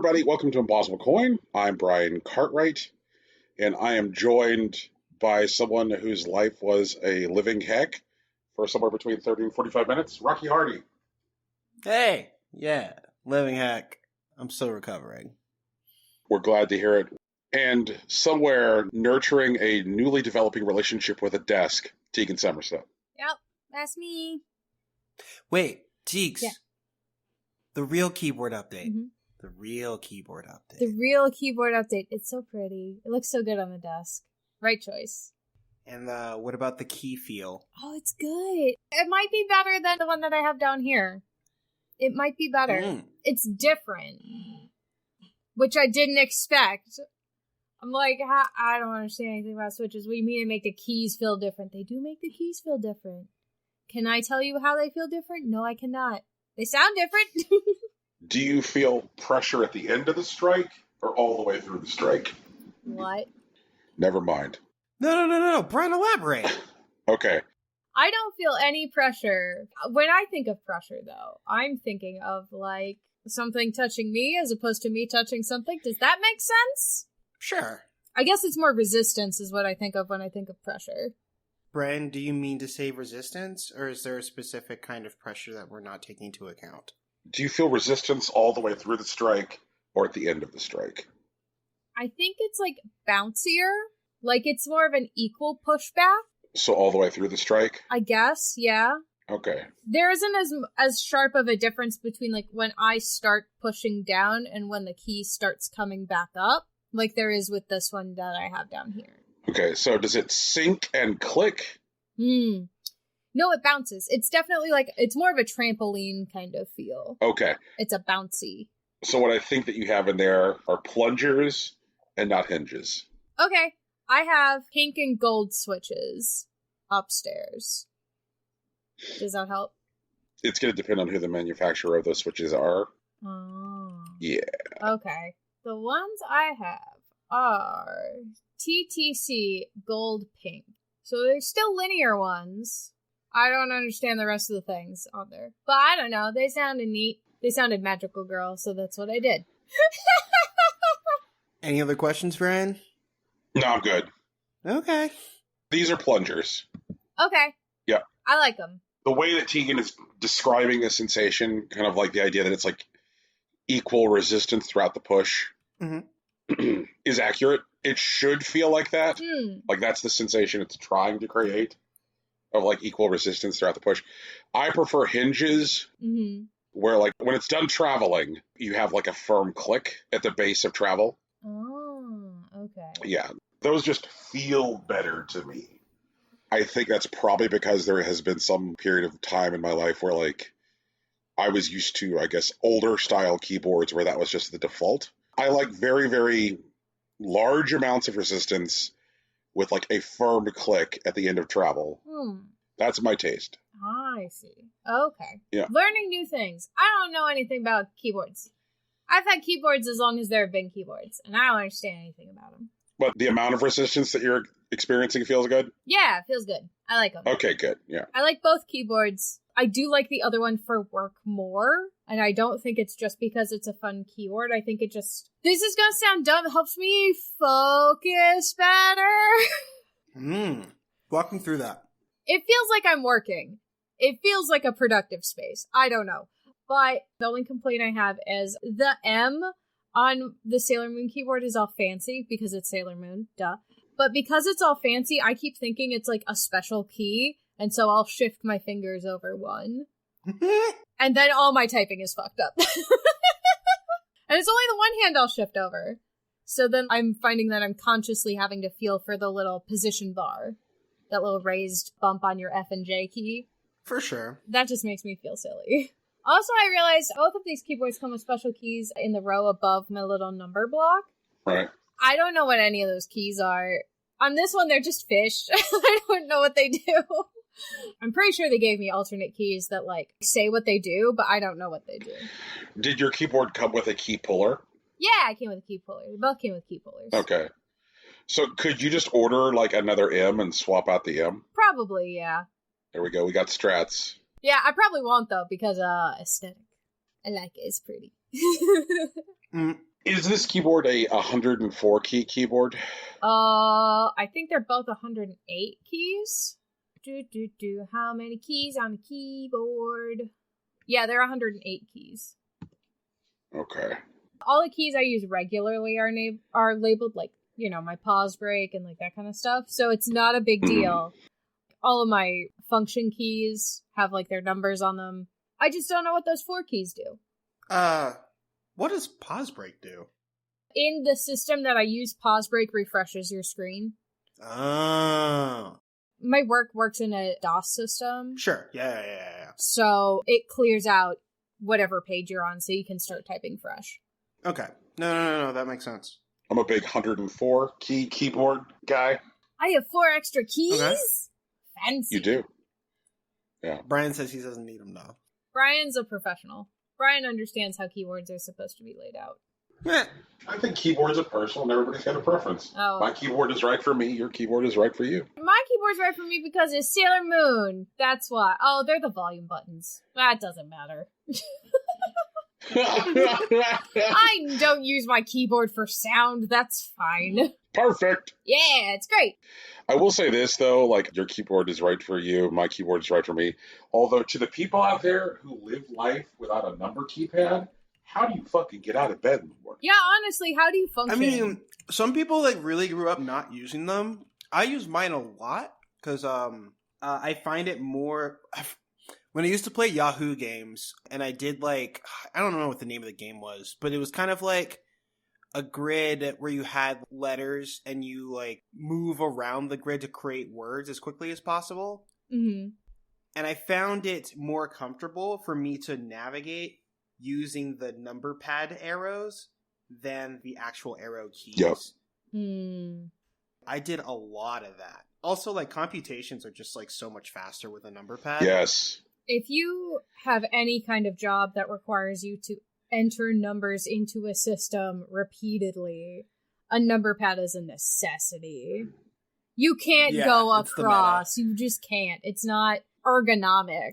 everybody. Welcome to Impossible Coin. I'm Brian Cartwright, and I am joined by someone whose life was a living heck for somewhere between 30 and 45 minutes, Rocky Hardy. Hey, yeah, living heck. I'm still recovering. We're glad to hear it. And somewhere nurturing a newly developing relationship with a desk, Tegan Somerset. Yep, that's me. Wait, Teeks. Yeah. The real keyboard update. Mm-hmm. The real keyboard update. The real keyboard update. It's so pretty. It looks so good on the desk. Right choice. And what about the key feel? Oh, it's good. It might be better than the one that I have down here. It might be better. It's different. Which I didn't expect. I'm like, I don't understand anything about switches. What do you mean to make the keys feel different? They do make the keys feel different. Can I tell you how they feel different? No, I cannot. They sound different. Do you feel pressure at the end of the strike or all the way through the strike? What? Never mind. No. Brian, elaborate. Okay. I don't feel any pressure. When I think of pressure, though, I'm thinking of, like, something touching me as opposed to me touching something. Does that make sense? Sure. I guess it's more resistance is what I think of when I think of pressure. Brian, do you mean to say resistance, or is there a specific kind of pressure that we're not taking into account? Do you feel resistance all the way through the strike or at the end of the strike? I think it's, like, bouncier. Like, it's more of an equal pushback. So all the way through the strike? I guess, yeah. Okay. There isn't as sharp of a difference between, like, when I start pushing down and when the key starts coming back up, like there is with this one that I have down here. Okay, so does it sync and click? No, it bounces. It's definitely like, it's more of a trampoline kind of feel. Okay. It's a bouncy. So what I think that you have in there are plungers and not hinges. Okay. I have pink and gold switches upstairs. Does that help? It's going to depend on who the manufacturer of those switches are. Oh. Yeah. Okay. The ones I have are TTC gold pink. So they're still linear ones. I don't understand the rest of the things on there. But I don't know. They sounded neat. They sounded magical girl, so that's what I did. Any other questions, Brian? No, I'm good. Okay. These are plungers. Okay. Yeah. I like them. The way that Tegan is describing the sensation, kind of like the idea that it's like equal resistance throughout the push, is accurate. It should feel like that. Like that's the sensation it's trying to create, of like equal resistance throughout the push. I prefer hinges, where like when it's done traveling, you have like a firm click at the base of travel. Oh, okay. Yeah, those just feel better to me. I think that's probably because there has been some period of time in my life where like I was used to, I guess, older style keyboards where that was just the default. I like very, very large amounts of resistance with like a firm click at the end of travel. That's my taste. I see. Okay. Yeah. Learning new things. I don't know anything about keyboards. I've had keyboards as long as there have been keyboards, and I don't understand anything about them. But the amount of resistance that you're experiencing feels good? Yeah, it feels good. I like them. Okay, good. Yeah. I like both keyboards. I do like the other one for work more, and I don't think it's just because it's a fun keyboard. I think it just... This is gonna sound dumb. It helps me focus better. Walk me through that. It feels like I'm working. It feels like a productive space. I don't know. But the only complaint I have is the M on the Sailor Moon keyboard is all fancy because it's Sailor Moon, duh. But because it's all fancy, I keep thinking it's like a special key, and so I'll shift my fingers over one. And then all my typing is fucked up. And it's only the one hand I'll shift over. So then I'm finding that I'm consciously having to feel for the little position bar. That little raised bump on your F and J key. For sure. That just makes me feel silly. Also, I realized both of these keyboards come with special keys in the row above my little number block. Right. I don't know what any of those keys are. On this one, they're just fish. I don't know what they do. I'm pretty sure they gave me alternate keys that, like, say what they do, but I don't know what they do. Did your keyboard come with a key puller? Yeah, it came with a key puller. They both came with key pullers. Okay. So could you just order, like, another M and swap out the M? Probably, yeah. There we go. We got strats. Yeah, I probably won't, though, because, aesthetic. I like it. It's pretty. Is this keyboard a 104 key keyboard? I think they're both 108 keys. How many keys on the keyboard? Yeah, they're 108 keys. Okay. All the keys I use regularly are labeled like, my pause break and like that kind of stuff. So it's not a big deal. All of my function keys have like their numbers on them. I just don't know what those 4 keys do. What does pause break do? In the system that I use, pause break refreshes your screen. Oh. My work works in a DOS system. Sure. Yeah. So it clears out whatever page you're on so you can start typing fresh. Okay. No. That makes sense. I'm a big 104 key keyboard guy. I have 4 extra keys? Okay. Fancy. You do. Yeah. Brian says he doesn't need them, though. Brian's a professional. Brian understands how keyboards are supposed to be laid out. I think keyboards are personal and everybody's got a preference. Oh. My keyboard is right for me. Your keyboard is right for you. My keyboard's right for me because it's Sailor Moon. That's why. Oh, they're the volume buttons. That doesn't matter. I don't use my keyboard for sound. That's fine. Perfect. Yeah, it's great. I will say this, though, like, your keyboard is right for you. My keyboard is right for me. Although, to the people out there who live life without a number keypad, how do you fucking get out of bed in the morning? Yeah, honestly, how do you function? I mean, some people, like, really grew up not using them. I use mine a lot, because I find it more... When I used to play Yahoo games, and I did, like... I don't know what the name of the game was, but it was kind of like a grid where you had letters, and you, like, move around the grid to create words as quickly as possible. Mm-hmm. And I found it more comfortable for me to navigate using the number pad arrows than the actual arrow keys. Yep. I did a lot of that. Also, like, computations are just, like, so much faster with a number pad. Yes. If you have any kind of job that requires you to enter numbers into a system repeatedly, a number pad is a necessity. You can't go across. You just can't. It's not ergonomic.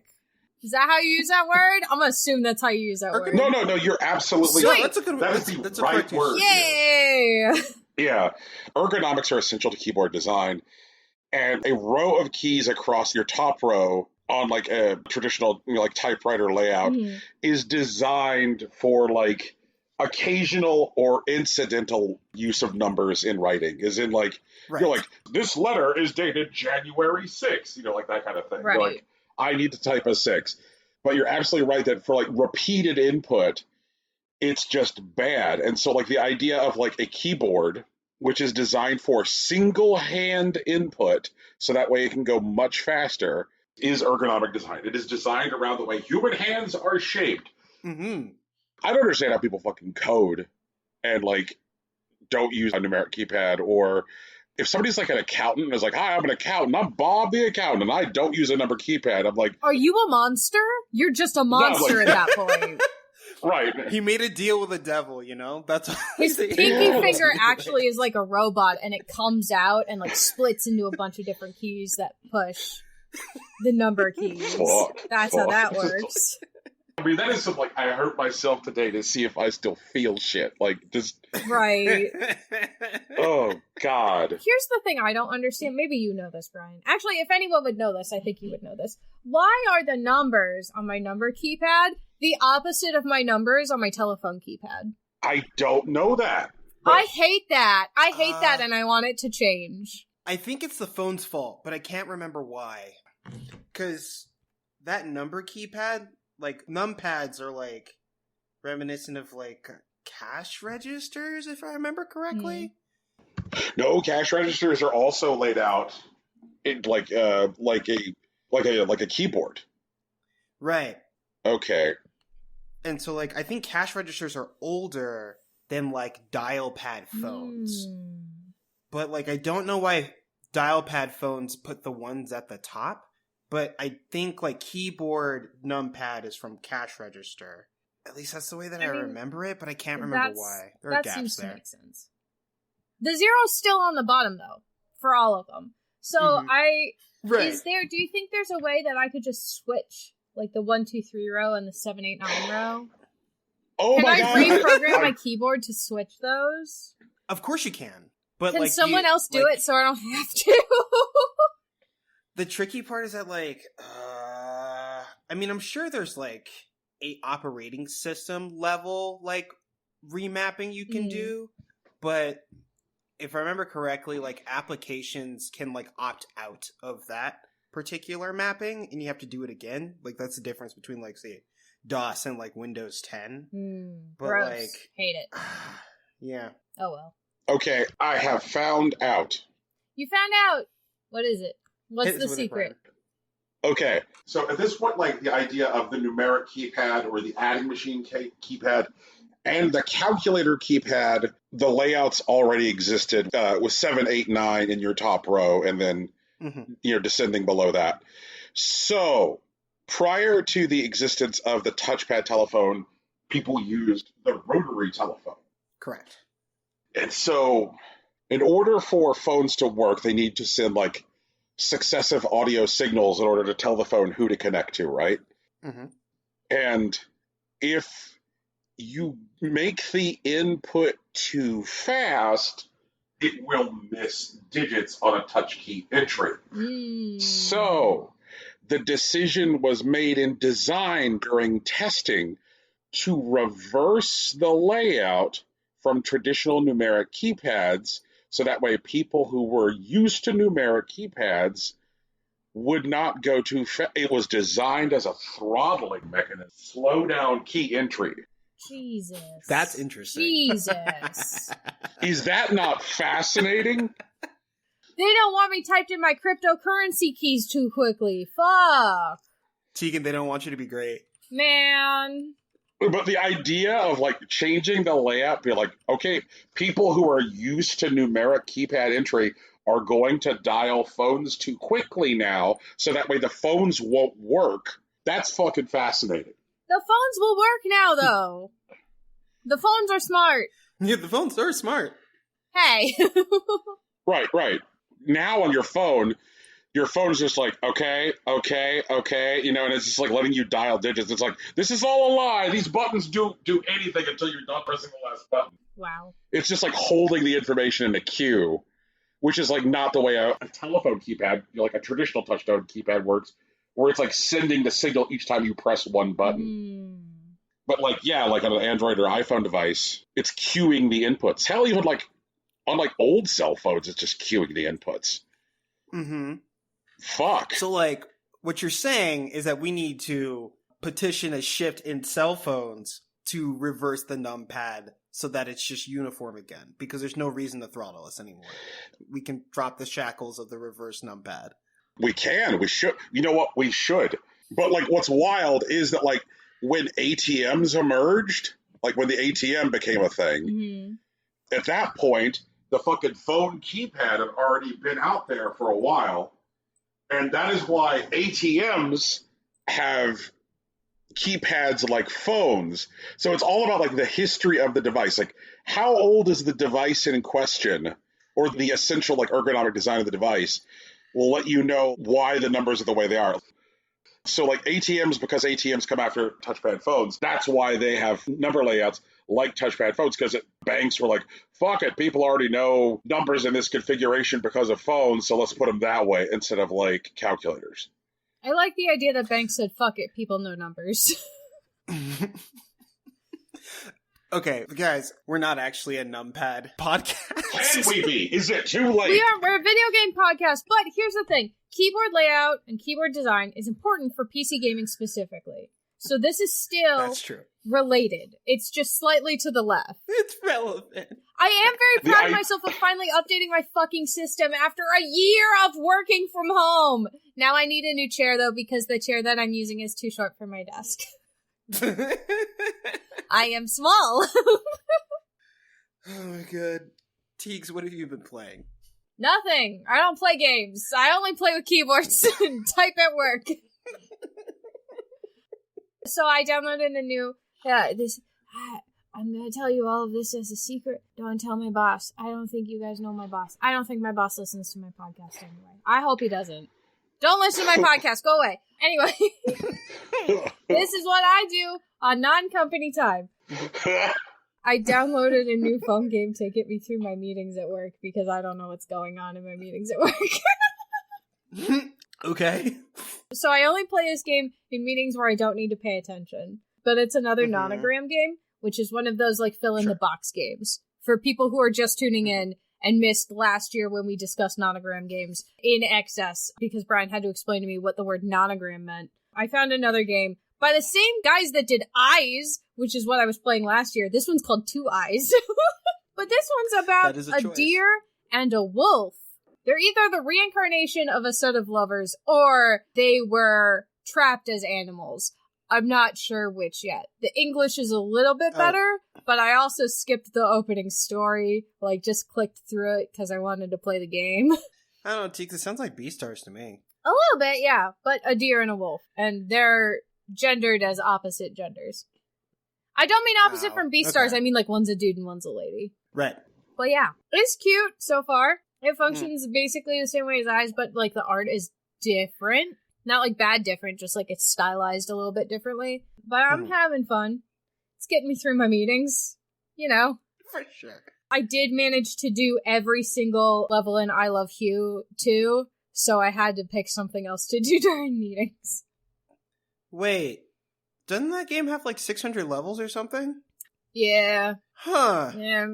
Is that how you use that word? I'm going to assume that's how you use that word. No, you're absolutely right. That's a good That is the right word. Yay! Yeah. Ergonomics are essential to keyboard design. And a row of keys across your top row on like a traditional like typewriter layout is designed for like occasional or incidental use of numbers in writing. As in like, you're like, this letter is dated January 6th, like that kind of thing. Right. You're like, I need to type a 6. But you're absolutely right that for like repeated input, it's just bad. And so like the idea of like a keyboard, which is designed for single hand input, so that way it can go much faster, is ergonomic design. It is designed around the way human hands are shaped. Mm-hmm. I don't understand how people fucking code and like don't use a numeric keypad, or if somebody's like an accountant and is like, hi, I'm an accountant, I'm Bob the accountant, and I don't use a number keypad. I'm like, are you a monster? You're just a monster at that point. Right. He made a deal with the devil, That's his pinky finger actually is like a robot, and it comes out and like splits into a bunch of different keys that push the number keys. That's how that works. I mean, that is some like, I hurt myself today to see if I still feel shit. Like, just... Right. Oh, God. Here's the thing I don't understand. Maybe you know this, Brian. Actually, if anyone would know this, I think you would know this. Why are the numbers on my number keypad the opposite of my numbers on my telephone keypad? I don't know that. I hate that. I hate that, and I want it to change. I think it's the phone's fault, but I can't remember why. Because that number keypad, like, numpads are, like, reminiscent of, like, cash registers, if I remember correctly. No, cash registers are also laid out in, like a keyboard. Right. Okay. And so, like, I think cash registers are older than, like, dial pad phones. But, like, I don't know why dial pad phones put the ones at the top. But I think, like, keyboard numpad is from cash register. At least that's the way that I remember it, but I can't remember why. There are gaps seems there. To make sense. The zero's still on the bottom, though, for all of them. So do you think there's a way that I could just switch, like, the 1, 2, 3 row and the 7, 8, 9 row? Oh can my I God. reprogram my keyboard to switch those? Of course you can. But Can like, someone else do it so I don't have to? The tricky part is that, like, I mean, I'm sure there's, like, a operating system level, like, remapping you can do. But if I remember correctly, like, applications can, like, opt out of that particular mapping, and you have to do it again. Like, that's the difference between, like, say, DOS and, like, Windows 10. But, gross. like... Hate it. Yeah. Oh, well. Okay, I have found out. You found out! What is it? What's the secret? Okay, so at this point, like, the idea of the numeric keypad or the adding machine keypad and the calculator keypad, the layouts already existed with 7, 8, 9 in your top row, and then descending below that. So, prior to the existence of the touchpad telephone, people used the rotary telephone. Correct. And so, in order for phones to work, they need to send, like, successive audio signals in order to tell the phone who to connect to, right? And if you make the input too fast, it will miss digits on a touch key entry. So, the decision was made in design during testing to reverse the layout from traditional numeric keypads, so that way people who were used to numeric keypads would not go too fast. It was designed as a throttling mechanism, slow down key entry. Jesus. That's interesting. Jesus. Is that not fascinating? They don't want me typed in my cryptocurrency keys too quickly. Fuck. Tegan, they don't want you to be great. Man. But the idea of, like, changing the layout, be like, okay, people who are used to numeric keypad entry are going to dial phones too quickly now, so that way the phones won't work. That's fucking fascinating. The phones will work now, though. The phones are smart. Yeah, the phones are smart. Hey. Right. Now on your phone's just like, okay, and it's just like letting you dial digits. It's like, this is all a lie. These buttons do anything until you're done pressing the last button. Wow. It's just like holding the information in a queue, which is like not the way a telephone keypad, like a traditional touch-tone keypad works, where it's like sending the signal each time you press one button. But like, yeah, like on an Android or iPhone device, it's queuing the inputs. Hell, even like on like old cell phones, it's just queuing the inputs. Fuck. So, like, what you're saying is that we need to petition a shift in cell phones to reverse the numpad so that it's just uniform again, because there's no reason to throttle us anymore. We can drop the shackles of the reverse numpad. We can. We should. You know what? We should. But, like, what's wild is that, like, when ATMs emerged, like, when the ATM became a thing, at that point, the fucking phone keypad had already been out there for a while. And that is why ATMs have keypads like phones. So it's all about, like, the history of the device. Like, how old is the device in question, or the essential, like, ergonomic design of the device will let you know why the numbers are the way they are. So, like, ATMs, because ATMs come after touchpad phones, that's why they have number layouts like touchpad phones, because banks were like, fuck it, people already know numbers in this configuration because of phones, so let's put them that way instead of, like, calculators. I like the idea that banks said, fuck it, people know numbers. Okay, guys, we're not actually a numpad podcast. Can we be? Is it too late? We're a video game podcast, but here's the thing. Keyboard layout and keyboard design is important for PC gaming specifically. So this is still That's true. Related. It's just slightly to the left. It's relevant. I am very proud of myself for finally updating my fucking system after a year of working from home. Now I need a new chair, though, because the chair that I'm using is too short for my desk. I am small. Oh my god. Teagues, what have you been playing? Nothing. I don't play games. I only play with keyboards and type at work. So I downloaded a new, I'm going to tell you all of this as a secret. Don't tell my boss. I don't think you guys know my boss. I don't think my boss listens to my podcast anyway. I hope he doesn't. Don't listen to my podcast. Go away. Anyway, this is what I do on non-company time. I downloaded a new phone game to get me through my meetings at work because I don't know what's going on in my meetings at work. Okay. So I only play this game in meetings where I don't need to pay attention. But it's another nonogram game, which is one of those like fill-in-the-box games for people who are just tuning in and missed last year when we discussed nonogram games in excess because Brian had to explain to me what the word nonogram meant. I found another game by the same guys that did Eyes, which is what I was playing last year. This one's called Two Eyes. But this one's about a deer and a wolf. They're either the reincarnation of a set of lovers or they were trapped as animals. I'm not sure which yet. The English is a little bit better, but I also skipped the opening story, like just clicked through it because I wanted to play the game. I don't know, Teak, this sounds like Beastars to me. A little bit, yeah, but a deer and a wolf. And they're gendered as opposite genders. I don't mean opposite from Beastars, okay. I mean like one's a dude and one's a lady. Right. But yeah, it's cute so far. It functions basically the same way as Eyes, but like the art is different. Not like bad different, just like it's stylized a little bit differently. But I'm having fun. It's getting me through my meetings, you know. For sure. I did manage to do every single level in I Love Hugh too, so I had to pick something else to do during meetings. Wait, doesn't that game have like 600 levels or something? Yeah. Huh. Yeah.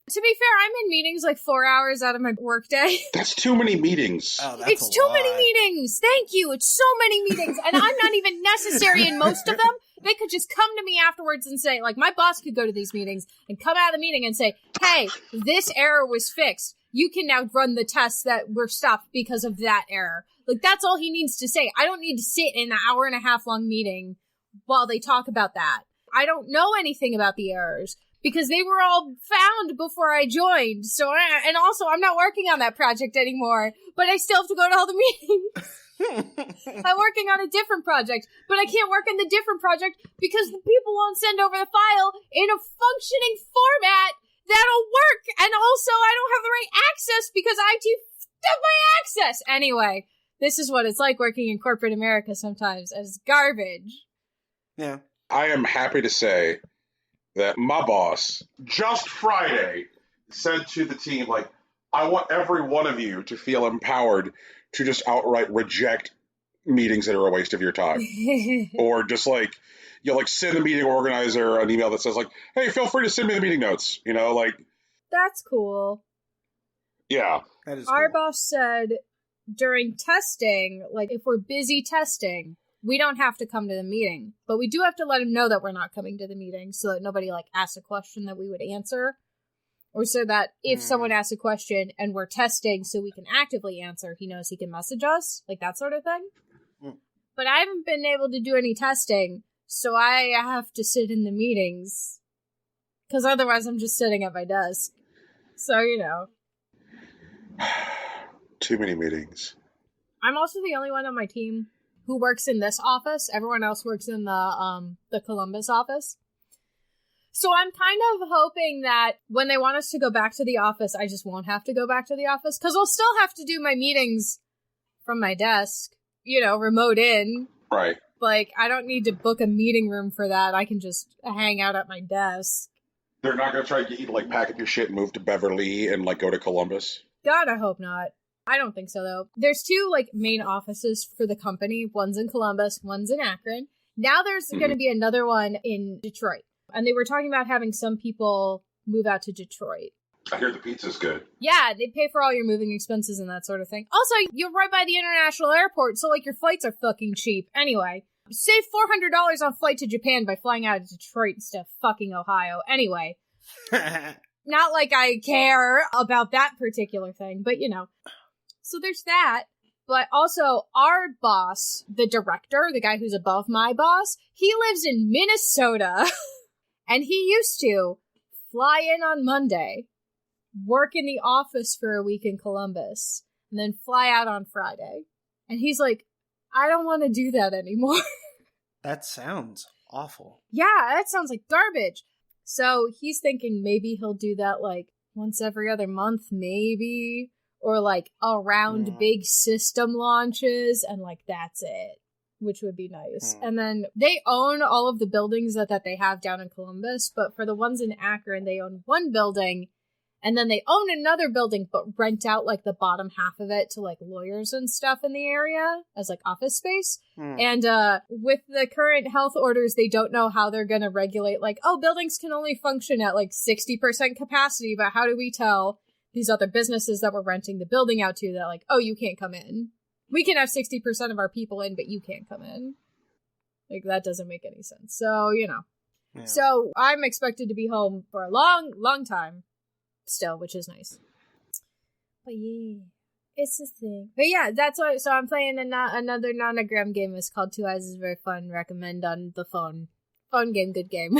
To be fair, I'm in meetings like 4 hours out of my workday. That's too many meetings. Oh, it's too many meetings. Thank you. It's so many meetings. And I'm not even necessary in most of them. They could just come to me afterwards and say, like, my boss could go to these meetings and come out of the meeting and say, hey, this error was fixed. You can now run the tests that were stopped because of that error. Like, that's all he needs to say. I don't need to sit in an hour and a half long meeting while they talk about that. I don't know anything about the errors. Because they were all found before I joined. And also, I'm not working on that project anymore. But I still have to go to all the meetings. I'm working on a different project. But I can't work on the different project because the people won't send over the file in a functioning format that'll work. And also, I don't have the right access because IT f***ed up my access. Anyway, this is what it's like working in corporate America sometimes as garbage. Yeah. I am happy to say that my boss, just Friday, said to the team, like, I want every one of you to feel empowered to just outright reject meetings that are a waste of your time. Or just, like, you know, like, send the meeting organizer an email that says, like, hey, feel free to send me the meeting notes. You know, like... That's cool. Yeah. That is Our cool. boss said during testing, like, if we're busy testing... we don't have to come to the meeting, but we do have to let him know that we're not coming to the meeting so that nobody, like, asks a question that we would answer. Or so that if someone asks a question and we're testing so we can actively answer, he knows he can message us, like that sort of thing. But I haven't been able to do any testing, so I have to sit in the meetings. Because otherwise I'm just sitting at my desk. So, you know. Too many meetings. I'm also the only one on my team who works in this office. Everyone else works in the Columbus office. So I'm kind of hoping that when they want us to go back to the office, I just won't have to go back to the office, because I'll still have to do my meetings from my desk, you know, remote in. Right. Like, I don't need to book a meeting room for that. I can just hang out at my desk. They're not going to try to get you to, like, pack up your shit and move to Beverly and, like, go to Columbus? God, I hope not. I don't think so, though. There's two, like, main offices for the company. One's in Columbus, one's in Akron. Now there's going to be another one in Detroit. And they were talking about having some people move out to Detroit. I hear the pizza's good. Yeah, they pay for all your moving expenses and that sort of thing. Also, you're right by the international airport, so, like, your flights are fucking cheap. Anyway, save $400 on flight to Japan by flying out of Detroit instead of fucking Ohio. Anyway. Not like I care about that particular thing, but, you know. So there's that. But also, our boss, the director, the guy who's above my boss, he lives in Minnesota. And he used to fly in on Monday, work in the office for a week in Columbus, and then fly out on Friday. And he's like, I don't want to do that anymore. That sounds awful. Yeah, that sounds like garbage. So he's thinking maybe he'll do that like once every other month, maybe. Or like around big system launches, and like that's it. which would be nice. And then they own all of the buildings that they have down in Columbus, but for the ones in Akron, they own one building, and then they own another building, but rent out, like, the bottom half of it to, like, lawyers and stuff in the area as, like, office space. And with the current health orders, they don't know how they're going to regulate, like, oh, buildings can only function at, like, 60% capacity, but how do we tell these other businesses that we're renting the building out to that, like, oh, you can't come in. We can have 60% of our people in, but you can't come in. Like, that doesn't make any sense. So, you know. Yeah. So, I'm expected to be home for a long, long time still, which is nice. But yeah, it's the thing. But yeah, that's why. So, I'm playing another Nonogram game. It's called Two Eyes. Is very fun. Recommend on the phone. Phone game, good game.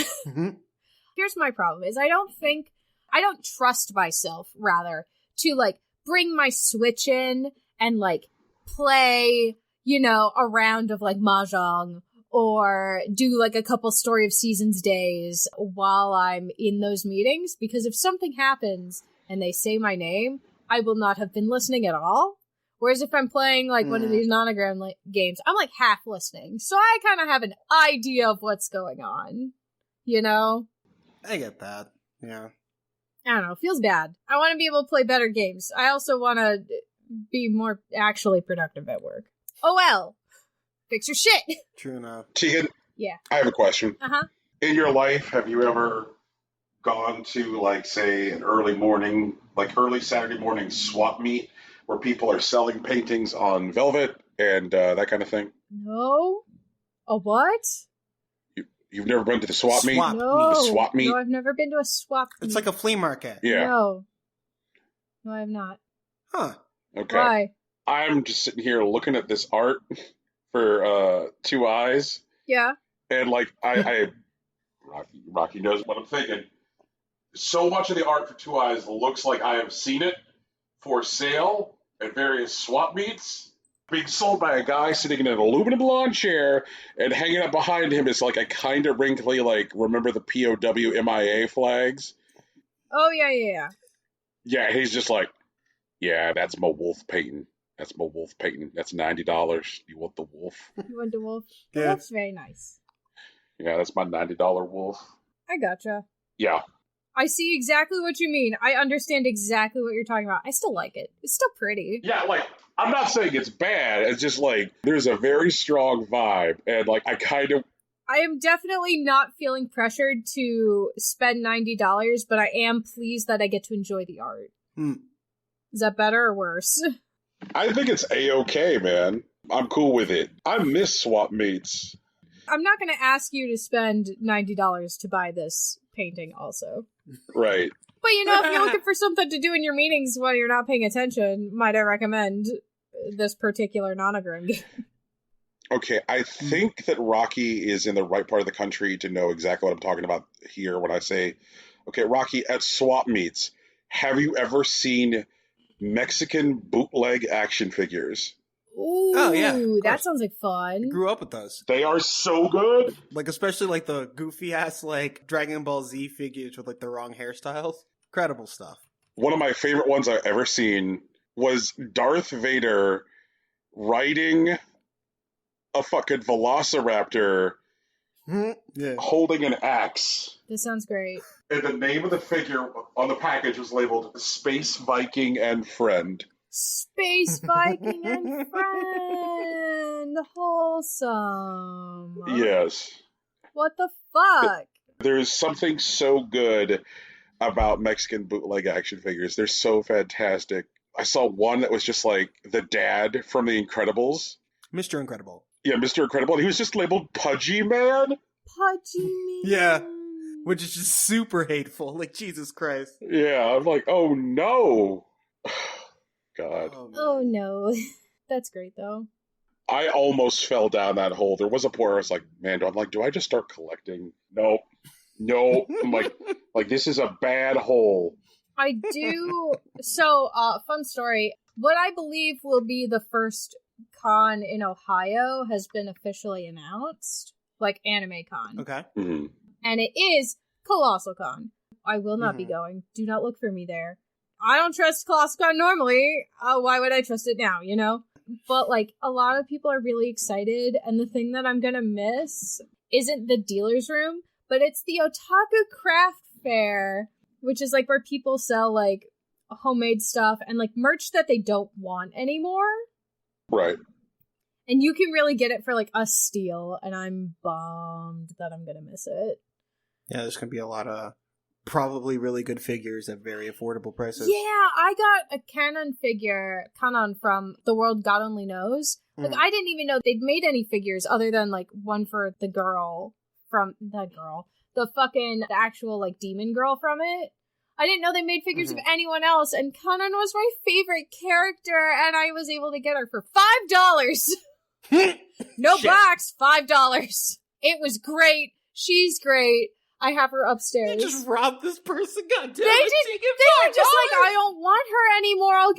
Here's my problem is I don't trust myself, rather, to, like, bring my Switch in and, like, play, you know, a round of, like, Mahjong or do, like, a couple Story of Seasons days while I'm in those meetings, because if something happens and they say my name, I will not have been listening at all. Whereas if I'm playing, like, one of these Nonogram games, I'm, like, half listening. So I kind of have an idea of what's going on, you know? I get that, yeah. I don't know, it feels bad. I want to be able to play better games. I also want to be more actually productive at work. Oh well. Fix your shit. True enough. Tegan? Yeah. I have a question. Uh-huh. In your life, have you ever gone to, like, say, an early Saturday morning swap meet where people are selling paintings on velvet and that kind of thing? No. A what? You've never been to the swap meet? No. The swap meet? No, I've never been to a swap meet. It's like a flea market. Yeah. No, I have not. Huh. Okay. Why? I'm just sitting here looking at this art for Two Eyes. Yeah. And, like, Rocky knows what I'm thinking. So much of the art for Two Eyes looks like I have seen it for sale at various swap meets, being sold by a guy sitting in an aluminum lawn chair, and hanging up behind him is, like, a kind of wrinkly, like, remember the POW MIA flags? Oh, yeah. Yeah, he's just like, yeah, that's my wolf painting. That's $90. You want the wolf? You want the wolf? Yeah. That's very nice. Yeah, that's my $90 wolf. I gotcha. Yeah. I see exactly what you mean. I understand exactly what you're talking about. I still like it. It's still pretty. Yeah, like, I'm not saying it's bad. It's just, like, there's a very strong vibe. And, like, I am definitely not feeling pressured to spend $90, but I am pleased that I get to enjoy the art. Is that better or worse? I think it's A-okay, man. I'm cool with it. I miss swap meets. I'm not going to ask you to spend $90 to buy this painting also. Right. But, you know, if you're looking for something to do in your meetings while you're not paying attention, might I recommend this particular Nonogram game? Okay, I think that Rocky is in the right part of the country to know exactly what I'm talking about here when I say, okay, Rocky, at swap meets, have you ever seen Mexican bootleg action figures? Ooh, oh, yeah, that sounds like fun. I grew up with those. They are so good. Like, especially, like, the goofy-ass, like, Dragon Ball Z figures with, like, the wrong hairstyles. Incredible stuff. One of my favorite ones I've ever seen was Darth Vader riding a fucking velociraptor holding an axe. This sounds great. And the name of the figure on the package was labeled Space Viking and Friend. Space Viking and Friend. Wholesome. Yes. What the fuck? There's something so good about Mexican bootleg action figures. They're so fantastic. I saw one that was just like the dad from The Incredibles. Mr. Incredible. Yeah, Mr. Incredible. And he was just labeled Pudgy Man. Pudgy Man. Yeah. Which is just super hateful. Like, Jesus Christ. Yeah, I'm like, oh no. God. Oh no. That's great though. I almost fell down that hole. There was a point where I was like, man, do I just start collecting? Nope. I'm like, this is a bad hole. I do. So, fun story. What I believe will be the first con in Ohio has been officially announced. Like, Anime Con. Okay. Mm-hmm. And it is Colossal Con. I will not be going. Do not look for me there. I don't trust Colossal Con normally. Why would I trust it now, you know? but like a lot of people are really excited, and the thing that I'm gonna miss isn't the dealer's room, but it's the Otaku Craft Fair, which is like where people sell like homemade stuff and like merch that they don't want anymore. Right. And you can really get it for like a steal, and I'm bummed that I'm gonna miss it. Yeah, there's gonna be a lot of probably really good figures at very affordable prices. Yeah, I got a Kanon from The World God Only Knows. Like, I didn't even know they'd made any figures other than like one for the actual like demon girl from it. I didn't know they made figures of anyone else, and Kanon was my favorite character, and I was able to get her for $5. No box, $5. It was great. She's great. I have her upstairs. You just robbed this person, goddamn. They were just like, I don't want her anymore.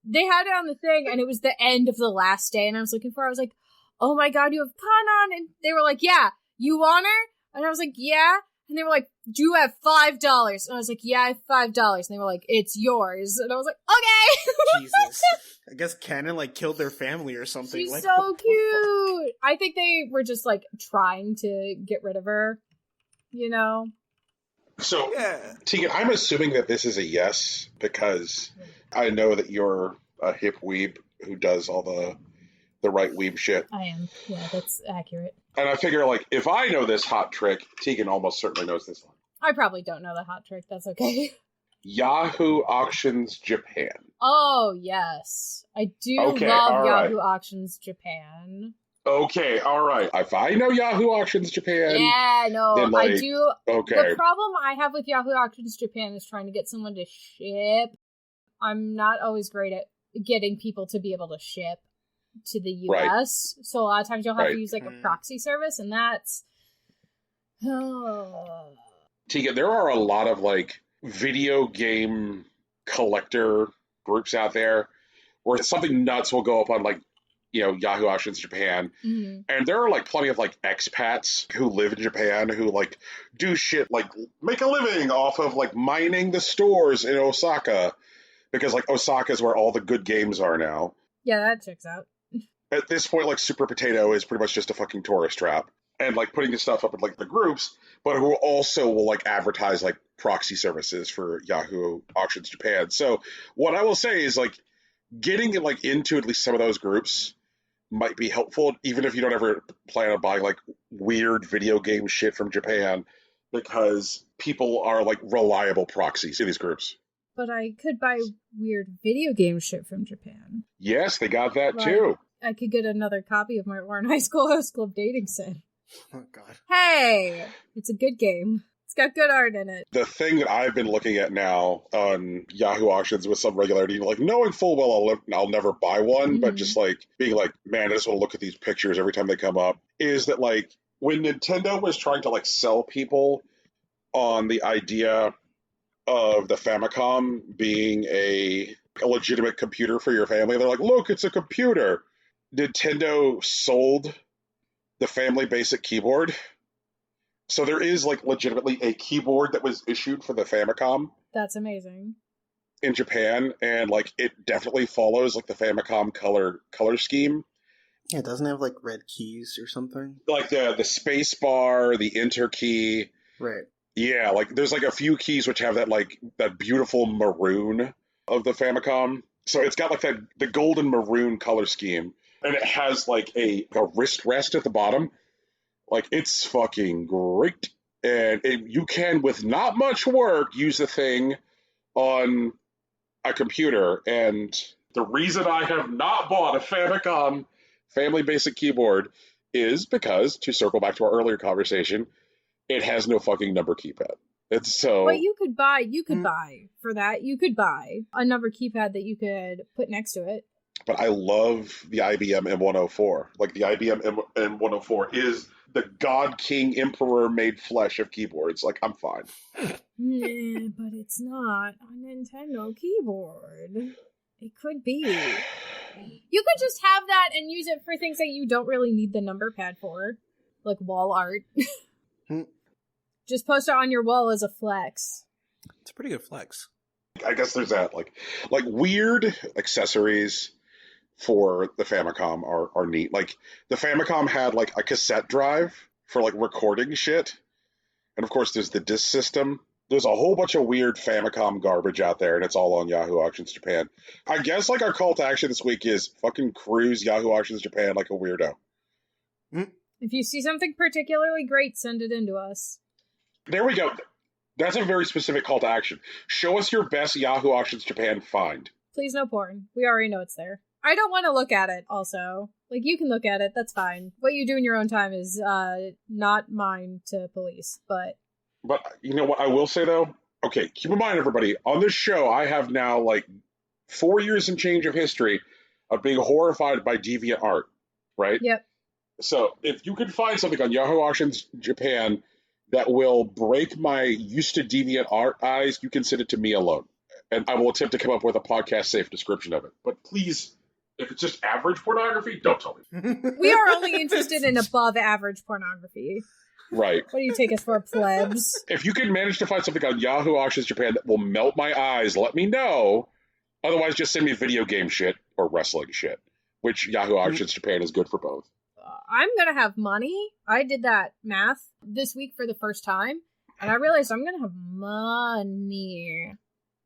They had it on the thing, and it was the end of the last day, and I was looking for her. I was like, oh my god, you have Kanon? And they were like, yeah. You want her? And I was like, yeah. And they were like, do you have $5? And I was like, yeah, I have $5. And they were like, it's yours. And I was like, okay. Jesus. I guess Canon like killed their family or something. She's like, so cute. I think they were just like trying to get rid of her. You know? So, Tegan, I'm assuming that this is a yes, because I know that you're a hip weeb who does all the right weeb shit. I am. Yeah, that's accurate. And I figure, like, if I know this hot trick, Tegan almost certainly knows this one. I probably don't know the hot trick. That's okay. Yahoo Auctions Japan. Oh, yes. I do love Yahoo Auctions Japan. Okay, all right. If I know Yahoo Auctions Japan... Yeah, no, then, like, I do. Okay. The problem I have with Yahoo Auctions Japan is trying to get someone to ship. I'm not always great at getting people to be able to ship to the US. Right. So a lot of times you'll have to use, like, a proxy service, and that's... Tegan, there are a lot of, like, video game collector groups out there where something nuts will go up on, like, you know, Yahoo Auctions Japan. Mm-hmm. And there are, like, plenty of, like, expats who live in Japan who, like, do shit, like, make a living off of, like, mining the stores in Osaka. Because, like, Osaka is where all the good games are now. Yeah, that checks out. At this point, like, Super Potato is pretty much just a fucking tourist trap. And, like, putting this stuff up in, like, the groups, but who also will, like, advertise, like, proxy services for Yahoo Auctions Japan. So what I will say is, like, getting, like, into at least some of those groups might be helpful, even if you don't ever plan on buying, like, weird video game shit from Japan, because people are, like, reliable proxies in these groups. But I could buy weird video game shit from Japan. Yes, they got that, too. I could get another copy of my Warren High School Host Club Dating Sim. Oh, God. Hey! It's a good game. It's got good art in it. The thing that I've been looking at now on Yahoo Auctions with some regularity, like knowing full well I'll never buy one, but just like being like, man, I just want to look at these pictures every time they come up, is that like when Nintendo was trying to like sell people on the idea of the Famicom being a legitimate computer for your family, they're like, look, it's a computer. Nintendo sold the Family Basic keyboard. So there is, like, legitimately a keyboard that was issued for the Famicom. That's amazing. In Japan, and, like, it definitely follows, like, the Famicom color scheme. Yeah, it doesn't have, like, red keys or something? Like, the space bar, the enter key. Right. Yeah, like, there's, like, a few keys which have that, like, that beautiful maroon of the Famicom. So it's got, like, the golden maroon color scheme. And it has, like, a wrist rest at the bottom. Like, it's fucking great. And you can, with not much work, use the thing on a computer. And the reason I have not bought a Famicom Family Basic keyboard is because, to circle back to our earlier conversation, it has no fucking number keypad. It's so... But you could buy for that. You could buy a number keypad that you could put next to it. But I love the IBM M104. Like, the IBM M104 is the God King Emperor made flesh of keyboards. Like, I'm fine. Yeah, but it's not a Nintendo keyboard. It could be. You could just have that and use it for things that you don't really need the number pad for. Like wall art. Just post it on your wall as a flex. It's a pretty good flex. I guess there's that. Like weird accessories for the Famicom are neat. Like, the Famicom had, like, a cassette drive for, like, recording shit. And, of course, there's the disc system. There's a whole bunch of weird Famicom garbage out there, and it's all on Yahoo Auctions Japan. I guess, like, our call to action this week is fucking cruise Yahoo Auctions Japan like a weirdo. If you see something particularly great, send it in to us. There we go. That's a very specific call to action. Show us your best Yahoo Auctions Japan find. Please no porn. We already know it's there. I don't want to look at it, also. Like, you can look at it, that's fine. What you do in your own time is not mine to police, But you know what I will say, though? Okay, keep in mind, everybody, on this show, I have now, like, 4 years and change of history of being horrified by deviant art, right? Yep. So, if you can find something on Yahoo Auctions Japan that will break my used to deviant art eyes, you can send it to me alone. And I will attempt to come up with a podcast-safe description of it. But please, if it's just average pornography, don't tell me. We are only interested in above-average pornography. Right. What do you take us for, plebs? If you can manage to find something on Yahoo Auctions Japan that will melt my eyes, let me know. Otherwise, just send me video game shit or wrestling shit, which Yahoo Auctions Japan is good for both. I'm going to have money. I did that math this week for the first time, and I realized I'm going to have money,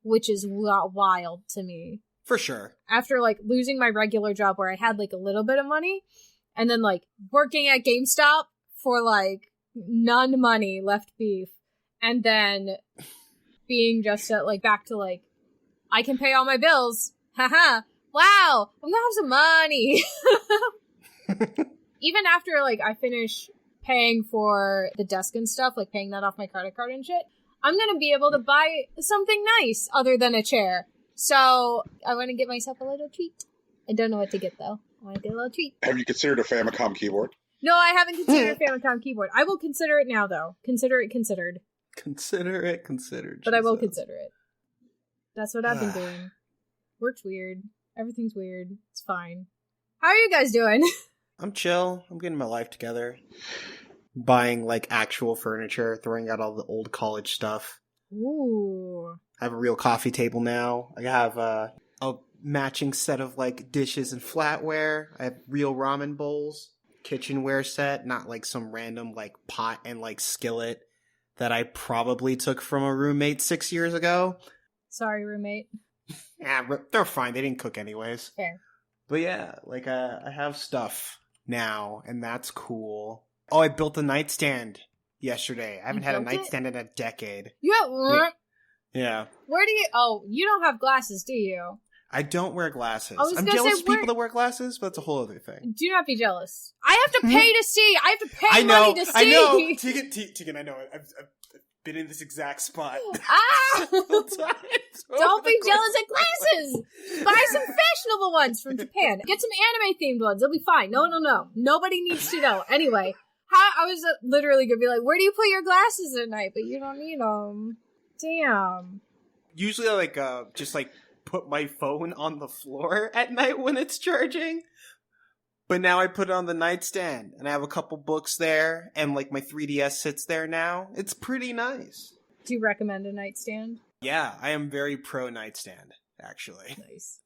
which is wild to me. For sure. After, like, losing my regular job where I had, like, a little bit of money, and then, like, working at GameStop for, like, none money, left beef, and then being just at, like, back to, like, I can pay all my bills. Haha. Wow. I'm gonna have some money. Even after, like, I finish paying for the desk and stuff, like, paying that off my credit card and shit, I'm gonna be able to buy something nice other than a chair. So, I want to get myself a little treat. I don't know what to get, though. I want to get a little treat. Have you considered a Famicom keyboard? No, I haven't considered a Famicom keyboard. I will consider it now, though. Consider it considered. Consider it considered. But I will consider it. That's what I've been doing. Work's weird. Everything's weird. It's fine. How are you guys doing? I'm chill. I'm getting my life together. Buying, like, actual furniture, throwing out all the old college stuff. Ooh. I have a real coffee table now. I have a matching set of, like, dishes and flatware. I have real ramen bowls. Kitchenware set, not, like, some random, like, pot and, like, skillet that I probably took from a roommate 6 years ago. Sorry, roommate. Yeah, they're fine. They didn't cook anyways. Fair. But yeah, like, I have stuff now, and that's cool. Oh, I built a nightstand yesterday. I haven't had a nightstand in a decade. Yeah. Where do you... Oh, you don't have glasses, do you? I don't wear glasses. I'm jealous of people that wear glasses, but that's a whole other thing. Do not be jealous. I have to pay to see. I have to pay money to see. I know. Tegan, I know it. I've been in this exact spot. Don't be jealous of glasses. Buy some fashionable ones from Japan. Get some anime themed ones. They'll be fine. No. Nobody needs to know. Anyway, I was literally gonna be like, where do you put your glasses at night? But you don't need them. Damn. Usually, I just put my phone on the floor at night when it's charging. But now I put it on the nightstand, and I have a couple books there, and, like, my 3DS sits there now. It's pretty nice. Do you recommend a nightstand? Yeah, I am very pro nightstand, actually. Nice.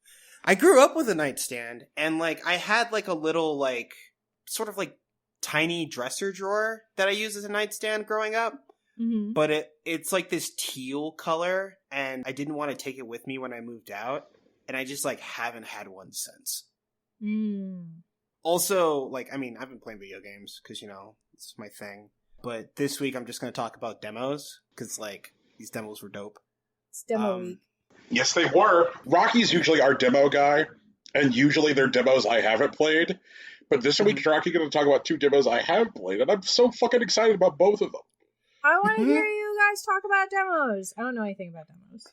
I grew up with a nightstand, and, like, I had, like, a little, like, sort of, like, tiny dresser drawer that I used as a nightstand growing up. Mm-hmm. But it's, like, this teal color, and I didn't want to take it with me when I moved out, and I just, like, haven't had one since. Also, like, I mean, I've been playing video games, because, you know, it's my thing. But this week, I'm just going to talk about demos, because, like, these demos were dope. It's demo week. Yes, they were. Rocky's usually our demo guy, and usually they're demos I haven't played. But this week, Rocky's going to talk about 2 demos I have played, and I'm so fucking excited about both of them. I want to hear you guys talk about demos. I don't know anything about demos.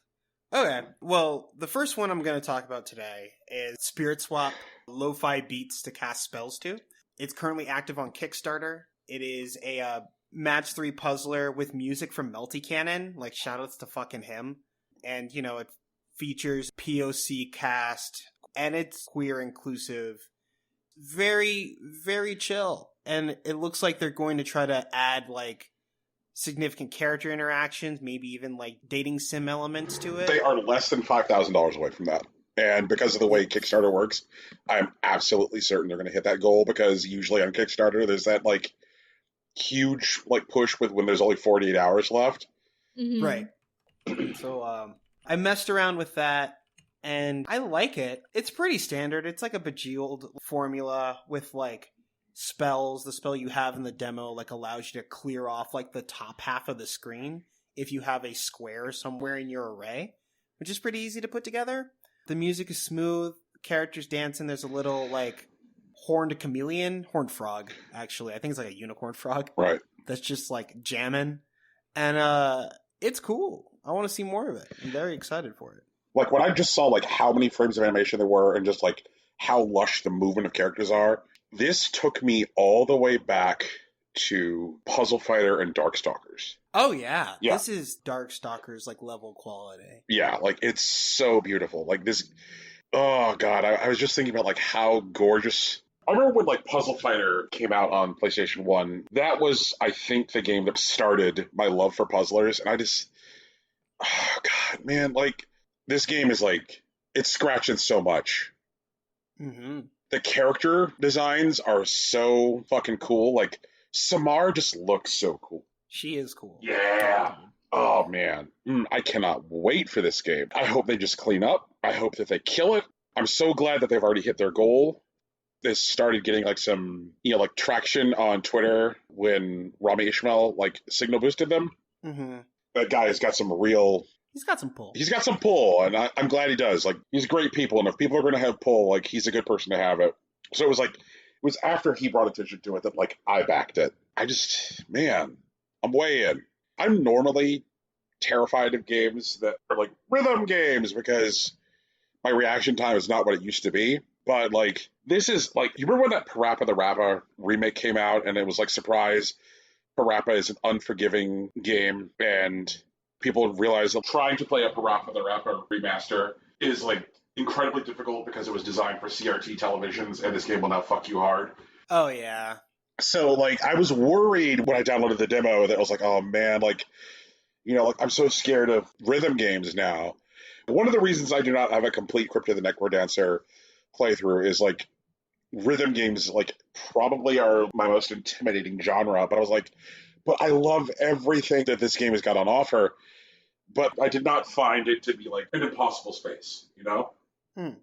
Okay, well, the first one I'm going to talk about today is Spirit Swap Lo-Fi Beats to Cast Spells to. It's currently active on Kickstarter. It is a match 3 puzzler with music from Melty Cannon, like shoutouts to fucking him. And, you know, it features POC cast, and it's queer inclusive. Very, very chill. And it looks like they're going to try to add, like, significant character interactions, maybe even, like, dating sim elements to it. They are less than $5,000 away from that. And because of the way Kickstarter works, I'm absolutely certain they're going to hit that goal, because usually on Kickstarter there's that like huge like push with when there's only 48 hours left. Mm-hmm. Right. So I messed around with that and I like it. It's pretty standard. It's like a Bejeweled formula with like spells. The spell you have in the demo like allows you to clear off like the top half of the screen if you have a square somewhere in your array, which is pretty easy to put together. The music is smooth, characters dancing. There's a little like horned frog, actually. I think it's like a unicorn frog. Right. That's just like jamming. And it's cool. I want to see more of it. I'm very excited for it. Like when I just saw like how many frames of animation there were and just like how lush the movement of characters are, this took me all the way back to Puzzle Fighter and Darkstalkers. Oh yeah. This is Darkstalkers like level quality. Yeah, like it's so beautiful. Like this, oh god, I was just thinking about like how gorgeous. I remember when like Puzzle Fighter came out on PlayStation 1. That was, I think, the game that started my love for puzzlers, and I just, oh god, man, like this game is like, it's scratching so much. Mm-hmm. The character designs are so fucking cool. Like Samar just looks so cool. She is cool. Yeah. Oh man, I cannot wait for this game. I hope they just clean up. I hope that they kill it. I'm so glad that they've already hit their goal. They started getting like some, like traction on Twitter when Rami Ishmael like signal boosted them. Mm-hmm. That guy has got some real. He's got some pull. He's got some pull, and I'm glad he does. Like he's great people, and if people are going to have pull, like he's a good person to have it. So it was after he brought attention to it that like I backed it. Man, I'm way in. I'm normally terrified of games that are like rhythm games because my reaction time is not what it used to be. But like this is like, you remember when that Parappa the Rapper remake came out and it was like, surprise, Parappa is an unforgiving game, and people realized that trying to play a Parappa the Rapper remaster is like incredibly difficult because it was designed for CRT televisions, and this game will now fuck you hard. Oh yeah. So like I was worried when I downloaded the demo that I was like, oh man, like, like I'm so scared of rhythm games now. One of the reasons I do not have a complete Crypt of the Necrodancer playthrough is like rhythm games like probably are my most intimidating genre, but I was like, but I love everything that this game has got on offer, but I did not find it to be like an impossible space,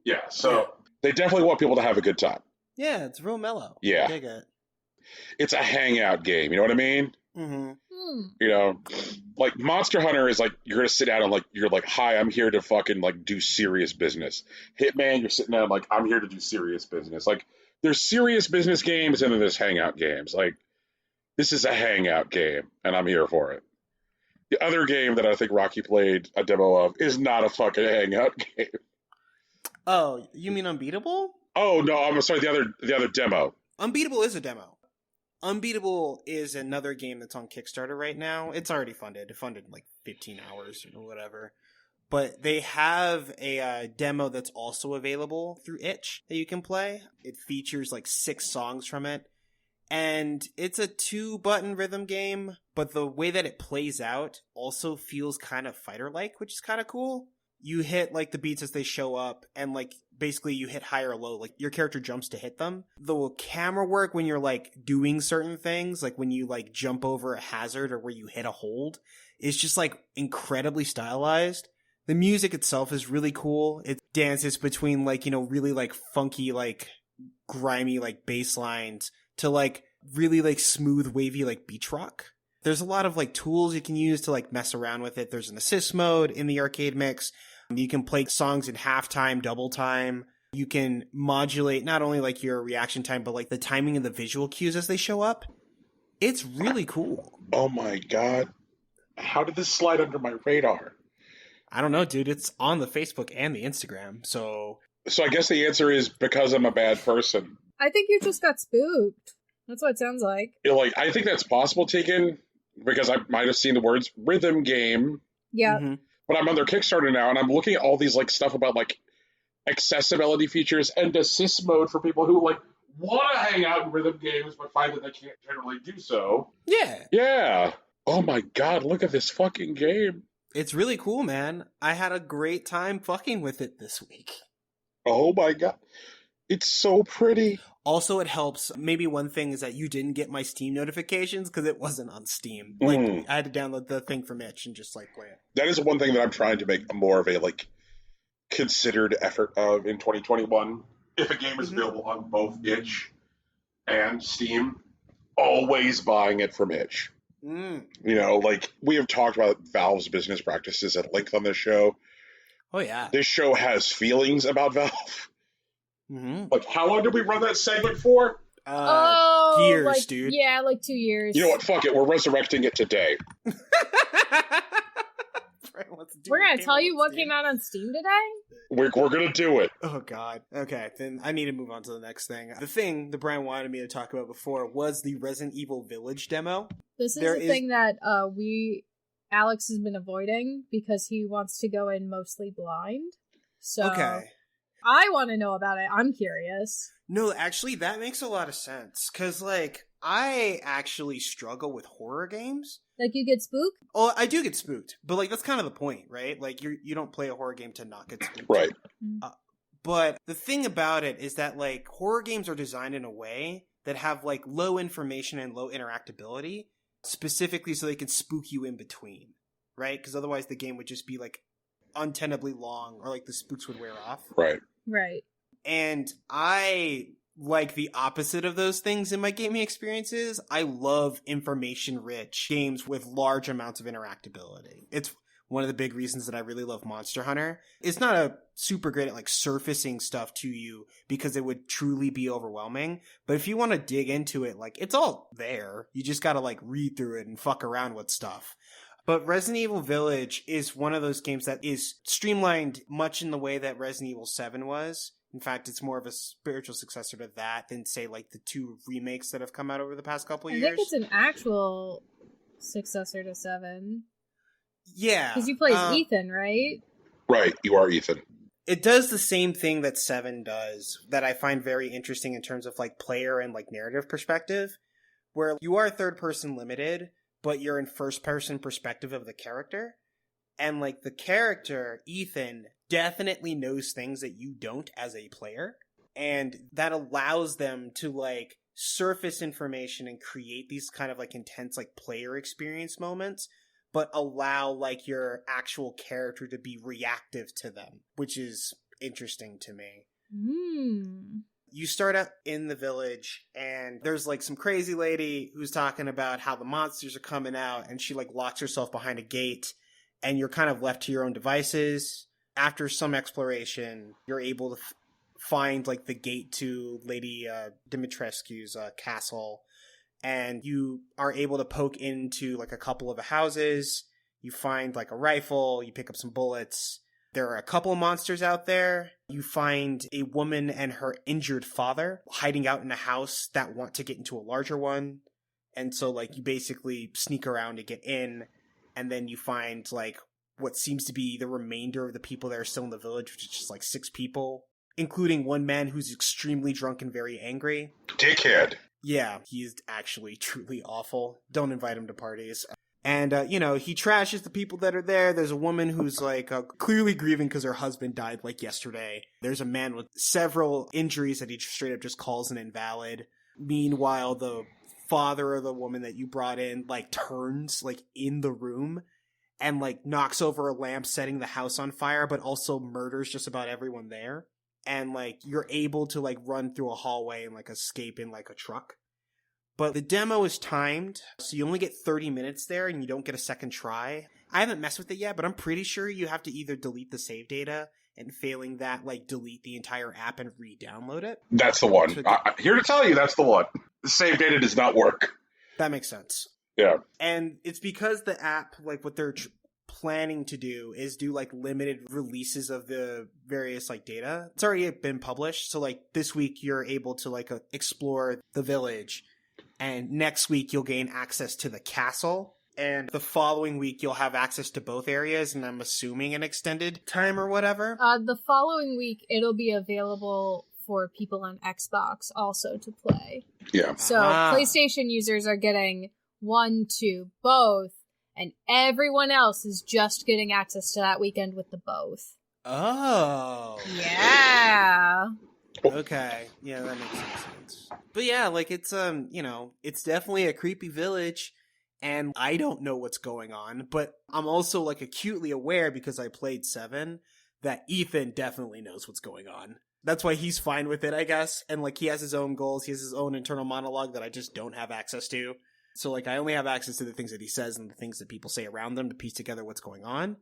Yeah, so they definitely want people to have a good time. Yeah, it's real mellow. Yeah. I dig it. It's a hangout game, you know what I mean? Mm-hmm. Like Monster Hunter is like, you're gonna sit down and like, you're like, hi, I'm here to fucking like do serious business. Hitman, you're sitting down like, I'm here to do serious business. Like there's serious business games and then there's hangout games. Like this is a hangout game and I'm here for it. The other game that I think Rocky played a demo of is not a fucking hangout game. Oh, you mean Unbeatable? Oh no, I'm sorry, the other demo. Unbeatable is a demo. Unbeatable is another game that's on Kickstarter right now. It's already funded. It funded like 15 hours or whatever. But they have a demo that's also available through Itch that you can play. It features like 6 songs from it. And it's a 2-button rhythm game, but the way that it plays out also feels kind of fighter-like, which is kind of cool. You hit like the beats as they show up, and like basically you hit high or low, like your character jumps to hit them. The camera work when you're like doing certain things, like when you like jump over a hazard or where you hit a hold, is just like incredibly stylized. The music itself is really cool. It dances between like, really like funky, like grimy, like bass lines to like really like smooth, wavy, like beach rock. There's a lot of like tools you can use to like mess around with it. There's an assist mode in the arcade mix. You can play songs in half time, double time. You can modulate not only like your reaction time, but like the timing of the visual cues as they show up. It's really cool. Oh my God. How did this slide under my radar? I don't know, dude. It's on the Facebook and the Instagram. So I guess the answer is because I'm a bad person. I think you just got spooked. That's what it sounds like. I think that's possible, Tegan, because I might have seen the words rhythm game. Yeah. Mm-hmm. But I'm on their Kickstarter now, and I'm looking at all these like stuff about like accessibility features and assist mode for people who like want to hang out in rhythm games but find that they can't generally do so. Yeah. Yeah. Oh my God, look at this fucking game. It's really cool, man. I had a great time fucking with it this week. Oh my god. It's so pretty. Also, it helps. Maybe one thing is that you didn't get my Steam notifications because it wasn't on Steam. Like, I had to download the thing from Itch and just, like, play it. That is one thing that I'm trying to make more of a, like, considered effort of in 2021. If a game is available on both Itch and Steam, always buying it from Itch. You know, like, we have talked about Valve's business practices at length on this show. Oh, yeah. This show has feelings about Valve. Like, how long did we run that segment for? Years, like, dude. Yeah, like 2 years. You know what? Fuck it. We're resurrecting it today. We're going to tell you what came out on Steam today? We're going to do it. Oh, God. Okay, then I need to move on to the next thing. The thing that Brian wanted me to talk about before was the Resident Evil Village demo. This is the thing that Alex has been avoiding because he wants to go in mostly blind. So okay. I want to know about it. I'm curious. No, actually, that makes a lot of sense. Because, like, I actually struggle with horror games. Like, you get spooked? Oh, I do get spooked. But, like, that's kind of the point, right? Like, you don't play a horror game to not get spooked. Right. But the thing about it is that, like, horror games are designed in a way that have, like, low information and low interactability, specifically so they can spook you in between, right? Because otherwise the game would just be, like, untenably long, or, like, the spooks would wear off. Right. Right. And I like the opposite of those things in my gaming experiences. I love information-rich games with large amounts of interactability. It's one of the big reasons that I really love Monster Hunter. It's not a super great at, like, surfacing stuff to you because it would truly be overwhelming. But if you want to dig into it, like, it's all there. You just got to, like, read through it and fuck around with stuff. But Resident Evil Village is one of those games that is streamlined much in the way that Resident Evil 7 was. In fact, it's more of a spiritual successor to that than, say, like, the 2 remakes that have come out over the past couple years. I think it's an actual successor to 7. Yeah. Because you play as Ethan, right? Right, you are Ethan. It does the same thing that 7 does that I find very interesting in terms of, like, player and, like, narrative perspective, where you are third-person limited, but you're in first-person perspective of the character. And, like, the character, Ethan, definitely knows things that you don't as a player. And that allows them to, like, surface information and create these kind of, like, intense, like, player experience moments, but allow, like, your actual character to be reactive to them, which is interesting to me. You start out in the village, and there's, like, some crazy lady who's talking about how the monsters are coming out, and she, like, locks herself behind a gate, and you're kind of left to your own devices. After some exploration, you're able to find, like, the gate to Lady Dimitrescu's castle, and you are able to poke into, like, a couple of the houses. You find, like, a rifle, you pick up some bullets. There are a couple of monsters out there. You find a woman and her injured father hiding out in a house that want to get into a larger one. And so, like, you basically sneak around to get in, and then you find, like, what seems to be the remainder of the people that are still in the village, which is just, like, 6 people, including one man who's extremely drunk and very angry. Dickhead. Yeah, he's actually truly awful. Don't invite him to parties. And, you know, he trashes the people that are there. There's a woman who's, like, clearly grieving because her husband died, like, yesterday. There's a man with several injuries that he straight up just calls an invalid. Meanwhile, the father of the woman that you brought in, like, turns, like, in the room and, like, knocks over a lamp, setting the house on fire, but also murders just about everyone there. And, like, you're able to, like, run through a hallway and, like, escape in, like, a truck. But the demo is timed, so you only get 30 minutes there and you don't get a second try. I haven't messed with it yet, but I'm pretty sure you have to either delete the save data, and failing that, like, delete the entire app and re-download it. That's the one. Here to tell you, that's the one. The save data does not work. That makes sense. Yeah. And it's because the app, like, what they're planning to do is do, like, limited releases of the various, like, data. It's already been published, so, like, this week you're able to, like, explore the village. And next week, you'll gain access to the castle. And the following week, you'll have access to both areas, and I'm assuming an extended time or whatever. The following week, it'll be available for people on Xbox also to play. Yeah. So PlayStation users are getting 1, 2, both, and everyone else is just getting access to that weekend with the both. Oh. Yeah. Okay. Yeah, that makes sense. But yeah, like it's it's definitely a creepy village, and I don't know what's going on, but I'm also like acutely aware because I played 7 that Ethan definitely knows what's going on. That's why he's fine with it, I guess. And like he has his own goals, he has his own internal monologue that I just don't have access to. So like I only have access to the things that he says and the things that people say around them to piece together what's going on.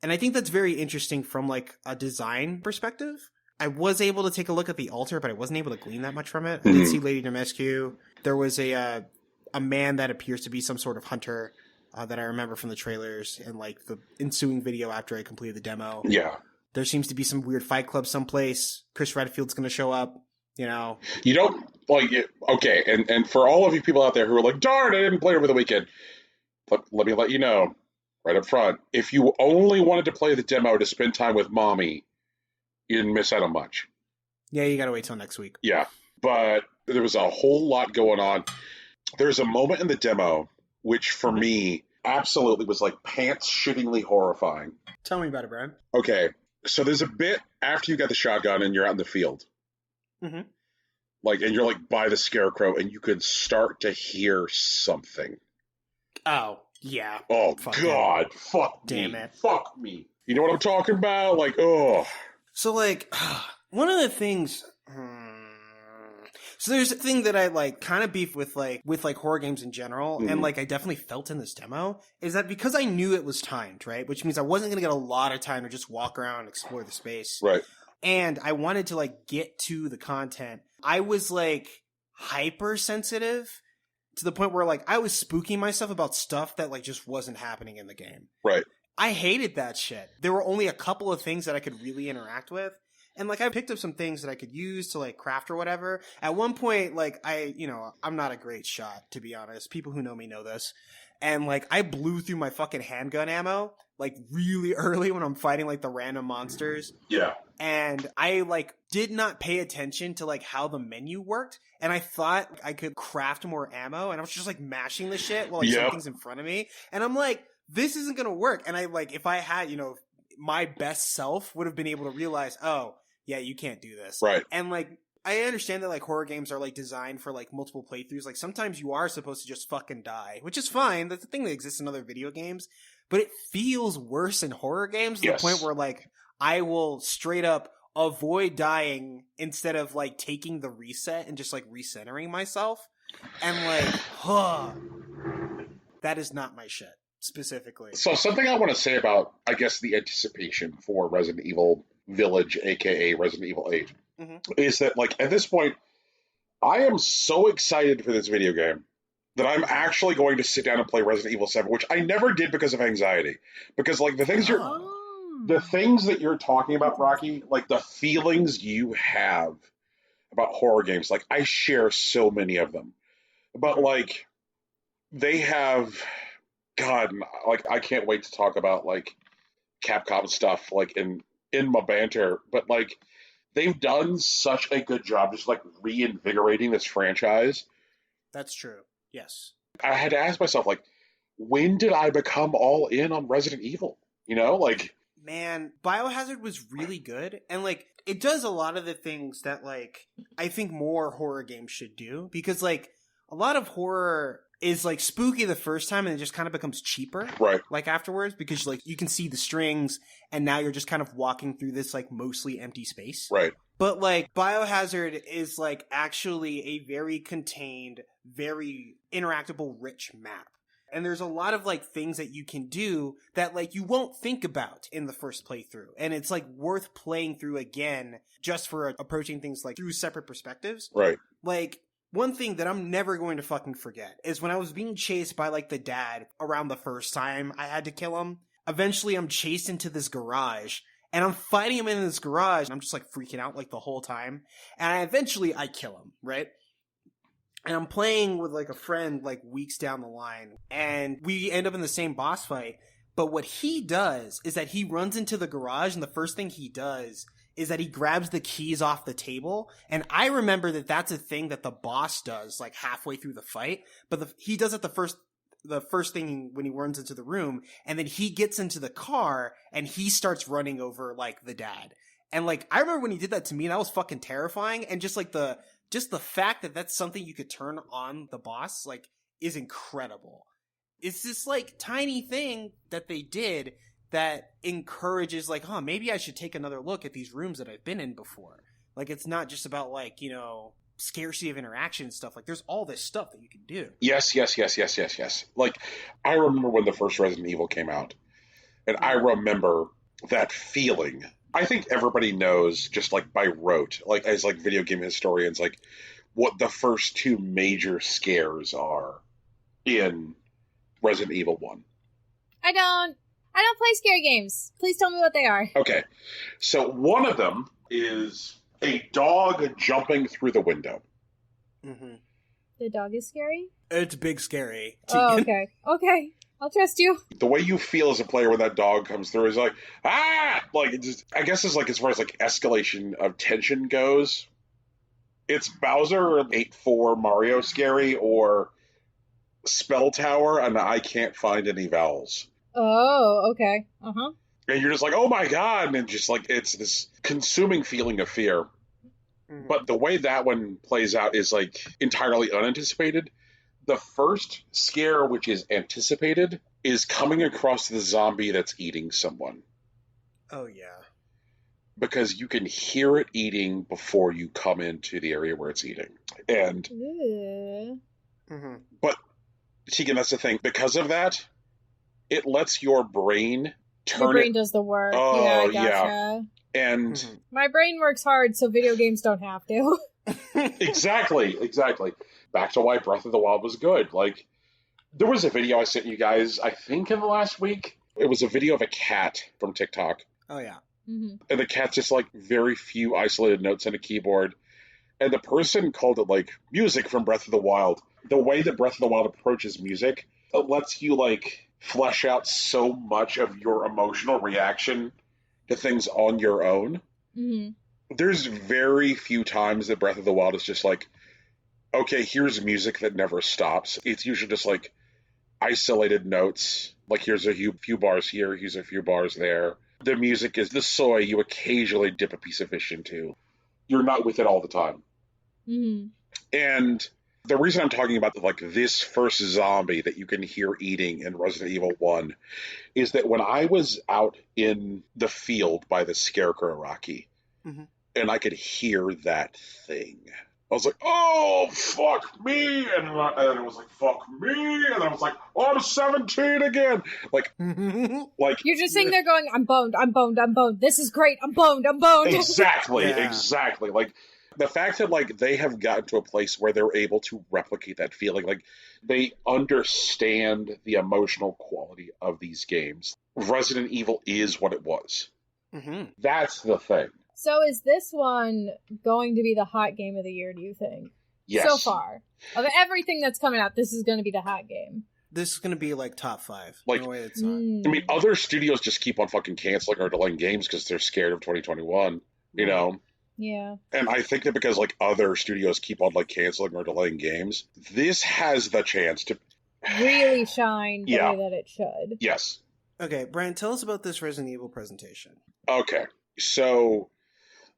And I think that's very interesting from like a design perspective. I was able to take a look at the altar, but I wasn't able to glean that much from it. I did see Lady Nemescu. There was a man that appears to be some sort of hunter that I remember from the trailers and like the ensuing video after I completed the demo. Yeah. There seems to be some weird fight club someplace. Chris Redfield's going to show up, You don't like it. Okay. And for all of you people out there who are like, darn, I didn't play over the weekend. Let me let you know right up front. If you only wanted to play the demo to spend time with mommy, you didn't miss out on much. Yeah, you got to wait till next week. Yeah. But there was a whole lot going on. There's a moment in the demo, which for me absolutely was like pants-shittingly horrifying. Tell me about it, Brian. Okay. So there's a bit after you got the shotgun and you're out in the field. Mm-hmm. And you're like by the scarecrow and you could start to hear something. Oh, yeah. Oh, God. It. Fuck Damn me. it. Fuck me. You know what I'm talking about? Like, oh. So, like, one of the things... So there's a thing that I, like, kind of beef with horror games in general, and, like, I definitely felt in this demo, is that because I knew it was timed, right? Which means I wasn't going to get a lot of time to just walk around and explore the space. Right. And I wanted to, like, get to the content. I was, like, hypersensitive to the point where, like, I was spooking myself about stuff that, like, just wasn't happening in the game. Right. I hated that shit. There were only a couple of things that I could really interact with. And, like, I picked up some things that I could use to, like, craft or whatever. At one point, like, I'm not a great shot, to be honest. People who know me know this. And, like, I blew through my fucking handgun ammo, like, really early when I'm fighting, like, the random monsters. Yeah. And I, like, did not pay attention to, like, how the menu worked. And I thought I could craft more ammo. And I was just, like, mashing the shit while, like, something's in front of me. And I'm like, this isn't going to work. And I, like, if I had, my best self would have been able to realize, oh, yeah, you can't do this. Right. And, like, I understand that, like, horror games are, like, designed for, like, multiple playthroughs. Like, sometimes you are supposed to just fucking die, which is fine. That's the thing that exists in other video games. But it feels worse in horror games to the point where, like, I will straight up avoid dying instead of, like, taking the reset and just, like, recentering myself. And, like, that is not my shit, specifically. So something I want to say about, I guess, the anticipation for Resident Evil Village, aka Resident Evil 8, is that, like, at this point, I am so excited for this video game that I'm actually going to sit down and play Resident Evil 7, which I never did because of anxiety. Because, like, the things that you're talking about, Rocky, like, the feelings you have about horror games, like, I share so many of them. But, like, they have, God, like, I can't wait to talk about, like, Capcom stuff, like, in my banter, but, like, they've done such a good job just, like, reinvigorating this franchise. That's true. Yes. I had to ask myself, like, when did I become all in on Resident Evil? Like... Man, Biohazard was really good, and, like, it does a lot of the things that, like, I think more horror games should do, because, like, a lot of horror is, like, spooky the first time and it just kind of becomes cheaper. Right. Like, afterwards, because, like, you can see the strings and now you're just kind of walking through this, like, mostly empty space. Right. But, like, Biohazard is, like, actually a very contained, very interactable, rich map. And there's a lot of, like, things that you can do that, like, you won't think about in the first playthrough. And it's, like, worth playing through again just for approaching things, like, through separate perspectives. Right. Like, one thing that I'm never going to fucking forget is when I was being chased by, like, the dad around the first time I had to kill him. Eventually, I'm chased into this garage, and I'm fighting him in this garage, and I'm just, like, freaking out, like, the whole time. And eventually, I kill him, right? And I'm playing with, like, a friend, like, weeks down the line, and we end up in the same boss fight. But what he does is that he runs into the garage, and the first thing he does is that he grabs the keys off the table. And I remember that that's a thing that the boss does, like, halfway through the fight. But he does it the first the first thing when he runs into the room, and then he gets into the car and he starts running over like the dad. And like, I remember when he did that to me, and that was fucking terrifying. And just like the fact that that's something you could turn on the boss, like, is incredible. It's this like tiny thing that they did that encourages like, oh, maybe I should take another look at these rooms that I've been in before. Like, it's not just about like, you know, scarcity of interaction and stuff. Like, there's all this stuff that you can do. Yes. Like, I remember when the first Resident Evil came out, and I remember that feeling. I think everybody knows, just like by rote, like as like video game historians, like what the first two major scares are in Resident Evil 1. I don't play scary games. Please tell me what they are. Okay. So one of them is a dog jumping through the window. Mm-hmm. The dog is scary? It's big scary. Oh, okay. Okay. I'll trust you. The way you feel as a player when that dog comes through is like, ah! Like, it just, I guess it's like, as far as like escalation of tension goes, it's Bowser 8-4 Mario scary or Spell Tower, and I can't find any vowels. Oh, okay. Uh-huh. And you're just like, oh my god, and just like, it's this consuming feeling of fear. Mm-hmm. But the way that one plays out is like entirely unanticipated. The first scare, which is anticipated, is coming across the zombie that's eating someone. Oh, yeah. Because you can hear it eating before you come into the area where it's eating. And, but, Tegan, that's the thing. Because of that, it lets your brain turn Your brain does the work. Oh, yeah, I gotcha. Yeah. And my brain works hard, so video games don't have to. Exactly. Back to why Breath of the Wild was good. Like, there was a video I sent you guys, I think in the last week. It was a video of a cat from TikTok. Oh, yeah. Mm-hmm. And the cat's just, like, very few isolated notes on a keyboard. And the person called it, like, music from Breath of the Wild. The way that Breath of the Wild approaches music, it lets you, like, flesh out so much of your emotional reaction to things on your own. Mm-hmm. There's very few times that Breath of the Wild is just like, okay, here's music that never stops. It's usually just like isolated notes. Like, here's a few bars here, here's a few bars there. The music is the soy you occasionally dip a piece of fish into. You're not with it all the time. Mm-hmm. And the reason I'm talking about like this first zombie that you can hear eating in Resident Evil 1 is that when I was out in the field by the Scarecrow Rocky, and I could hear that thing, I was like, oh, fuck me. And then it was like, fuck me. And then I was like, oh, I'm 17 again. Like, you're just sitting there going, I'm boned. This is great. I'm boned. Exactly. Like, the fact that, like, they have gotten to a place where they're able to replicate that feeling, like, they understand the emotional quality of these games. Resident Evil is what it was. Mm-hmm. That's the thing. So is this one going to be the hot game of the year, do you think? Yes. So far. Of everything that's coming out, this is going to be the hot game. This is going to be like top 5. Like, no way it's not. I mean, other studios just keep on fucking canceling or delaying games because they're scared of 2021, you know? Yeah. And I think that because, like, other studios keep on, like, canceling or delaying games, this has the chance to really shine the way that it should. Yes. Okay, Brian, tell us about this Resident Evil presentation. Okay, so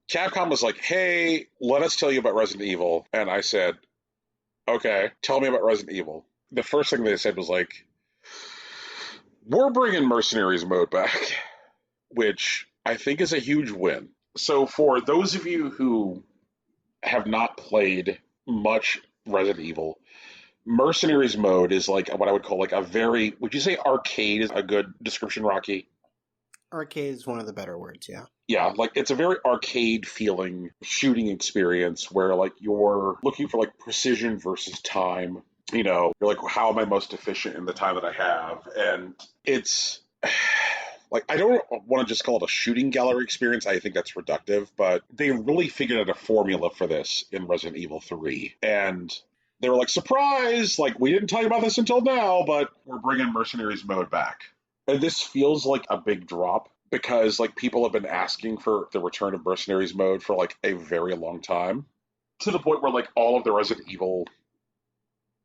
Capcom was like, hey, let us tell you about Resident Evil. And I said, okay, tell me about Resident Evil. The first thing they said was like, we're bringing Mercenaries mode back, which I think is a huge win. So for those of you who have not played much Resident Evil, Mercenaries mode is like what I would call like a very, would you say arcade is a good description, Rocky? Arcade is one of the better words, yeah. Yeah, like it's a very arcade feeling shooting experience where like you're looking for like precision versus time. You know, you're like, how am I most efficient in the time that I have? And it's like, I don't want to just call it a shooting gallery experience. I think that's reductive, but they really figured out a formula for this in Resident Evil 3. And they were like, surprise! Like, we didn't tell you about this until now, but we're bringing Mercenaries mode back. And this feels like a big drop because, like, people have been asking for the return of Mercenaries mode for, like, a very long time. To the point where, like, all of the Resident Evil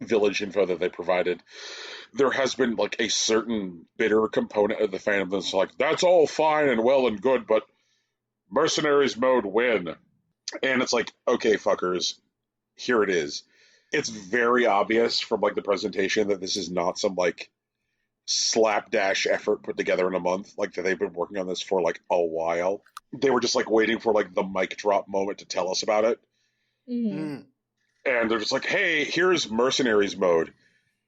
Village info that they provided, there has been like a certain bitter component of the fandom that's like, that's all fine and well and good, but Mercenaries mode win. And it's like, okay, fuckers, here it is. It's very obvious from like the presentation that this is not some like slapdash effort put together in a month. Like that they've been working on this for like a while. They were just like waiting for like the mic drop moment to tell us about it. Mm-hmm. And they're just like, hey, here's Mercenaries mode.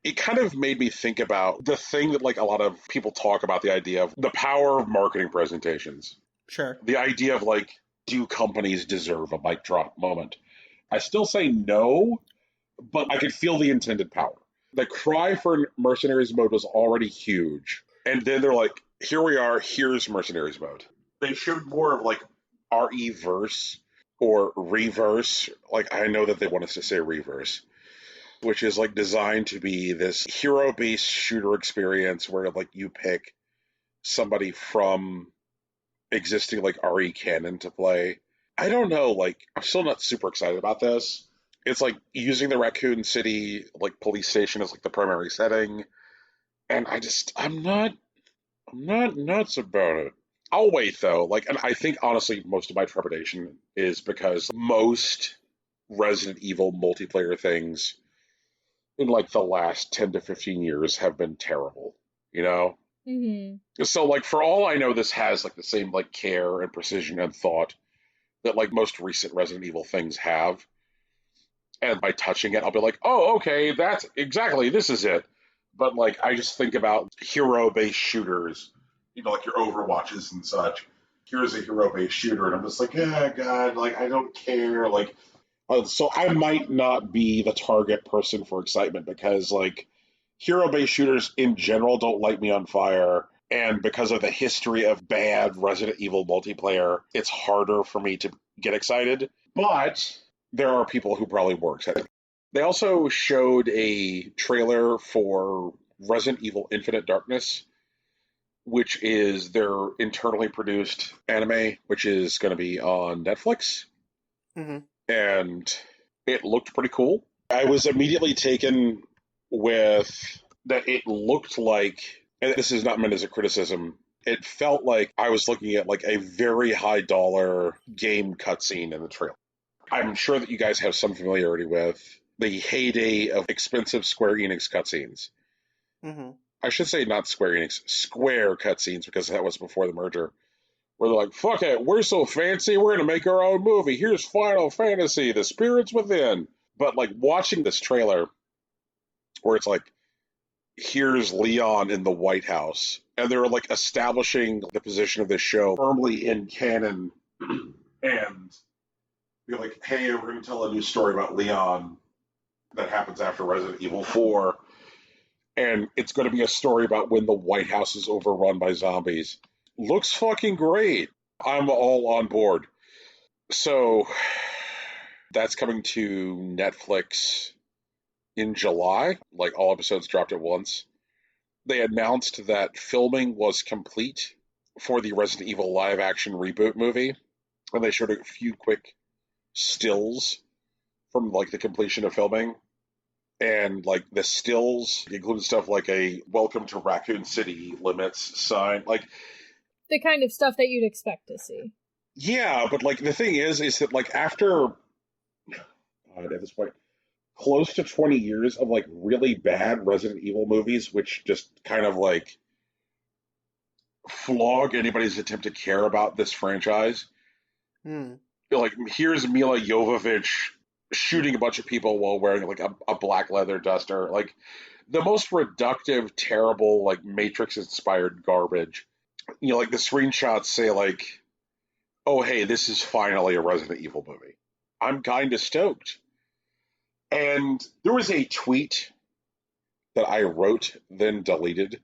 It kind of made me think about the thing that like a lot of people talk about, the idea of the power of marketing presentations. Sure. The idea of like, do companies deserve a mic drop moment? I still say no, but I could feel the intended power. The cry for Mercenaries mode was already huge. And then they're like, here we are, here's Mercenaries mode. They showed more of like RE-verse or reverse. Like, I know that they want us to say reverse, which is like designed to be this hero-based shooter experience where like you pick somebody from existing like RE canon to play. I don't know, like I'm still not super excited about this. It's like using the Raccoon City like police station as like the primary setting, and I'm not nuts about it. I'll wait though. Like, and I think honestly most of my trepidation is because most Resident Evil multiplayer things in like the last 10 to 15 years have been terrible, you know? Mm-hmm. So like for all I know, this has like the same like care and precision and thought that like most recent Resident Evil things have. And by touching it, I'll be like, oh, okay, that's exactly, this is it. But like, I just think about hero-based shooters, you know, like your Overwatches and such. Here's a hero-based shooter, and I'm just like, yeah, God, like, I don't care. Like, so I might not be the target person for excitement because, like, hero-based shooters in general don't light me on fire. And because of the history of bad Resident Evil multiplayer, it's harder for me to get excited. But there are people who probably were excited. They also showed a trailer for Resident Evil Infinite Darkness, which is their internally produced anime, which is going to be on Netflix. Mm-hmm. And it looked pretty cool. I was immediately taken with that it looked like, and this is not meant as a criticism, it felt like I was looking at like a very high dollar game cutscene in the trailer. I'm sure that you guys have some familiarity with the heyday of expensive Square Enix cutscenes. Mm-hmm. I should say not Square Enix, Square cutscenes, because that was before the merger. Where they're like, fuck it, we're so fancy, we're going to make our own movie. Here's Final Fantasy, The Spirits Within. But like watching this trailer, where it's like, here's Leon in the White House, and they're like establishing the position of this show firmly in canon, and you're like, hey, we're going to tell a new story about Leon that happens after Resident Evil 4, and it's going to be a story about when the White House is overrun by zombies. Looks fucking great. I'm all on board. So that's coming to Netflix in July. Like all episodes dropped at once. They announced that filming was complete for the Resident Evil live action reboot movie, and they showed a few quick stills from like the completion of filming. And like the stills included stuff like a "Welcome to Raccoon City" limits sign, like the kind of stuff that you'd expect to see. Yeah, but like the thing is that like after at this point, close to 20 years of like really bad Resident Evil movies, which just kind of like flog anybody's attempt to care about this franchise. Like here's Mila Jovovich shooting a bunch of people while wearing like a black leather duster, like the most reductive, terrible, like Matrix-inspired garbage. You know, like the screenshots say like, oh, hey, this is finally a Resident Evil movie. I'm kind of stoked. And there was a tweet that I wrote, then deleted,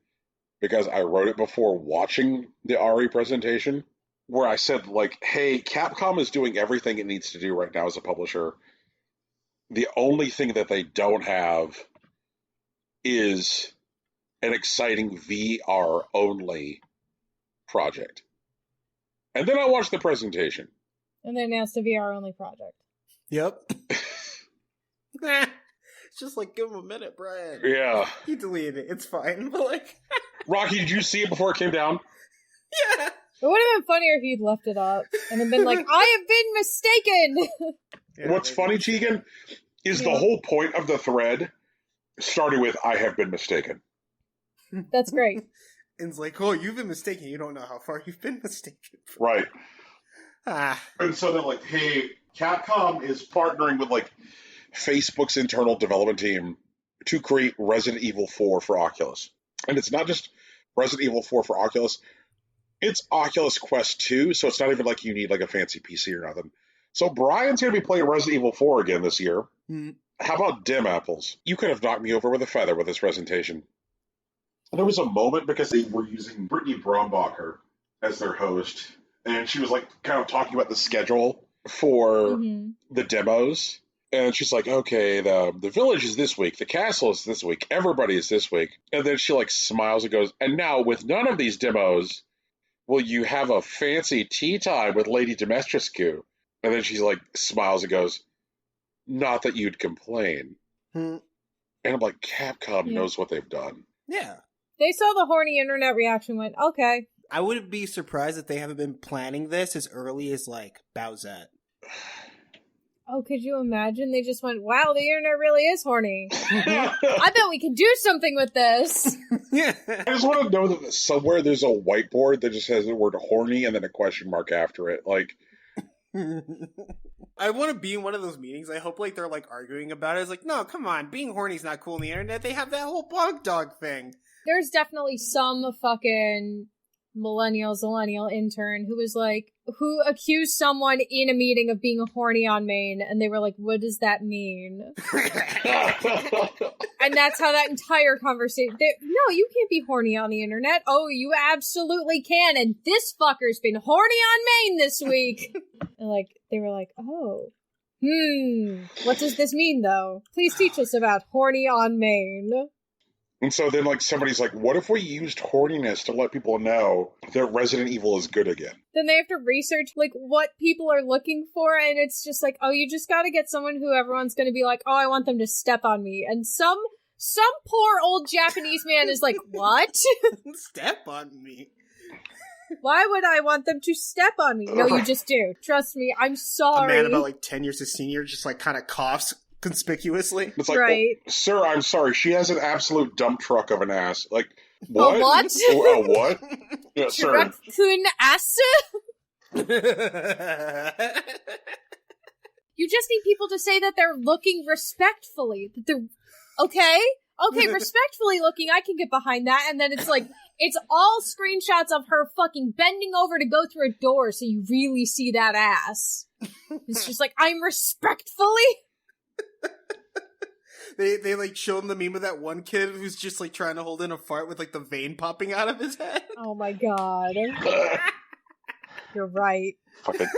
because I wrote it before watching the RE presentation, where I said, like, hey, Capcom is doing everything it needs to do right now as a publisher. The only thing that they don't have is an exciting VR-only project. And then I watched the presentation. And they announced a VR-only project. Yep. It's just like, give him a minute, Brian. Yeah. He deleted it. It's fine. But like, Rocky, did you see it before it came down? Yeah. It would have been funnier if you'd left it up and then been like, I have been mistaken. Yeah, what's funny, Tegan, is the whole point of the thread started with, I have been mistaken. That's great. And it's like, oh, you've been mistaken. You don't know how far you've been mistaken. Right. Ah. And so they're like, hey, Capcom is partnering with, like, Facebook's internal development team to create Resident Evil 4 for Oculus. And it's not just Resident Evil 4 for Oculus. It's Oculus Quest 2, so it's not even like you need like a fancy PC or nothing. So Brian's going to be playing Resident Evil 4 again this year. How about dim apples? You could have knocked me over with a feather with this presentation. There was a moment because they were using Brittany Brombacher as their host, and she was like kind of talking about the schedule for the demos. And she's like, okay, the village is this week, the castle is this week, everybody is this week. And then she like smiles and goes, and now with none of these demos, will you have a fancy tea time with Lady Dimitrescu? And then she's like, smiles and goes, not that you'd complain. And I'm like, Capcom knows what they've done. Yeah. They saw the horny internet reaction, went, okay. I wouldn't be surprised if they haven't been planning this as early as like Bowsette. Oh, could you imagine? They just went, wow, the internet really is horny. I bet we can do something with this. Yeah. I just want to know that somewhere there's a whiteboard that just has the word horny and then a question mark after it. Like, I want to be in one of those meetings. I hope like they're like arguing about it. It's like, no, come on, being horny's not cool on the internet. They have that whole bog dog thing. There's definitely some fucking zillennial intern who was like, who accused someone in a meeting of being horny on main, and they were like, what does that mean? And that's how that entire conversation, no, you can't be horny on the internet. Oh, you absolutely can, and this fucker's been horny on main this week. And like, they were like, oh, what does this mean though? Please teach us about horny on main. And so then, like, somebody's like, what if we used horniness to let people know that Resident Evil is good again? Then they have to research, like, what people are looking for, and it's just like, oh, you just gotta get someone who everyone's gonna be like, oh, I want them to step on me. And some poor old Japanese man is like, what? Step on me? Why would I want them to step on me? No, you just do. Trust me, I'm sorry. A man about, like, 10 years his senior just, like, kind of coughs conspicuously. It's like, right. Oh, sir, I'm sorry. She has an absolute dump truck of an ass. Like, what? A what? A what? Yeah, sir. Truck-kun ass? You just need people to say that they're looking respectfully. That they're okay, respectfully looking. I can get behind that. And then it's like, it's all screenshots of her fucking bending over to go through a door, so you really see that ass. It's just like, I'm respectfully. They like show him the meme of that one kid who's just like trying to hold in a fart with like the vein popping out of his head. Oh my god. You're right. Fucking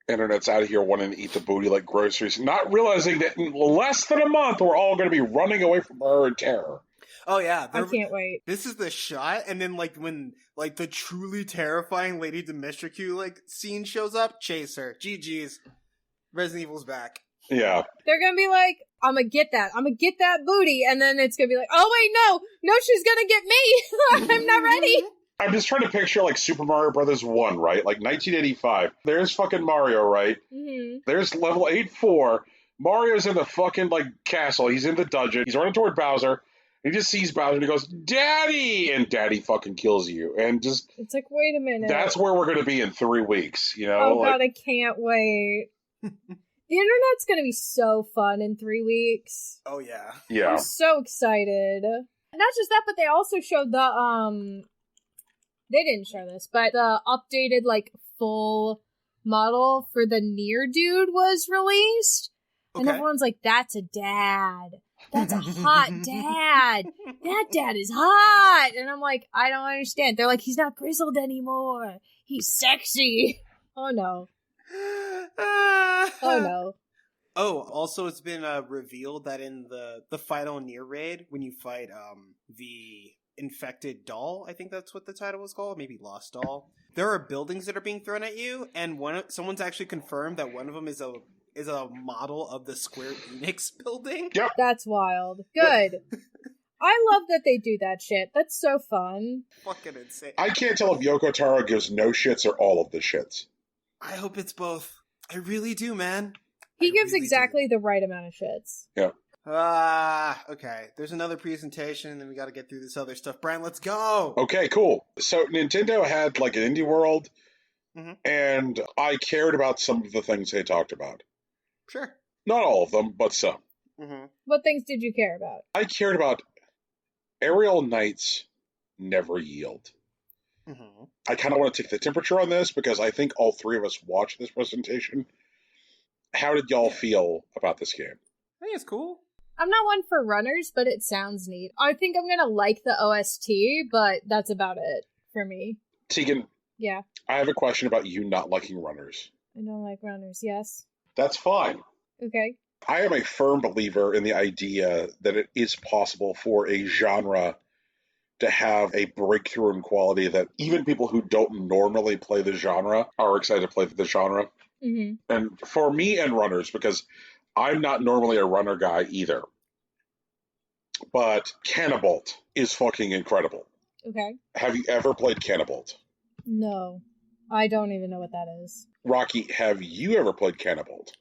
internet's out of here wanting to eat the booty like groceries, not realizing that in less than a month we're all going to be running away from her in terror. Oh yeah, I can't wait. This is the shot, and then like when like the truly terrifying Lady Dimitrescu like scene shows up, chase her. GG's. Resident Evil's back. Yeah. They're gonna be like, I'm gonna get that booty, and then it's gonna be like, oh wait, no, she's gonna get me. I'm not ready. I'm just trying to picture like Super Mario Brothers 1, right? Like 1985. There's fucking Mario, right? Mm-hmm. There's level 8-4. Mario's in the fucking like castle. He's in the dungeon. He's running toward Bowser. He just sees Bowser and he goes, Daddy! And Daddy fucking kills you. And just... It's like, wait a minute. That's where we're going to be in 3 weeks, you know? Oh god, I can't wait. The internet's gonna be so fun in 3 weeks. Oh yeah. Yeah. I'm so excited. Not just that, but they also showed the, they didn't show this, but the updated, like, full model for the Nier dude was released. Okay. And everyone's like, that's a dad. That's a hot dad. That dad is hot. And I'm like, I don't understand. They're like, he's not grizzled anymore. He's sexy. Oh no. Oh no. Oh, also it's been revealed that in the final Nier raid, when you fight the infected doll, I think that's what the title was called, maybe Lost Doll, there are buildings that are being thrown at you, and someone's actually confirmed that one of them is is a model of the Square Enix building. Yep. That's wild. Good. I love that they do that shit. That's so fun. Fucking insane. I can't tell if Yoko Taro gives no shits or all of the shits. I hope it's both. I really do, man. He gives really exactly the right amount of shits. Yeah. Okay. There's another presentation, and then we got to get through this other stuff. Brian, let's go! Okay, cool. So Nintendo had, like, an indie world, and I cared about some of the things they talked about. Sure. Not all of them, but some. What things did you care about? I cared about Aerial Knights Never Yield. I kind of want to take the temperature on this, because I think all three of us watched this presentation. How did y'all feel about this game? I think it's cool. I'm not one for runners, but it sounds neat. I think I'm gonna like the OST, but that's about it for me. Tegan. Yeah. I have a question about you not liking runners. I don't like runners, yes. That's fine. Okay. I am a firm believer in the idea that it is possible for a genre to have a breakthrough in quality that even people who don't normally play the genre are excited to play the genre. And for me and runners, because I'm not normally a runner guy either, but Cannabolt is fucking incredible. Okay. Have you ever played Cannabolt? No. I don't even know what that is. Rocky, have you ever played Cannabolt?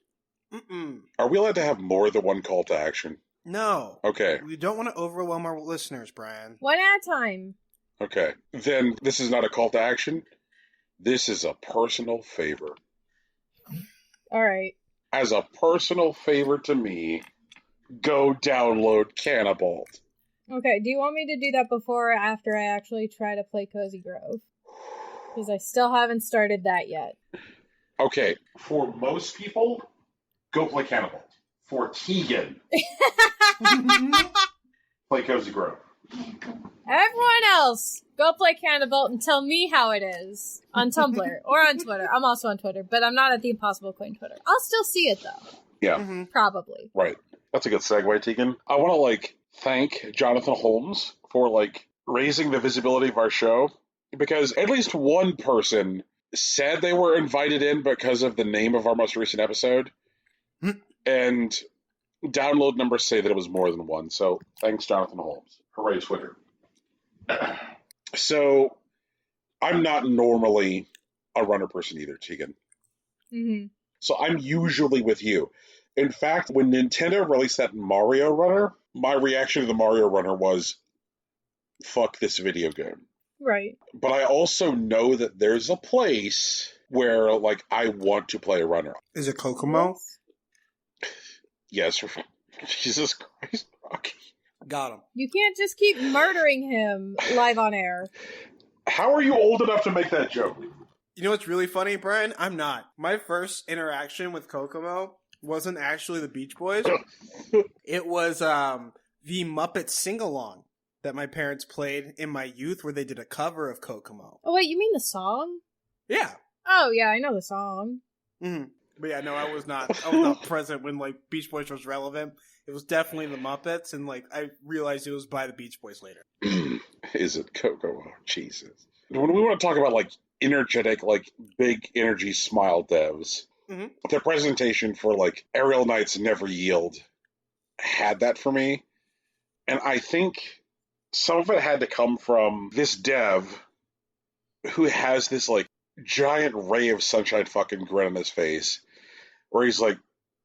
Are we allowed to have more than one call to action? No. Okay. We don't want to overwhelm our listeners, Brian. One at a time. Okay. Then this is not a call to action. This is a personal favor. All right. As a personal favor to me, go download Cannabolt. Okay, do you want me to do that before or after I actually try to play Cozy Grove? Because I still haven't started that yet. Okay, for most people, go play Cannabolt. For Tegan, play Cozy Grove. Everyone else, go play Cannabolt and tell me how it is. On Tumblr or on Twitter. I'm also on Twitter, but I'm not at the Impossible Coin Twitter. I'll still see it, though. Yeah. Probably. Right. That's a good segue, Tegan. I want to, thank Jonathan Holmes for, raising the visibility of our show, because at least one person said they were invited in because of the name of our most recent episode, and download numbers say that it was more than one. So thanks, Jonathan Holmes. Hooray, Twitter. So I'm not normally a runner person either, Tegan. So I'm usually with you. In fact, when Nintendo released that Mario Runner, my reaction to the Mario Runner was, fuck this video game. Right. But I also know that there's a place where, I want to play a runner. Is it Kokomo? Yes. Jesus Christ, Rocky. Got him. You can't just keep murdering him live on air. How are you old enough to make that joke? You know what's really funny, Brian? I'm not. My first interaction with Kokomo wasn't actually the Beach Boys. It was the Muppet Sing-Along that my parents played in my youth, where they did a cover of Kokomo. Oh, wait, you mean the song? Yeah. Oh, yeah, I know the song. But yeah, no, I was not present when, Beach Boys was relevant. It was definitely the Muppets, and, I realized it was by the Beach Boys later. Is it Kokomo? Jesus. When we want to talk about, energetic, big energy smile devs, the presentation for, Aerial Knights Never Yield had that for me. And I think some of it had to come from this dev who has this, giant ray of sunshine fucking grin on his face, where he's like,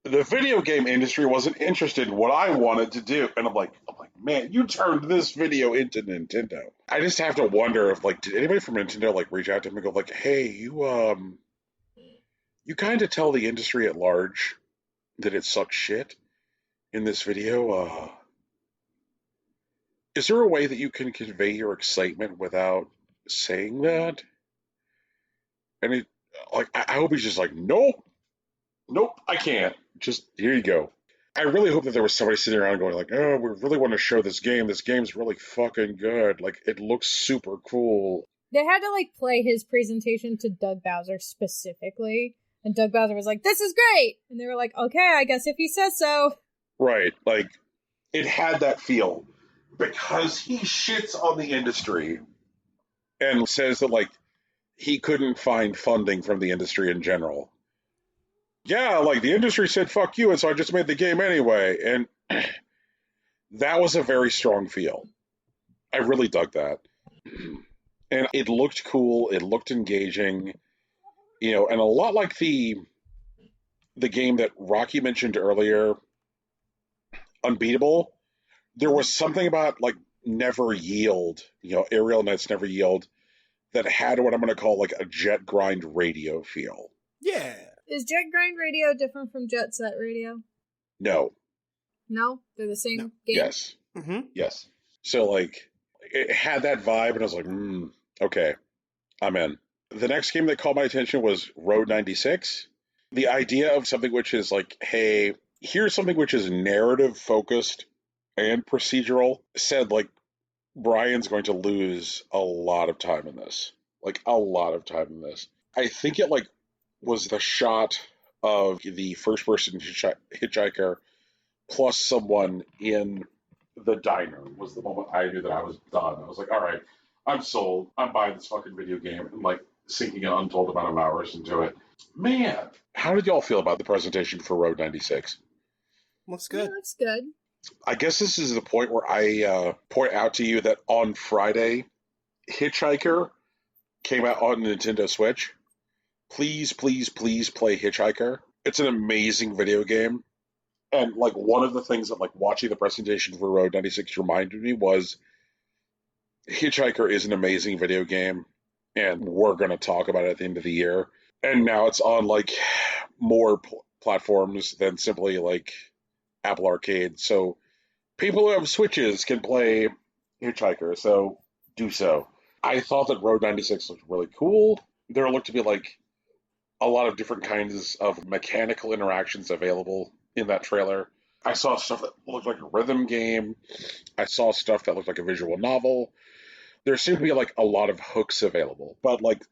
the video game industry wasn't interested in what I wanted to do. And I'm like, man, you turned this video into Nintendo. I just have to wonder if, did anybody from Nintendo, reach out to him and go, hey, you kind of tell the industry at large that it sucks shit in this video. Is there a way that you can convey your excitement without saying that? And it, I hope he's just nope, I can't. Just, here you go. I really hope that there was somebody sitting around going oh, we really want to show this game. This game's really fucking good. It looks super cool. They had to, play his presentation to Doug Bowser specifically. And Doug Bowser was like, this is great! And they were like, okay, I guess if he says so. Right. It had that feel. Because he shits on the industry and says that, he couldn't find funding from the industry in general. yeah, like the industry said fuck you, and so I just made the game anyway. And that was a very strong feel. I really dug that. And it looked cool, it looked engaging, and a lot like the game that Rocky mentioned earlier, Unbeatable. There was something about like Never Yield, Aerial Knights Never Yield, that had what I'm going to call like a Jet Grind Radio feel. Yeah. Is Jet Grind Radio different from Jet Set Radio? No. No? They're the same game? Yes. Mm-hmm. Yes. So like, it had that vibe, and I was like, okay, I'm in. The next game that caught my attention was Road 96. The idea of something which is like, hey, here's something which is narrative focused and procedural, said like Brian's going to lose a lot of time in this. Like a lot of time in this. I think it like was the shot of the first person hitchhiker plus someone in the diner was the moment I knew that I was done. I was like, all right, I'm sold. I'm buying this fucking video game and like sinking an untold amount of hours into it. Man, how did y'all feel about the presentation for Road 96? Looks good. Yeah, looks good. I guess this is the point where I point out to you that on Friday, Hitchhiker came out on Nintendo Switch. Please, please, please play Hitchhiker. It's an amazing video game. And like one of the things that like watching the presentation for Road 96 reminded me was Hitchhiker is an amazing video game, and we're going to talk about it at the end of the year. And now it's on like more platforms than simply like Apple Arcade. So people who have Switches can play Hitchhiker, so do so. I thought that Road 96 looked really cool. There looked to be like a lot of different kinds of mechanical interactions available in that trailer. I saw stuff that looked like a rhythm game. I saw stuff that looked like a visual novel. There seemed to be like a lot of hooks available. But like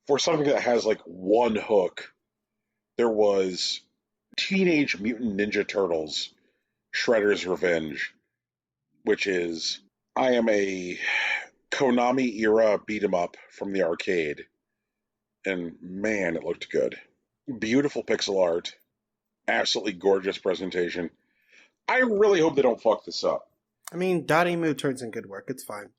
for something that has like one hook, there was Teenage Mutant Ninja Turtles Shredder's Revenge, which is, I am a Konami era beat 'em up from the arcade. And man, it looked good. Beautiful pixel art. Absolutely gorgeous presentation. I really hope they don't fuck this up. I mean, Dotemu turns in good work. It's fine.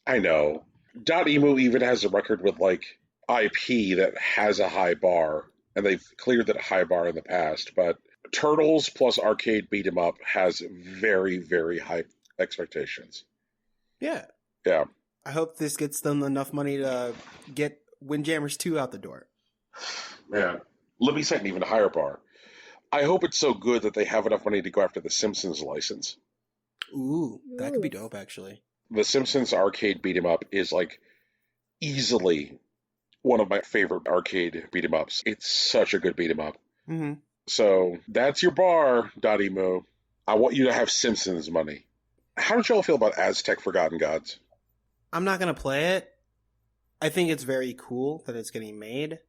I know. Dotemu even has a record with like IP that has a high bar, and they've cleared that high bar in the past, but Turtles plus arcade beat 'em up has very, very high expectations. Yeah. Yeah. I hope this gets them enough money to get Windjammers 2 out the door. Man, let me set an even higher bar. I hope it's so good that they have enough money to go after the Simpsons license. Ooh, that could be dope, actually. The Simpsons arcade beat 'em up is like easily one of my favorite arcade beat 'em ups. It's such a good beat 'em up. Mm-hmm. So that's your bar, Dotemu. I want you to have Simpsons money. How did y'all feel about Aztec Forgotten Gods? I'm not going to play it. I think it's very cool that it's getting made,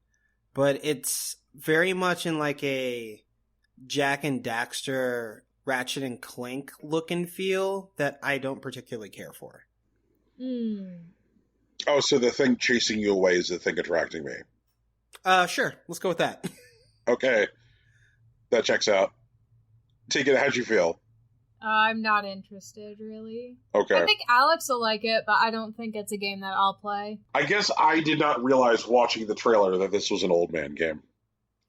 but it's very much in like a Jack and Daxter, Ratchet and Clank look and feel that I don't particularly care for. Oh, so the thing chasing you away is the thing attracting me. Sure. Let's go with that. Okay. That checks out. Take it, how'd you feel? I'm not interested, really. Okay. I think Alex will like it, but I don't think it's a game that I'll play. I guess I did not realize watching the trailer that this was an old man game.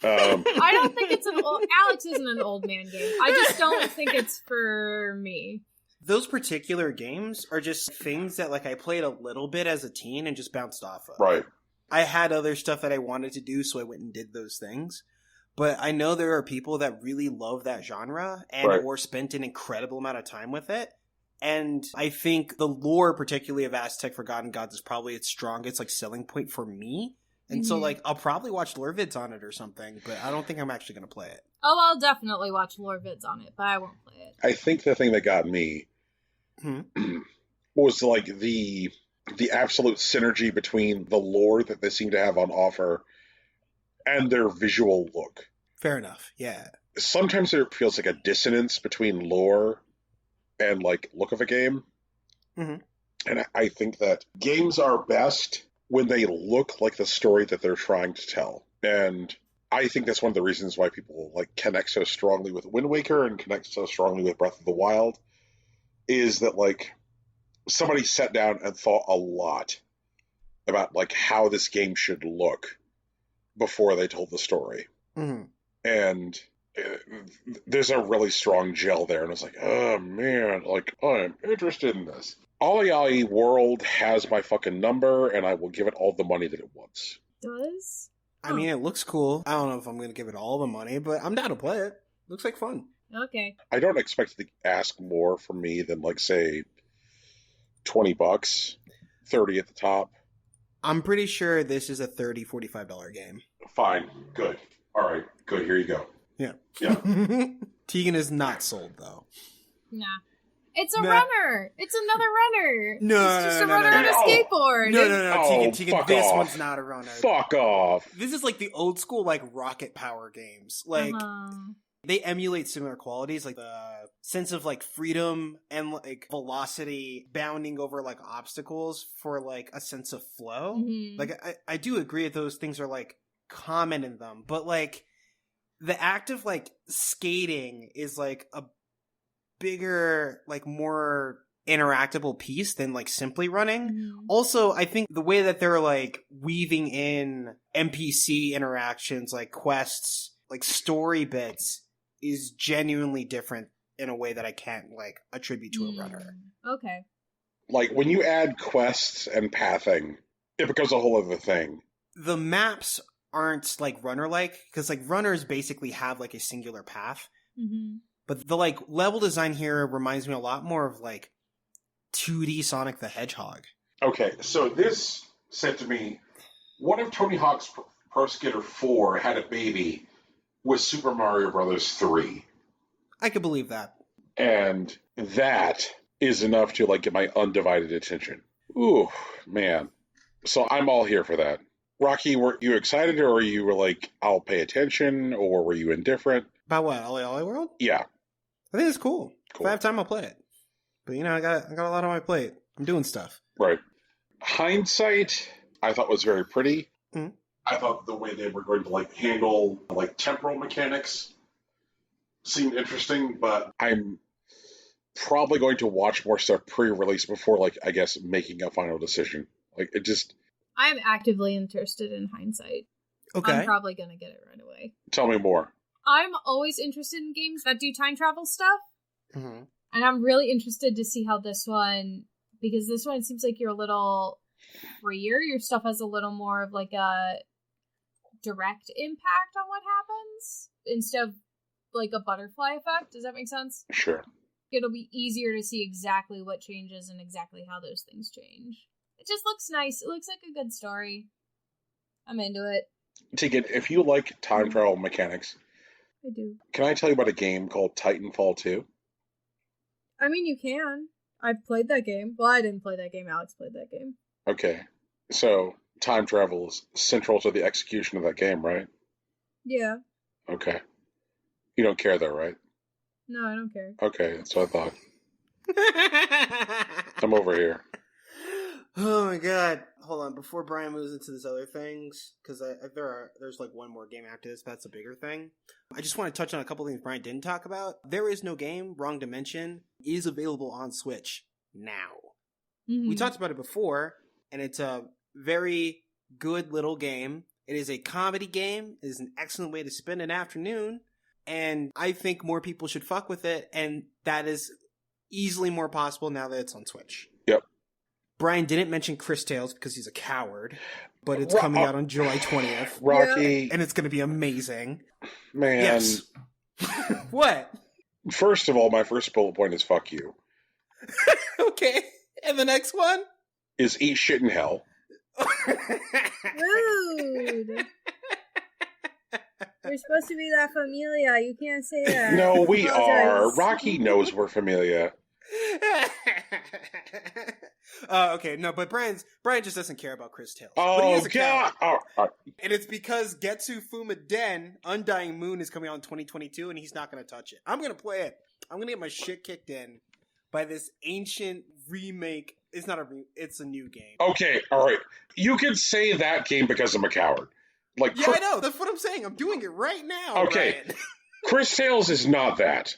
I don't think it's Alex isn't an old man game. I just don't think it's for me. Those particular games are just things that like I played a little bit as a teen and just bounced off of. Right. I had other stuff that I wanted to do, so I went and did those things. But I know there are people that really love that genre and or spent an incredible amount of time with it. And I think the lore, particularly of Aztec Forgotten Gods, is probably its strongest like selling point for me. And so like I'll probably watch lore vids on it or something, but I don't think I'm actually going to play it. Oh, I'll definitely watch lore vids on it, but I won't play it. I think the thing that got me was like the absolute synergy between the lore that they seem to have on offer and their visual look. Fair enough, yeah. Sometimes there feels like a dissonance between lore and like look of a game. And I think that games are best when they look like the story that they're trying to tell. And I think that's one of the reasons why people like connect so strongly with Wind Waker and connect so strongly with Breath of the Wild, is that like somebody sat down and thought a lot about like how this game should look before they told the story. Mm-hmm. And there's a really strong gel there, and it's like, oh man, like I'm interested in this. Ollie World has my fucking number, and I will give it all the money that it wants. Does? I mean, it looks cool. I don't know if I'm going to give it all the money, but I'm down to play it. Looks like fun. Okay. I don't expect it to ask more from me than like say $20, 30 at the top. I'm pretty sure this is a $30, $45 game. Fine, good. All right, good. Here you go. Yeah. Tegan is not sold though. Nah. It's a runner. It's another runner. No, it's just a runner on a skateboard. No. Tegan, this off. one's not a runner. Fuck off. This is like the old school like rocket power games. Like they emulate similar qualities, like the sense of like freedom and like velocity, bounding over like obstacles for like a sense of flow. Mm-hmm. Like I do agree that those things are like common in them, but like the act of like skating is like a bigger, like more interactable piece than like simply running. Mm-hmm. Also, I think the way that they're like weaving in NPC interactions, like quests, like story bits, is genuinely different in a way that I can't like attribute to a runner. Okay. Like when you add quests and pathing, it becomes a whole other thing. The maps aren't like runner-like, because like runners basically have like a singular path. Mm-hmm. But the like level design here reminds me a lot more of like 2D Sonic the Hedgehog. Okay, so this said to me, what if Tony Hawk's Pro Skater 4 had a baby with Super Mario Brothers 3? I could believe that. And that is enough to like get my undivided attention. Ooh, man. So I'm all here for that. Rocky, were you excited, or were you like, I'll pay attention, or were you indifferent? About what, Ollie World? Yeah. I think it's cool. If Cool. I have time, I'll play it. But you know, I got a lot on my plate. I'm doing stuff. Right. Hindsight, I thought was very pretty. Mm-hmm. I thought the way they were going to like handle like temporal mechanics seemed interesting, but I'm probably going to watch more stuff pre-release before like, I guess, making a final decision. Like it just... I'm actively interested in Hindsight. Okay. I'm probably going to get it right away. Tell me more. I'm always interested in games that do time travel stuff. Mm-hmm. And I'm really interested to see how this one, because this one seems like you're a little freer. Your stuff has a little more of like a direct impact on what happens instead of like a butterfly effect. Does that make sense? Sure. It'll be easier to see exactly what changes and exactly how those things change. It just looks nice. It looks like a good story. I'm into it. Tegan, if you like time travel mechanics, I do. can I tell you about a game called Titanfall 2? I mean, you can. I played that game. Well, I didn't play that game. Alex played that game. Okay. So, time travel is central to the execution of that game, right? Yeah. Okay. You don't care, though, right? No, I don't care. Okay, that's what I thought. I'm over here. Oh my god. Hold on, before Brian moves into this other things, because there's like one more game after this, but that's a bigger thing. I just want to touch on a couple things Brian didn't talk about. There Is No Game, Wrong Dimension, is available on Switch now. Mm-hmm. We talked about it before, and it's a very good little game. It is a comedy game. It is an excellent way to spend an afternoon, and I think more people should fuck with it, and that is easily more possible now that it's on Switch. Yep. Brian didn't mention Chris Tales because he's a coward, but it's coming out on July 20th. Rocky. And it's going to be amazing. Man. Yes. What? First of all, my first bullet point is fuck you. Okay. And the next one? Is eat shit in hell. Rude. We're supposed to be La Familia. You can't say that. No, we are. Rocky knows we're familia. Okay, no, but Brian just doesn't care about Chris Tales. Oh, God. Oh, and it's because Getsu Fuma Den, Undying Moon, is coming out in 2022, and he's not going to touch it. I'm going to play it. I'm going to get my shit kicked in by this ancient remake. It's not it's a new game. Okay, all right. You could say that game because I'm a coward. Like, yeah, I know. That's what I'm saying. I'm doing it right now. Okay. Ryan. Chris Tales is not that.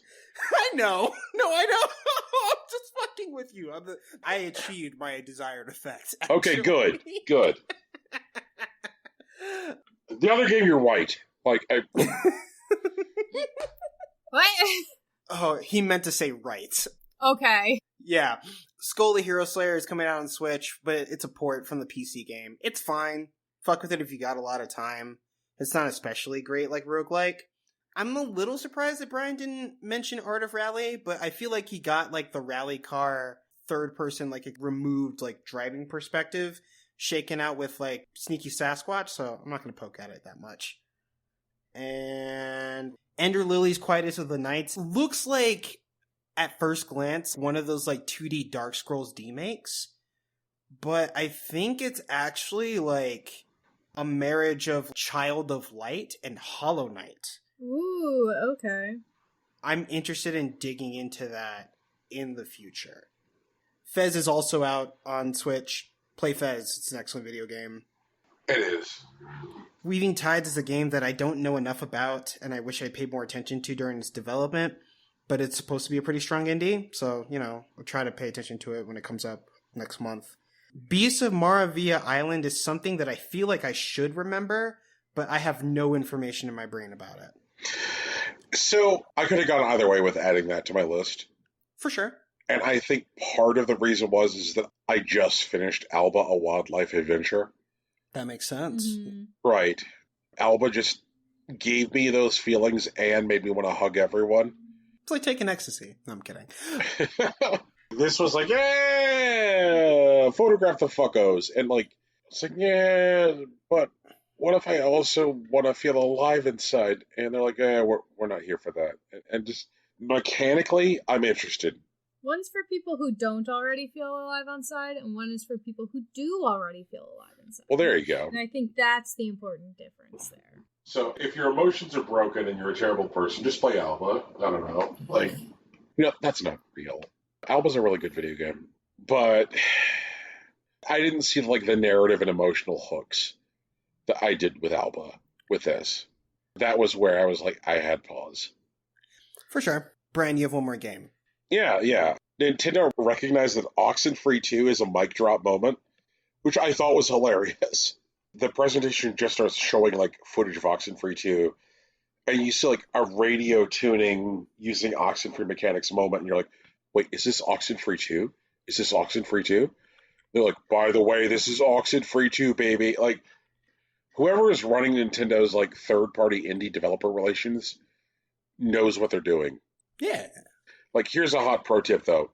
I know. No, I know. I'm just fucking with you. I achieved my desired effect. Actually. Okay, good. The other game, you're white. Like, What? Oh, he meant to say right. Okay. Yeah. Skull the Hero Slayer is coming out on Switch, but it's a port from the PC game. It's fine. Fuck with it if you got a lot of time. It's not especially great like roguelike. I'm a little surprised that Brian didn't mention Art of Rally, but I feel like he got like the rally car third person, like a removed like driving perspective, shaken out with like Sneaky Sasquatch, so I'm not going to poke at it that much. And Ender Lily's Quietest of the Nights looks like, at first glance, one of those like 2D Dark Scrolls D-makes, but I think it's actually like a marriage of Child of Light and Hollow Knight. Ooh, okay. I'm interested in digging into that in the future. Fez is also out on Switch. Play Fez. It's an excellent video game. it is. Weaving Tides is a game that I don't know enough about, and I wish I paid more attention to during its development, but it's supposed to be a pretty strong indie, so, I'll try to pay attention to it when it comes up next month. Beasts of Maravilla Island is something that I feel like I should remember, but I have no information in my brain about it. So, I could have gone either way with adding that to my list. For sure. And I think part of the reason is that I just finished Alba, A Wildlife Adventure. That makes sense. Mm-hmm. Right. Alba just gave me those feelings and made me want to hug everyone. It's like taking ecstasy. No, I'm kidding. This was like, yeah, photograph the fuckos. And it's like, yeah, but what if I also want to feel alive inside? And they're like, yeah, we're not here for that. And just mechanically, I'm interested. One's for people who don't already feel alive inside, and one is for people who do already feel alive inside. Well, there you go. And I think that's the important difference there. So if your emotions are broken and you're a terrible person, just play Alba. I don't know. That's not real. Alba's a really good video game. But I didn't see the narrative and emotional hooks that I did with Alba with this. That was where I was like, I had pause. For sure. Brian, you have one more game. Yeah. Nintendo recognized that Oxenfree 2 is a mic drop moment, which I thought was hilarious. The presentation just starts showing footage of Oxenfree 2, and you see a radio tuning using Oxenfree mechanics moment, and you're like, wait, is this Oxenfree 2? Is this Oxenfree 2? They're like, by the way, this is Oxenfree 2, baby. Whoever is running Nintendo's third-party indie developer relations knows what they're doing. Yeah. Here's a hot pro tip, though.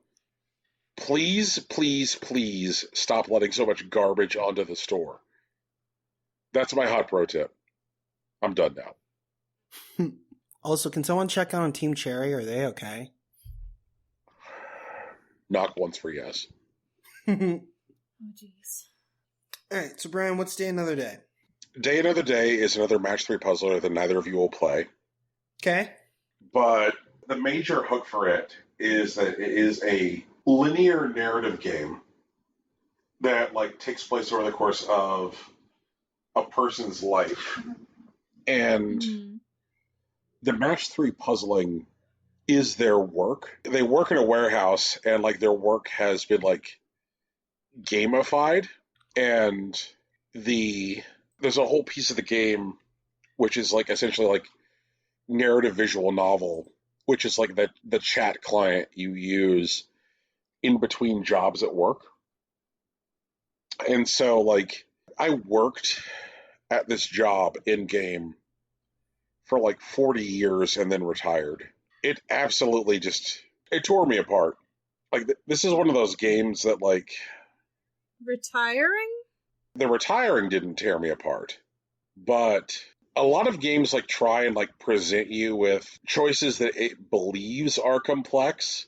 Please, please, please stop letting so much garbage onto the store. That's my hot pro tip. I'm done now. Also, can someone check on Team Cherry? Are they okay? Knock once for yes. Oh, jeez. All right, so Brian, what's Day Another Day? Day Another Day is another match 3 puzzler that neither of you will play. Okay. But the major hook for it is that it is a linear narrative game that takes place over the course of a person's life. And the match 3 puzzling is their work. They work in a warehouse, and their work has been gamified, and there's a whole piece of the game which is essentially narrative visual novel, which is the chat client you use in between jobs at work. And so I worked at this job in game for 40 years and then retired. It absolutely it tore me apart. This is one of those games that Retiring? The retiring didn't tear me apart, but a lot of games try and present you with choices that it believes are complex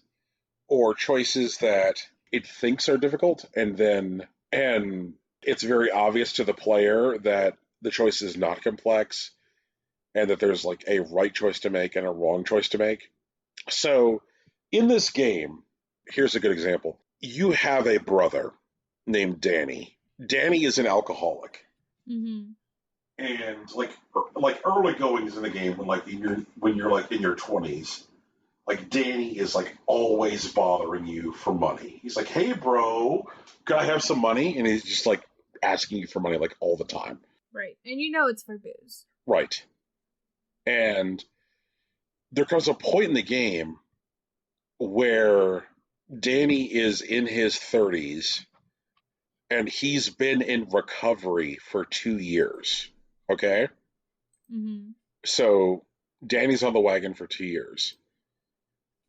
or choices that it thinks are difficult, and it's very obvious to the player that the choice is not complex and that there's a right choice to make and a wrong choice to make. So in this game, here's a good example. You have a brother named Danny. Danny is an alcoholic. Mm-hmm. And like early goings in the game when you're like in your 20s, like Danny is like always bothering you for money. He's like, "Hey bro, can I have some money?" And he's just like asking you for money like all the time. Right. And you know it's for booze. Right. And there comes a point in the game where Danny is in his 30s and he's been in recovery for 2 years. Okay? Mm-hmm. So Danny's on the wagon for 2 years.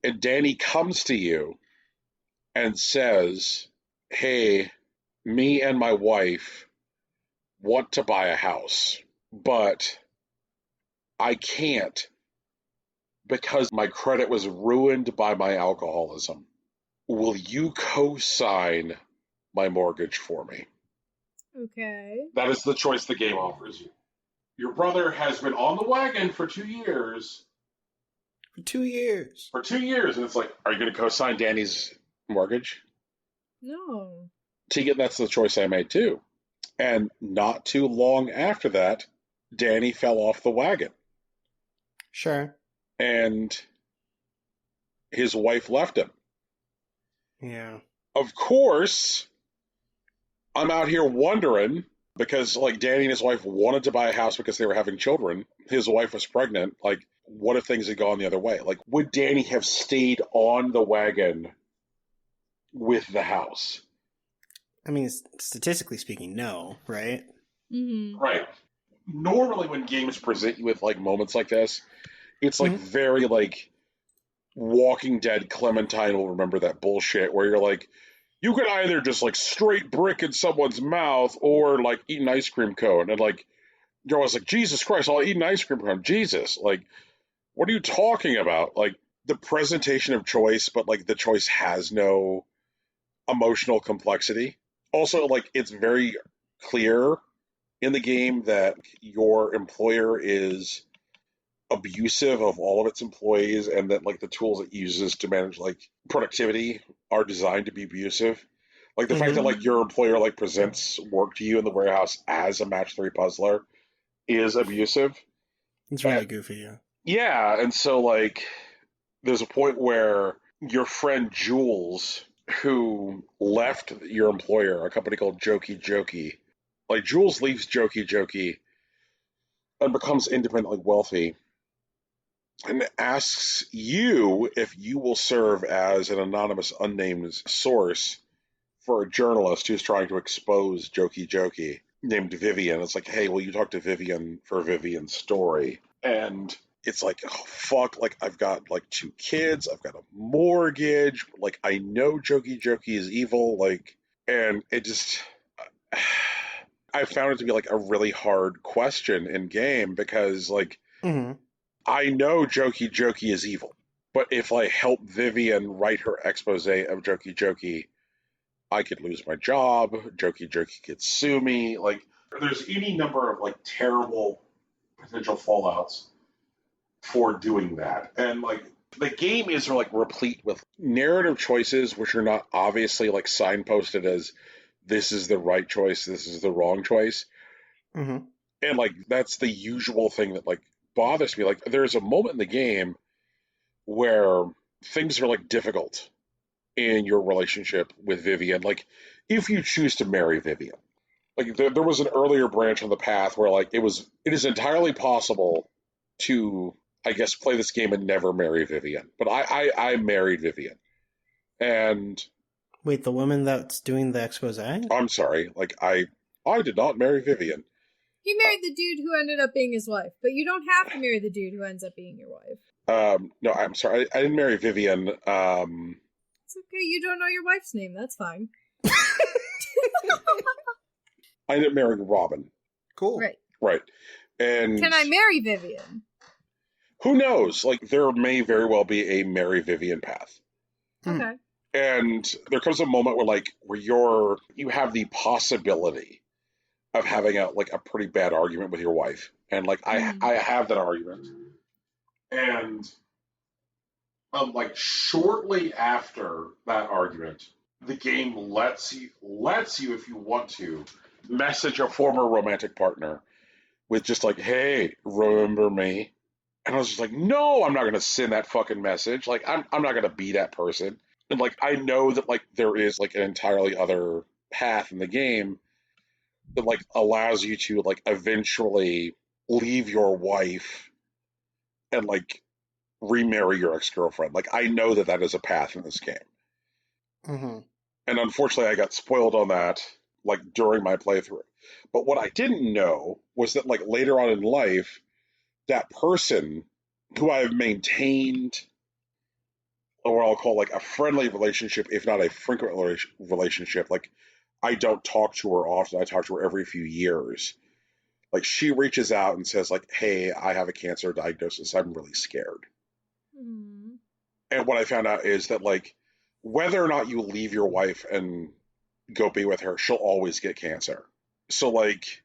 And Danny comes to you and says, "Hey, me and my wife want to buy a house, but I can't because my credit was ruined by my alcoholism. Will you co-sign my mortgage for me?" Okay. That is the choice the game offers you. Your brother has been on the wagon for 2 years. For 2 years. For 2 years, and it's like, are you going to co-sign Danny's mortgage? No. Tegan, that's the choice I made too. And not too long after that, Danny fell off the wagon. Sure. And his wife left him. Yeah. Of course, I'm out here wondering, because like Danny and his wife wanted to buy a house because they were having children. His wife was pregnant. Like, what if things had gone the other way? Like, would Danny have stayed on the wagon with the house? I mean, statistically speaking, no, right? Mm-hmm. Right. Normally when games present you with like moments like this, it's like very like Walking Dead Clementine will remember that bullshit where you're like, you could either just like straight brick in someone's mouth or like eat an ice cream cone. And like, you're always like, Jesus Christ, I'll eat an ice cream cone. Jesus. Like, what are you talking about? Like, the presentation of choice, but like the choice has no emotional complexity. Also, like, it's very clear in the game that your employer is abusive of all of its employees, and that like the tools it uses to manage like productivity are designed to be abusive. Like the fact that like your employer like presents work to you in the warehouse as a match 3 puzzler is abusive. It's really goofy, yeah. Yeah, and so like there's a point where your friend Jules, who left your employer, a company called Jokey Jokey, like Jules leaves Jokey Jokey and becomes independently wealthy and asks you if you will serve as an anonymous, unnamed source for a journalist who's trying to expose Jokey Jokey named Vivian. It's like, hey, will you talk to Vivian for Vivian's story? And it's like, oh, fuck, like, I've got, like, 2 kids, I've got a mortgage, like, I know Jokey Jokey is evil, like, and it just... I found it to be, like, a really hard question in game because, like, I know Jokey Jokey is evil, but if I help Vivian write her expose of Jokey Jokey, I could lose my job, Jokey Jokey could sue me, like, there's any number of, like, terrible potential fallouts for doing that. And like the game is like replete with narrative choices which are not obviously like signposted as this is the right choice, this is the wrong choice. And like that's the usual thing that like bothers me. Like there's a moment in the game where things are like difficult in your relationship with Vivian. Like if you choose to marry Vivian, like there was an earlier branch on the path where like it is entirely possible to, I guess, play this game and never marry Vivian. But I married Vivian. And... Wait, the woman that's doing the expose? I'm sorry. Like, I did not marry Vivian. He married the dude who ended up being his wife. But you don't have to marry the dude who ends up being your wife. No, I'm sorry. I didn't marry Vivian. It's okay. You don't know your wife's name. That's fine. I ended up marrying Robin. Cool. Right. And... Can I marry Vivian? Who knows? Like, there may very well be a marry Vivian path. Okay. And there comes a moment where you have the possibility of having a pretty bad argument with your wife. And like I have that argument. And like shortly after that argument, the game lets you, if you want to, message a former romantic partner with just like, hey, remember me? And I was just like, no, I'm not going to send that fucking message. Like, I'm not going to be that person. And like, I know that like there is like an entirely other path in the game that like allows you to like eventually leave your wife and like remarry your ex-girlfriend. Like, I know that that is a path in this game. Mm-hmm. And unfortunately, I got spoiled on that, like, during my playthrough. But what I didn't know was that, like, later on in life, that person who I have maintained, or what I'll call, like, a friendly relationship, if not a frequent relationship, like, I don't talk to her often. I talk to her every few years. Like, she reaches out and says, like, hey, I have a cancer diagnosis. I'm really scared. Mm. And what I found out is that, like, whether or not you leave your wife and go be with her, she'll always get cancer. So, like,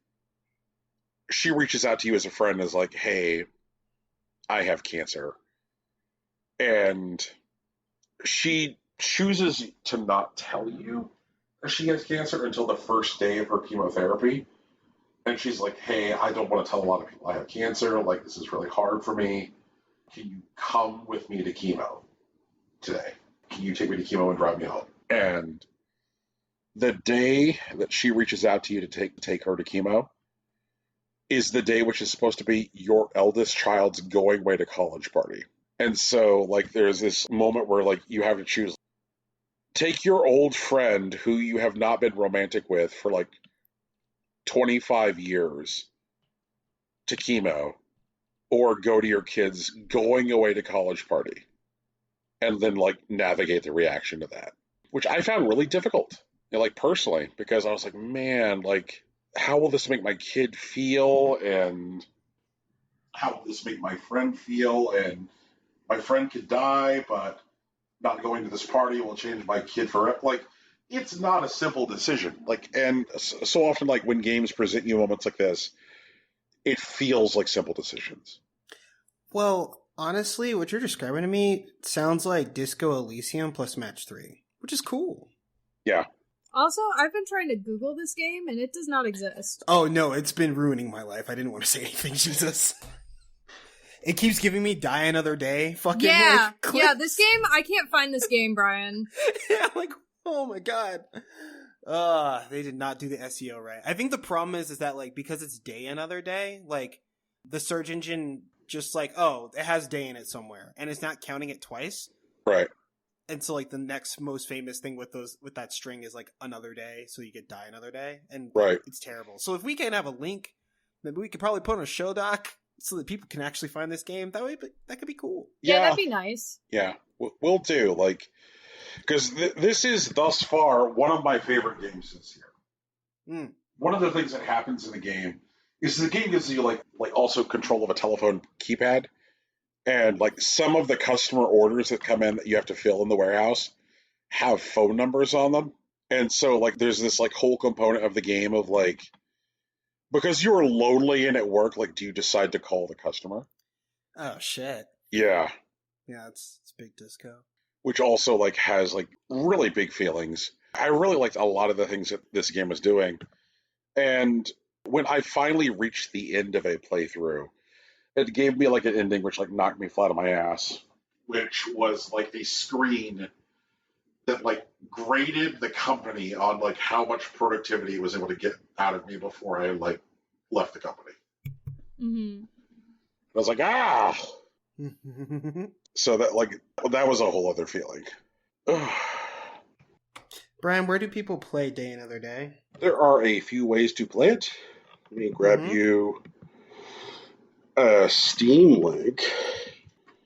she reaches out to you as a friend and is like, hey, I have cancer. And she chooses to not tell you that she has cancer until the first day of her chemotherapy. And she's like, hey, I don't want to tell a lot of people I have cancer. Like, this is really hard for me. Can you come with me to chemo today? Can you take me to chemo and drive me home? And the day that she reaches out to you to take her to chemo is the day which is supposed to be your eldest child's going away to college party. And so, like, there's this moment where, like, you have to choose. Take your old friend who you have not been romantic with for, like, 25 years to chemo, or go to your kids going away to college party and then like navigate the reaction to that, which I found really difficult, you know, like personally, because I was like, man, like, how will this make my kid feel? And how will this make my friend feel? And my friend could die, but not going to this party will change my kid forever. Like, it's not a simple decision. Like, and so often, like, when games present you moments like this, it feels like simple decisions. Well, honestly, what you're describing to me sounds like Disco Elysium plus Match 3, which is cool. Yeah. Also, I've been trying to Google this game, and it does not exist. Oh, no, it's been ruining my life. I didn't want to say anything, Jesus. It keeps giving me Die Another Day. Fucking yeah, like, yeah, this game, I can't find this game, Brian. Yeah, like, oh my god. They did not do the SEO right. I think the problem is that, like, because it's Day Another Day, like, the search engine just like, oh, it has day in it somewhere, and it's not counting it twice. Right. And so, like, the next most famous thing with that string is like Another Day, so you get Die Another Day, and right. It's terrible. So if we can have a link, maybe we could probably put on a show doc so that people can actually find this game. That could be cool. Yeah, that'd be nice. Yeah, we'll do, like, because this is thus far one of my favorite games this year. One of the things that happens in the game is the game gives you like also control of a telephone keypad, and like some of the customer orders that come in that you have to fill in the warehouse have phone numbers on them. And so like there's this like whole component of the game of like, because you're lonely and at work, like, do you decide to call the customer? Oh shit. Yeah. Yeah, it's big disco. Which also like has like really big feelings. I really liked a lot of the things that this game was doing. And when I finally reached the end of a playthrough, it gave me like an ending which like knocked me flat on my ass, which was like a screen that like graded the company on like how much productivity it was able to get out of me before I like left the company. Mm-hmm. I was like, ah. So that was a whole other feeling. Brian, where do people play Day Another Day? There are a few ways to play it. Let me grab you a Steam link.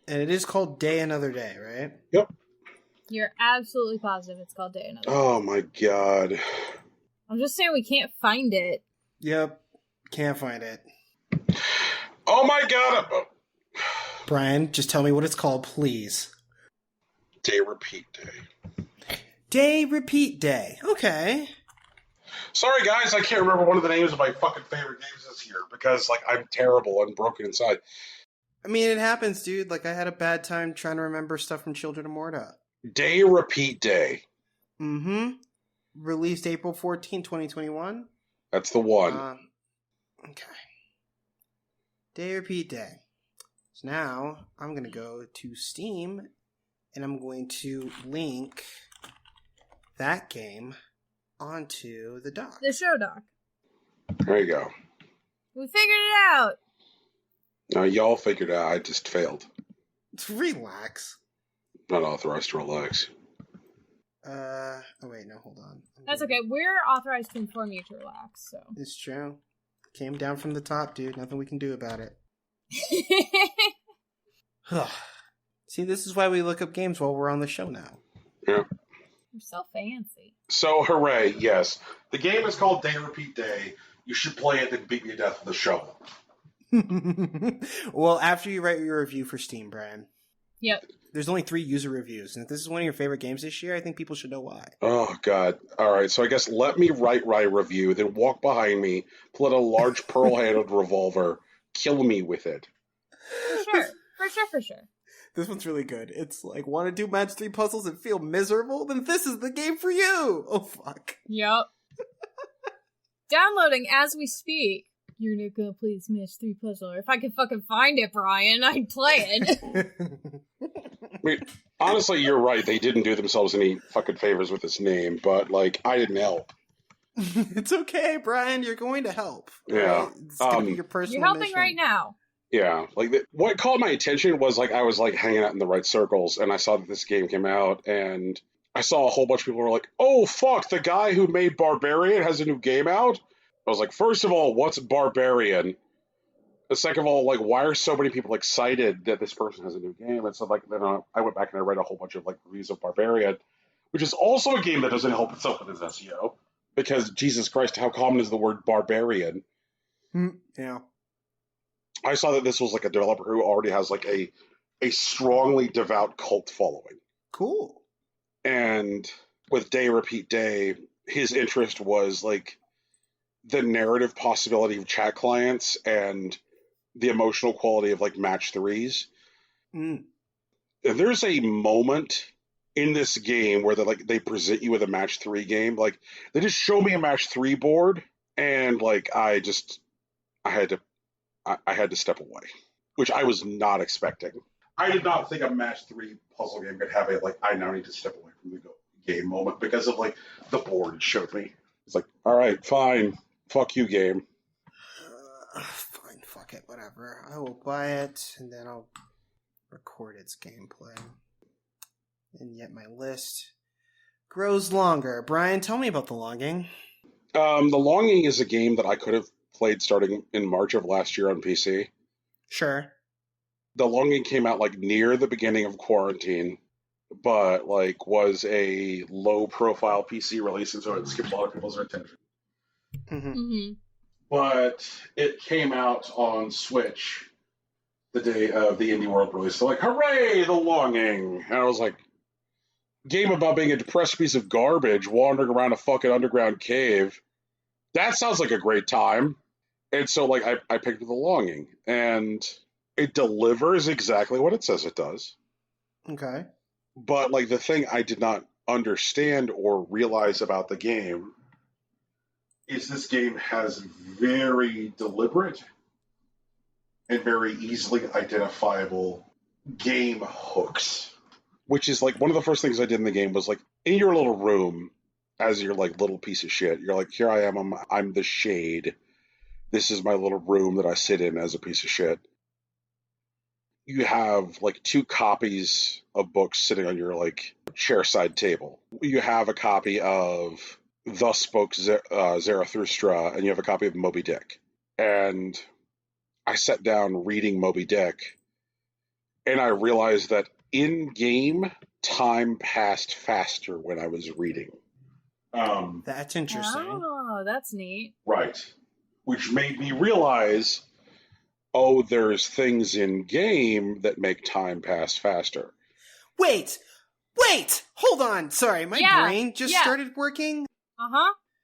And it is called Day Another Day, right? Yep. You're absolutely positive it's called Day Another Day. Oh my god. I'm just saying we can't find it. Yep. Can't find it. Oh my god. Brian, just tell me what it's called, please. Day Repeat Day. Day Repeat Day. Okay. Sorry, guys, I can't remember one of the names of my fucking favorite games this year because, like, I'm terrible and broken inside. I mean, it happens, dude. Like, I had a bad time trying to remember stuff from Children of Morta. Day Repeat Day. Mm-hmm. Released April 14, 2021. That's the one. Okay. Day Repeat Day. So now I'm going to go to Steam and I'm going to link that game onto the doc. The show doc. There you go. We figured it out. Now, y'all figured it out. I just failed. Relax. Not authorized to relax. Oh wait, no, hold on. That's okay. We're authorized to inform you to relax, so. It's true. Came down from the top, dude. Nothing we can do about it. See, this is why we look up games while we're on the show now. Yeah. You're so fancy. So, hooray, yes. The game is called Day Repeat Day. You should play it and beat me to death with a shovel. Well, after you write your review for Steam, Brian. Yep. There's only 3 user reviews, and if this is one of your favorite games this year, I think people should know why. Oh, God. All right, so I guess let me write my review, then walk behind me, pull out a large pearl-handled revolver, kill me with it. For sure. This one's really good. It's like, want to do match 3 puzzles and feel miserable? Then this is the game for you! Oh, fuck. Yep. Downloading as we speak. You're not gonna play this match 3 puzzle. Or if I could fucking find it, Brian, I'd play it. I mean, honestly, you're right. They didn't do themselves any fucking favors with this name, but, like, I didn't help. It's okay, Brian. You're going to help. Yeah. Right? It's going to be your personal You're helping mission. right now. Yeah. Like, what caught my attention was, like, I was, like, hanging out in the right circles, and I saw that this game came out, and I saw a whole bunch of people who were like, oh, fuck, the guy who made Barbarian has a new game out? I was like, first of all, what's Barbarian? Second of all, like, why are so many people excited that this person has a new game? And so, like, then I went back and I read a whole bunch of, like, reviews of Barbarian, which is also a game that doesn't help itself with its SEO. Because, Jesus Christ, how common is the word Barbarian? Yeah. I saw that this was, like, a developer who already has, like, a strongly devout cult following. Cool. And with Day Repeat Day, his interest was, like, the narrative possibility of chat clients and the emotional quality of, like, match 3s. There's a moment in this game where they present you with a match 3 game. Like, they just show me a match 3 board, and, like, I had to step away, which I was not expecting. I did not think a match 3 puzzle game could have a, like, I now need to step away from the game moment because of, like, the board it showed me. It's like, all right, fine. Fuck you, game. Fine, fuck it, whatever. I will buy it, and then I'll record its gameplay. And yet my list grows longer. Brian, tell me about The Longing. The Longing is a game that I could have played starting in March of last year on PC. Sure. The Longing came out, like, near the beginning of quarantine, but, like, was a low-profile PC release, and so it skipped a lot of people's attention. But it came out on Switch the day of the Indie World release. So, like, hooray, The Longing! And I was like, game about being a depressed piece of garbage wandering around a fucking underground cave. That sounds like a great time. And so, like, I picked The Longing. And it delivers exactly what it says it does. Okay. But, like, the thing I did not understand or realize about the game is this game has very deliberate and very easily identifiable game hooks. Which is, like, one of the first things I did in the game was, like, in your little room, as your, like, little piece of shit, you're like, here I am, I'm the shade. This is my little room that I sit in as a piece of shit. You have, like, 2 copies of books sitting on your, like, chair-side table. You have a copy of Thus Spoke Zarathustra, and you have a copy of Moby Dick. And I sat down reading Moby Dick, and I realized that in-game, time passed faster when I was reading. That's interesting. Oh, that's neat. Right. Which made me realize, oh, there's things in-game that make time pass faster. Wait! Hold on! Sorry, my brain just started working.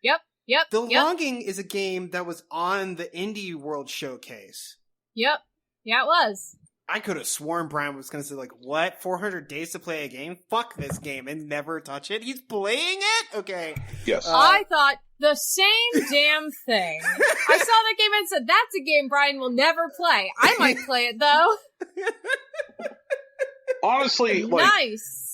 Yep. The Longing is a game that was on the Indie World Showcase. Yep. Yeah, it was. I could have sworn Brian was going to say, like, what? 400 days to play a game? Fuck this game and never touch it? He's playing it? Okay. Yes. I thought The same damn thing. I saw that game and said, that's a game Brian will never play. I might play it, though. Honestly, like... Nice.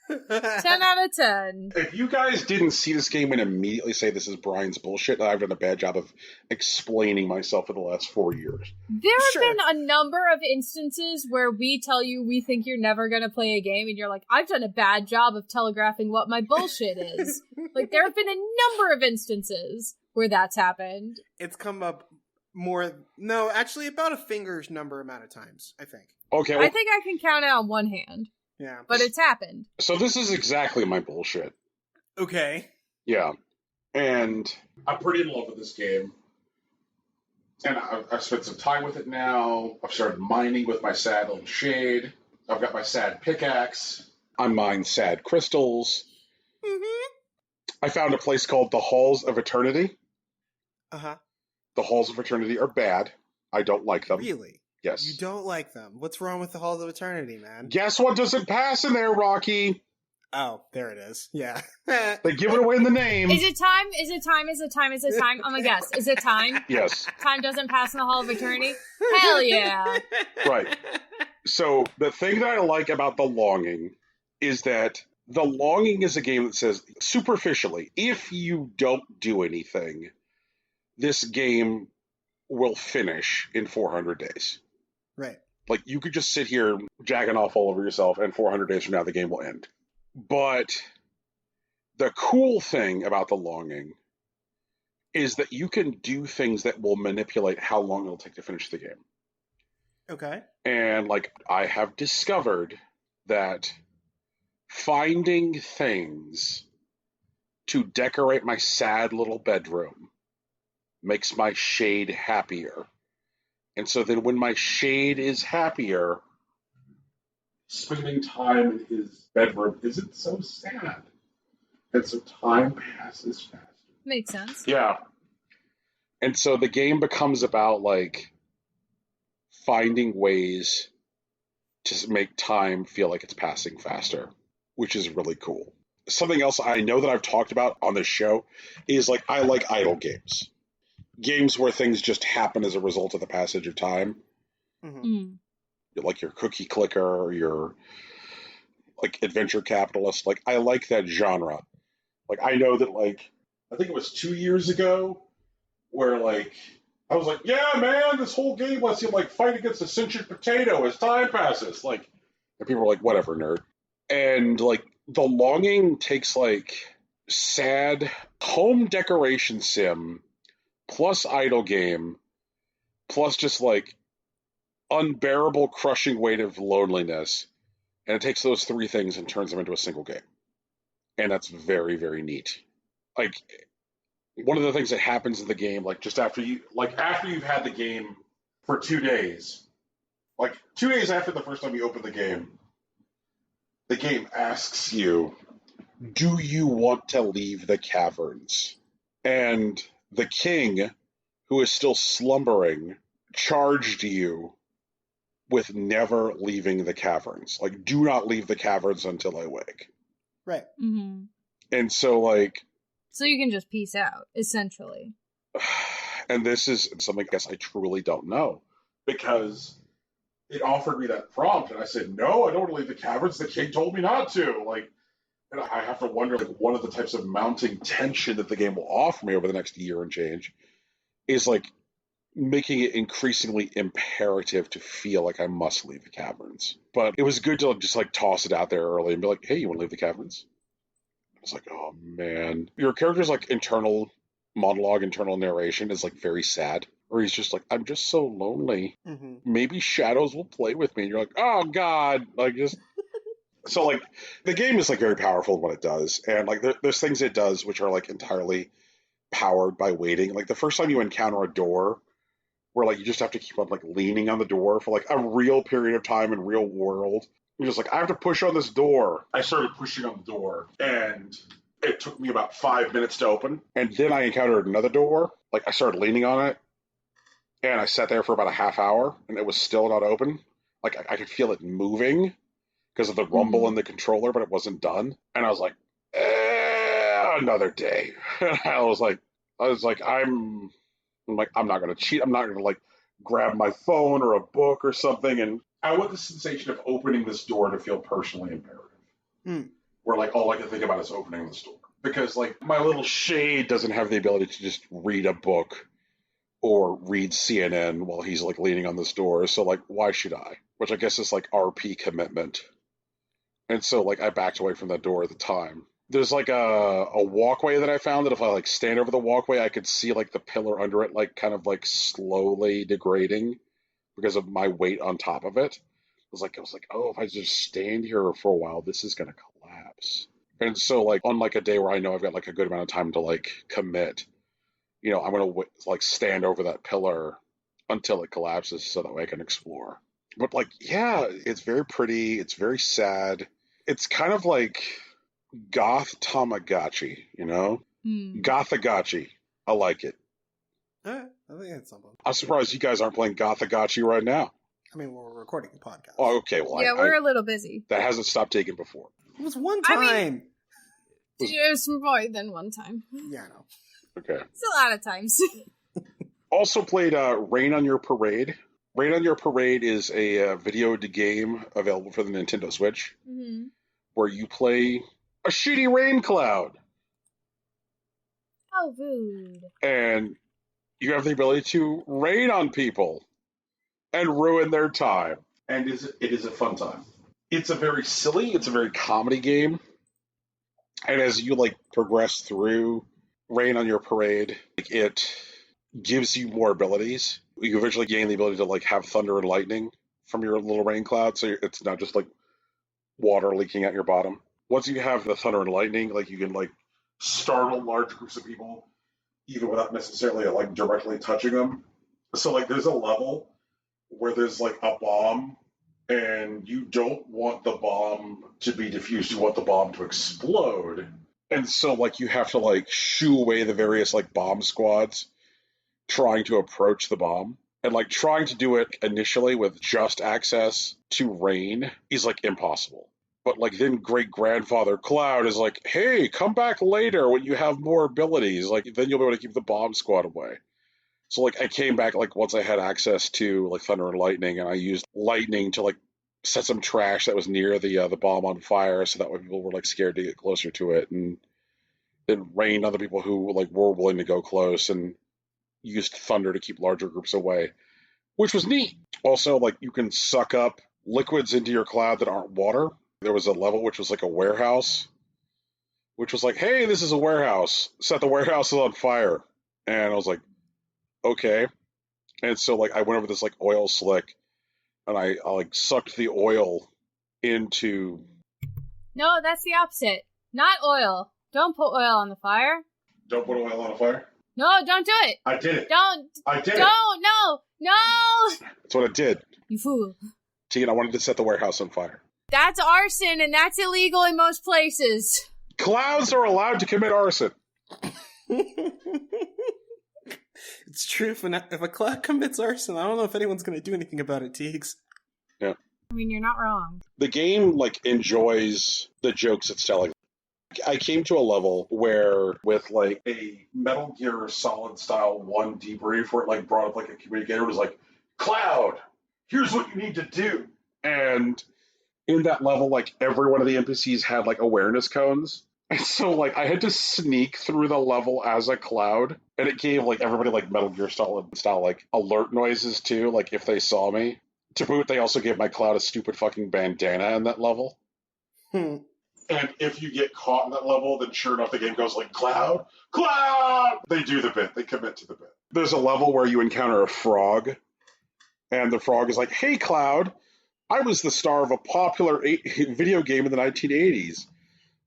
10 out of 10. If you guys didn't see this game and immediately say this is Brian's bullshit, I've done a bad job of explaining myself for the last 4 years. There have been a number of instances where we tell you we think you're never going to play a game, and you're like, I've done a bad job of telegraphing what my bullshit is. Like, there have been a number of instances where that's happened. It's come up more... No, actually, about a finger's number amount of times, I think. Okay. Well, I think I can count it on one hand. Yeah. But it's happened. So this is exactly my bullshit. Okay. Yeah. And I'm pretty in love with this game. And I've spent some time with it now. I've started mining with my sad little shade. I've got my sad pickaxe. I mine sad crystals. Mm-hmm. I found a place called the Halls of Eternity. Uh-huh. The Halls of Eternity are bad. I don't like them. Really? Yes. You don't like them. What's wrong with the Halls of Eternity, man? Guess what doesn't pass in there, Rocky? Oh, there it is. Yeah. They give it away in the name. Is it time? Is it time? Is it time? Is it time? I'm gonna guess. Is it time? Yes. Time doesn't pass in the Hall of Eternity? Hell yeah. Right. So the thing that I like about The Longing is that The Longing is a game that says, superficially, if you don't do anything, this game will finish in 400 days. Right. Like, you could just sit here jacking off all over yourself, and 400 days from now, the game will end. But the cool thing about The Longing is that you can do things that will manipulate how long it'll take to finish the game. Okay. And, like, I have discovered that finding things to decorate my sad little bedroom makes my shade happier. And so then when my shade is happier, spending time in his bedroom isn't so sad. And so time passes faster. Makes sense. Yeah. And so the game becomes about, like, finding ways to make time feel like it's passing faster, which is really cool. Something else I know that I've talked about on this show is, like, I like idle games. Games where things just happen as a result of the passage of time. Mm-hmm. Like your cookie clicker or your, like, adventure capitalist. Like, I like that genre. Like, I know that, like, I think it was 2 years ago where, like, I was like, yeah, man, this whole game lets you, like, fight against a sentient potato as time passes. Like, and people were like, whatever, nerd. And, like, The Longing takes, like, sad home decoration sim plus idle game, plus just, like, unbearable crushing weight of loneliness, and it takes those three things and turns them into a single game. And that's very, very neat. Like, one of the things that happens in the game, like, just after you've had the game for 2 days, like, 2 days after the first time you open the game asks you, do you want to leave the caverns? And the king, who is still slumbering, charged you with never leaving the caverns. Like, do not leave the caverns until I wake. Right. Mm-hmm. And so, like... So you can just peace out, essentially. And this is something I guess I truly don't know. Because it offered me that prompt, and I said, no, I don't want to leave the caverns. The king told me not to. Like, and I have to wonder, like, one of the types of mounting tension that the game will offer me over the next year and change is, like, making it increasingly imperative to feel like I must leave the caverns. But it was good to just, like, toss it out there early and be like, hey, you want to leave the caverns? I was like, oh, man. Your character's, like, internal monologue, internal narration is, like, very sad. Or he's just like, I'm just so lonely. Mm-hmm. Maybe shadows will play with me. And you're like, oh, God. Like, just... So, like, the game is, like, very powerful in what it does. And, like, there's things it does which are, like, entirely powered by waiting. Like, the first time you encounter a door where, like, you just have to keep on, like, leaning on the door for, like, a real period of time in real world. You're just like, I have to push on this door. I started pushing on the door, and it took me about 5 minutes to open. And then I encountered another door. Like, I started leaning on it, and I sat there for about a half hour, and it was still not open. Like, I could feel it moving because of the rumble in the controller, but it wasn't done. And I was like, another day. And I was like, I was like, I'm not going to cheat. I'm not going to like grab my phone or a book or something. And I want the sensation of opening this door to feel personally imperative. Where like all I can think about is opening this door. Because like my little shade doesn't have the ability to just read a book or read CNN while he's like leaning on this door. So like, why should I? Which I guess is like RP commitment. And so like I backed away from that door at the time. There's like a walkway that I found that if I like stand over the walkway, I could see like the pillar under it, like kind of like slowly degrading because of my weight on top of it. I was like, oh, if I just stand here for a while, this is going to collapse. And so like on like a day where I know I've got like a good amount of time to like commit, you know, I'm going to like stand over that pillar until it collapses so that way I can explore. But like, yeah, it's very pretty. It's very sad. It's kind of like goth Tamagotchi, you know? Gothagotchi. I like it. I think it's something. I'm surprised you guys aren't playing Gothagotchi right now. I mean, we're recording a podcast. Oh, okay. Well, yeah, we're a little busy. That hasn't stopped taking before. It was one time. I mean, it was more than one time. Yeah, I know. Okay. It's a lot of times. Also played Rain on Your Parade. Rain on Your Parade is a video game available for the Nintendo Switch, where you play a shitty rain cloud. Oh, rude. And you have the ability to rain on people and ruin their time. And it is a fun time. It's a very comedy game. And as you like progress through Rain on Your Parade, it gives you more abilities. You eventually gain the ability to like have thunder and lightning from your little rain cloud, so it's not just like water leaking at your bottom. Once you have the thunder and lightning, like you can like startle large groups of people even without necessarily like directly touching them. So like there's a level where there's like a bomb and you don't want the bomb to be diffused, you want the bomb to explode. And so like you have to like shoo away the various like bomb squads trying to approach the bomb. And like trying to do it initially with just access to rain is like impossible. But like then great grandfather Cloud is like, hey, come back later when you have more abilities. Like then you'll be able to keep the bomb squad away. So like I came back like once I had access to like thunder and lightning, and I used lightning to like set some trash that was near the bomb on fire, so that way people were like scared to get closer to it, and then rained on the people who like were willing to go close, and used thunder to keep larger groups away, which was neat. Also, like you can suck up liquids into your cloud that aren't water. There was a level which was like a warehouse, which was like, hey, this is a warehouse. Set the warehouse on fire. And I was like, okay. And so like I went over this like oil slick, and I like sucked the oil into. No, that's the opposite. Not oil. Don't put oil on the fire. Don't put oil on a fire? No, don't do it. I did it. I did it. Don't. No. That's what I did. You fool. Tegan, I wanted to set the warehouse on fire. That's arson, and that's illegal in most places. Clouds are allowed to commit arson. It's true. If a cloud commits arson, I don't know if anyone's going to do anything about it, Teagues. Yeah. I mean, you're not wrong. The game, like, enjoys the jokes it's telling. I came to a level where, with, like, a Metal Gear Solid Style 1 debrief, where it, like, brought up, like, a communicator, it was like, Cloud, here's what you need to do. And in that level, like, every one of the NPCs had, like, awareness cones. And so, like, I had to sneak through the level as a Cloud, and it gave, like, everybody, like, Metal Gear Solid style, like, alert noises, too, like, if they saw me. To boot, they also gave my Cloud a stupid fucking bandana in that level. And if you get caught in that level, then sure enough, the game goes like, Cloud! Cloud! They do the bit. They commit to the bit. There's a level where you encounter a frog, and the frog is like, hey, Cloud, I was the star of a popular video game in the 1980s.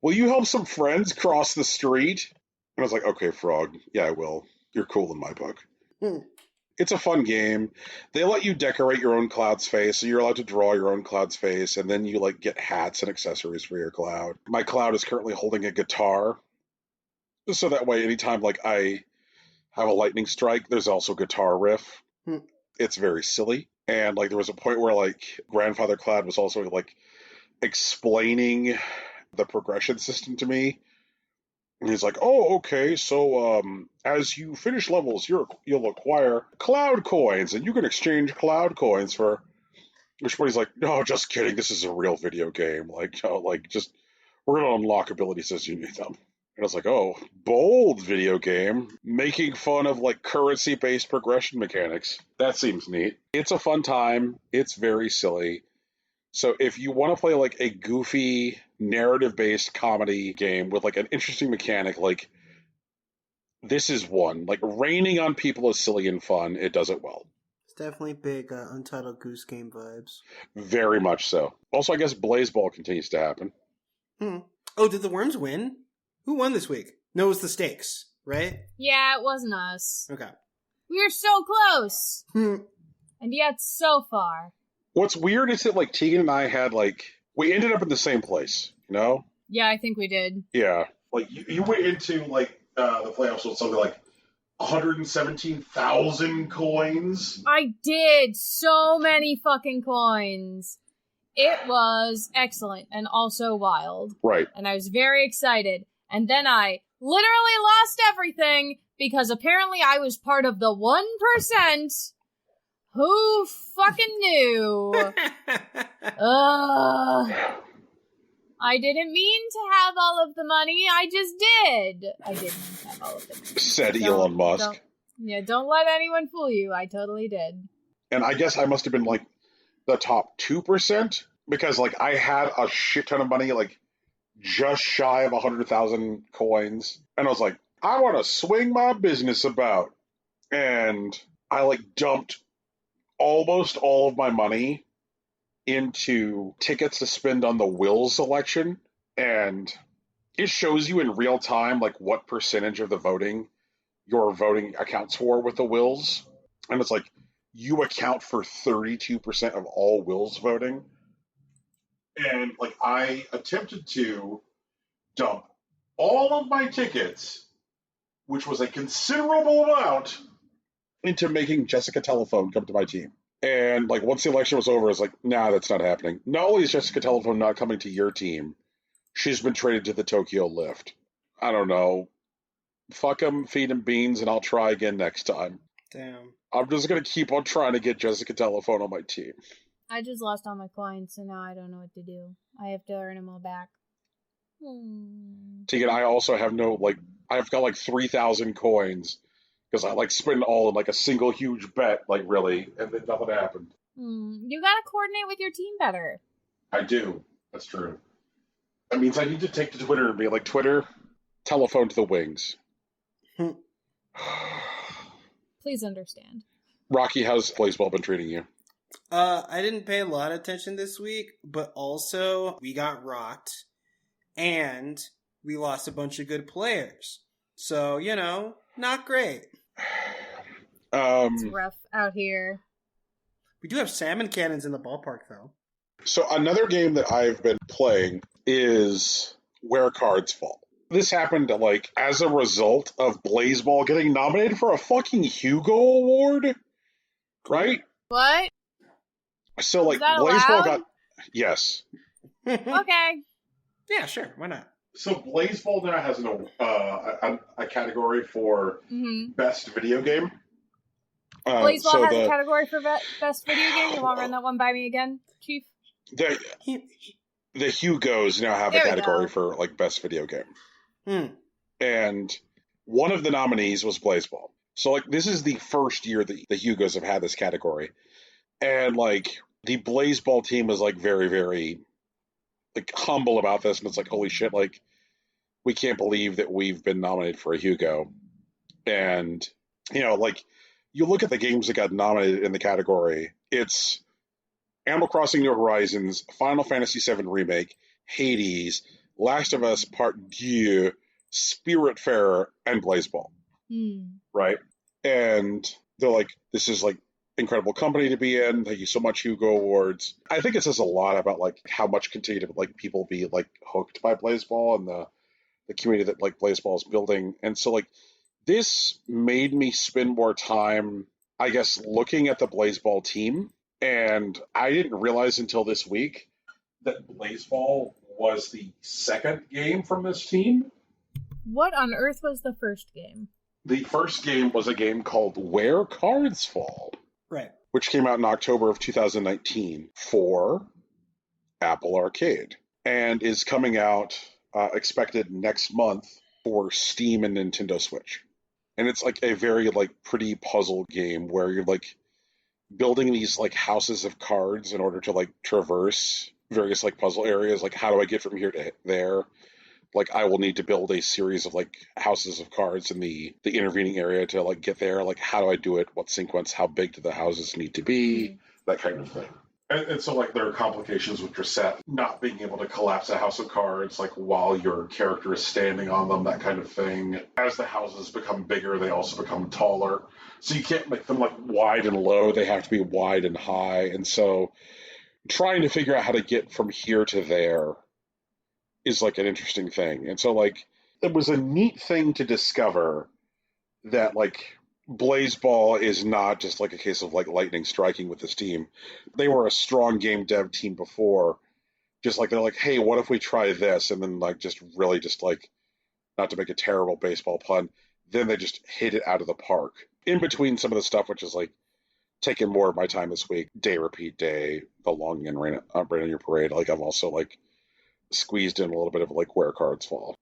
Will you help some friends cross the street? And I was like, okay, frog. Yeah, I will. You're cool in my book. It's a fun game. They let you decorate your own Cloud's face, so you're allowed to draw your own Cloud's face, and then you like get hats and accessories for your Cloud. My Cloud is currently holding a guitar, so that way anytime like I have a lightning strike, there's also a guitar riff. It's very silly. And like there was a point where like Grandfather Cloud was also like explaining the progression system to me. And he's like, oh, okay, so as you finish levels, you'll acquire cloud coins, and you can exchange cloud coins for... Which buddy's like, no, just kidding, this is a real video game. Like, just, we're going to unlock abilities as you need them. And I was like, oh, bold video game, making fun of, like, currency-based progression mechanics. That seems neat. It's a fun time. It's very silly. So if you want to play, like, a goofy, narrative-based comedy game with, like, an interesting mechanic, like, this is one. Like, raining on people is silly and fun. It does it well. It's definitely big Untitled Goose Game vibes. Very much so. Also, I guess Blaseball continues to happen. Oh, did the Worms win? Who won this week? No, it was the Stakes, right? Yeah, it wasn't us. Okay. We were so close. And yet so far. What's weird is that, like, Tegan and I had, like... We ended up in the same place, you know? Yeah, I think we did. Yeah. Like, you went into, like, the playoffs with something like 117,000 coins. I did. So many fucking coins. It was excellent and also wild. Right. And I was very excited. And then I literally lost everything because apparently I was part of the 1% who fucking knew. I didn't mean to have all of the money. I just did. I didn't have all of the money. Said Elon Musk. Don't let anyone fool you. I totally did. And I guess I must have been, like, the top 2%, because, like, I had a shit ton of money, like, just shy of 100,000 coins. And I was like, I want to swing my business about. And I, like, dumped almost all of my money into tickets to spend on the Wills election. And it shows you in real time, like, what percentage of the voting your voting accounts for with the Wills. And it's like, you account for 32% of all Wills voting. And, like, I attempted to dump all of my tickets, which was a considerable amount, into making Jessica Telephone come to my team. And, like, once the election was over, I was like, nah, that's not happening. Not only is Jessica Telephone not coming to your team, she's been traded to the Tokyo Lift. I don't know. Fuck them, feed them beans, and I'll try again next time. Damn. I'm just going to keep on trying to get Jessica Telephone on my team. I just lost all my coins, so now I don't know what to do. I have to earn them all back. Tegan, I also have no, like, I've got, like, 3,000 coins, because I, like, spend all in, like, a single huge bet, like, really, and then nothing happened. You gotta coordinate with your team better. I do. That's true. That means I need to take to Twitter and be like, Twitter, telephone to the wings. Please understand. Rocky, how's Blaseball been treating you? I didn't pay a lot of attention this week, but also we got rocked, and we lost a bunch of good players. So, you know, not great. It's rough out here. We do have salmon cannons in the ballpark, though. So another game that I've been playing is Where Cards Fall. This happened, like, as a result of Blaseball getting nominated for a fucking Hugo Award, right? What? So, like, Blaseball got... Yes. Okay. Yeah, sure. Why not? So Blaseball now has a category for best video game. Blaseball has a category for best video game. You want to run that one by me again, Chief? The Hugos now have a category for, like, best video game. And one of the nominees was Blaseball. So, like, this is the first year that the Hugos have had this category. And, like, the Blaseball team is, like, very, very, like, humble about this. And it's like, holy shit, like, we can't believe that we've been nominated for a Hugo. And, you know, like, you look at the games that got nominated in the category, it's Animal Crossing New Horizons, Final Fantasy VII Remake, Hades, Last of Us Part 2, Spiritfarer, and Blaseball. Right? And they're like, this is, like, incredible company to be in. Thank you so much, Hugo Awards. I think it says a lot about, like, how much continue to, like, people be, like, hooked by Blaseball and the community that, like, Blaseball is building. And so, like, this made me spend more time, I guess, looking at the Blaseball team. And I didn't realize until this week that Blaseball was the second game from this team. What on earth was the first game? The first game was a game called Where Cards Fall. Right. Which came out in October of 2019 for Apple Arcade. And is coming out, expected next month, for Steam and Nintendo Switch. And it's like a very pretty puzzle game where you're building these houses of cards in order to traverse various puzzle areas. How do I get from here to there? I will need to build a series of houses of cards in the intervening area to get there. How do I do it? What sequence? How big do the houses need to be? That kind of thing. And so there are complications with your set, not being able to collapse a house of cards while your character is standing on them, that kind of thing. As the houses become bigger, they also become taller. So you can't make them wide and low. They have to be wide and high. And so trying to figure out how to get from here to there is an interesting thing. And so it was a neat thing to discover that Blaseball is not just a case of lightning striking with this team. They were a strong game dev team before. Just they're hey, what if we try this? And then just really not to make a terrible baseball pun, then they just hit it out of the park. In between some of the stuff, which is taking more of my time this week, Day Repeat Day, The Longing and Rain on Your Parade. I've also squeezed in a little bit of Where Cards Fall.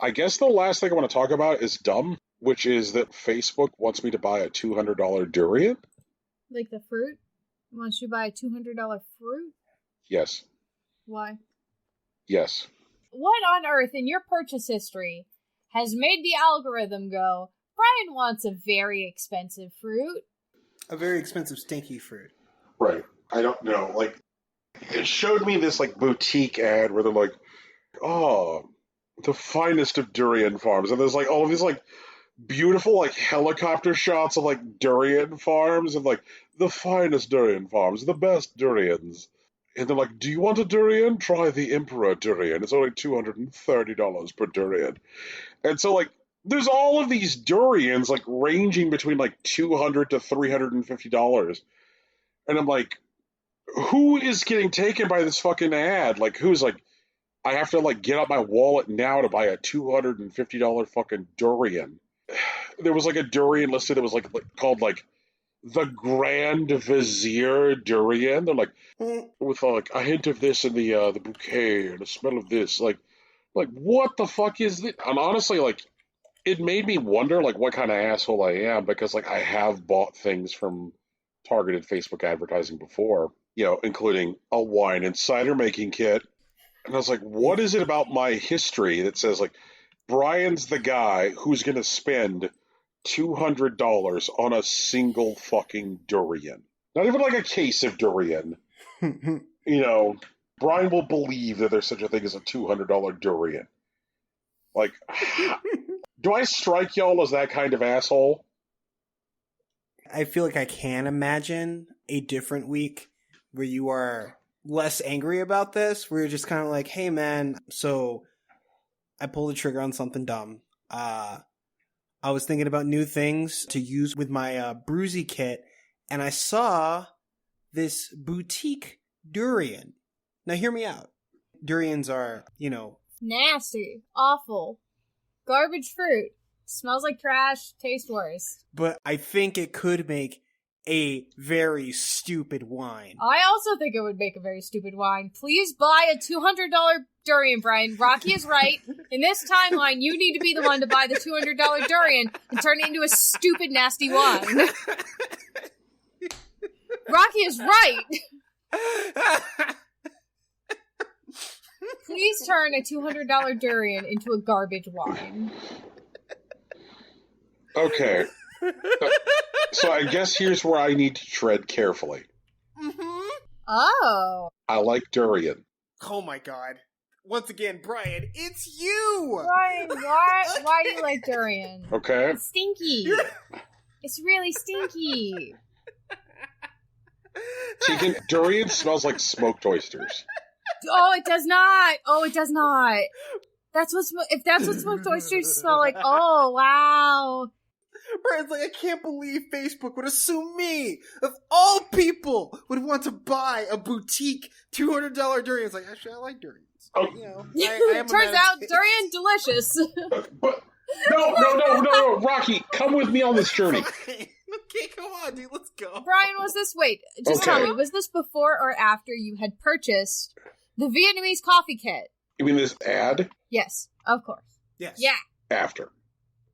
I guess the last thing I want to talk about is dumb, which is that Facebook wants me to buy a $200 durian. The fruit? Wants you to buy a $200 fruit? Yes. Why? Yes. What on earth in your purchase history has made the algorithm go, Brian wants a very expensive fruit? A very expensive stinky fruit. Right. I don't know. It showed me this boutique ad where they're oh, the finest of durian farms. And there's all of these beautiful helicopter shots of durian farms and the finest durian farms, the best durians. And they're do you want a durian? Try the Emperor durian. It's only $230 per durian. And so there's all of these durians ranging between $200 to $350. And I'm who is getting taken by this fucking ad? Who's I have to get out my wallet now to buy a $250 fucking durian. There was a durian listed that was called the Grand Vizier durian. They're with a hint of this in the bouquet and a smell of this. What the fuck is this? And honestly, it made me wonder what kind of asshole I am, because I have bought things from targeted Facebook advertising before, including a wine and cider making kit. And I was what is it about my history that says Brian's the guy who's going to spend $200 on a single fucking durian? Not even a case of durian. Brian will believe that there's such a thing as a $200 durian. Do I strike y'all as that kind of asshole? I feel I can imagine a different week where you are less angry about this, where you're just kind of hey man, so I pulled the trigger on something dumb. I was thinking about new things to use with my Bruisey kit, and I saw this boutique durian. Now hear me out. Durians are, nasty, awful, garbage fruit. Smells like trash, tastes worse. But I think it could make a very stupid wine. I also think it would make a very stupid wine. Please buy a $200 durian, Brian. Rocky is right. In this timeline, you need to be the one to buy the $200 durian and turn it into a stupid, nasty wine. Rocky is right. Please turn a $200 durian into a garbage wine. Okay. So I guess here's where I need to tread carefully. Mm-hmm. Oh. I like durian. Oh my god. Once again, Brian, it's you! Brian, why do you like durian? Okay. It's stinky. It's really stinky. Durian smells like smoked oysters. Oh, it does not. Oh, it does not. If that's what smoked oysters smell like. Oh, wow. Brian's like, I can't believe Facebook would assume me, of all people, would want to buy a boutique $200 durian. It's like, actually, I like durians. Oh. You know, I am Turns out, durian delicious. But no, Rocky, come with me on this journey. Okay, come on, dude, let's go. Brian, just tell me, was this before or after you had purchased the Vietnamese coffee kit? You mean this ad? Yes, of course. Yes. Yeah. After.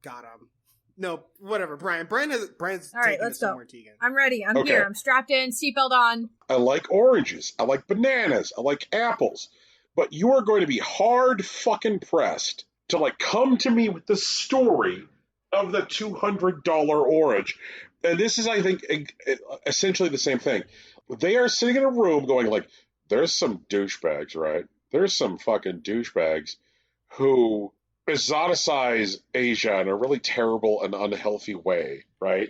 Got him. No, whatever, Brian. Brian's all right, let's go. I'm ready. I'm here. I'm strapped in, seatbelt on. I like oranges. I like bananas. I like apples. But you are going to be hard fucking pressed to like come to me with the story of the $200 orange. And this is, I think, essentially the same thing. They are sitting in a room going like, there's some douchebags, right? There's some fucking douchebags who exoticize Asia in a really terrible and unhealthy way, right?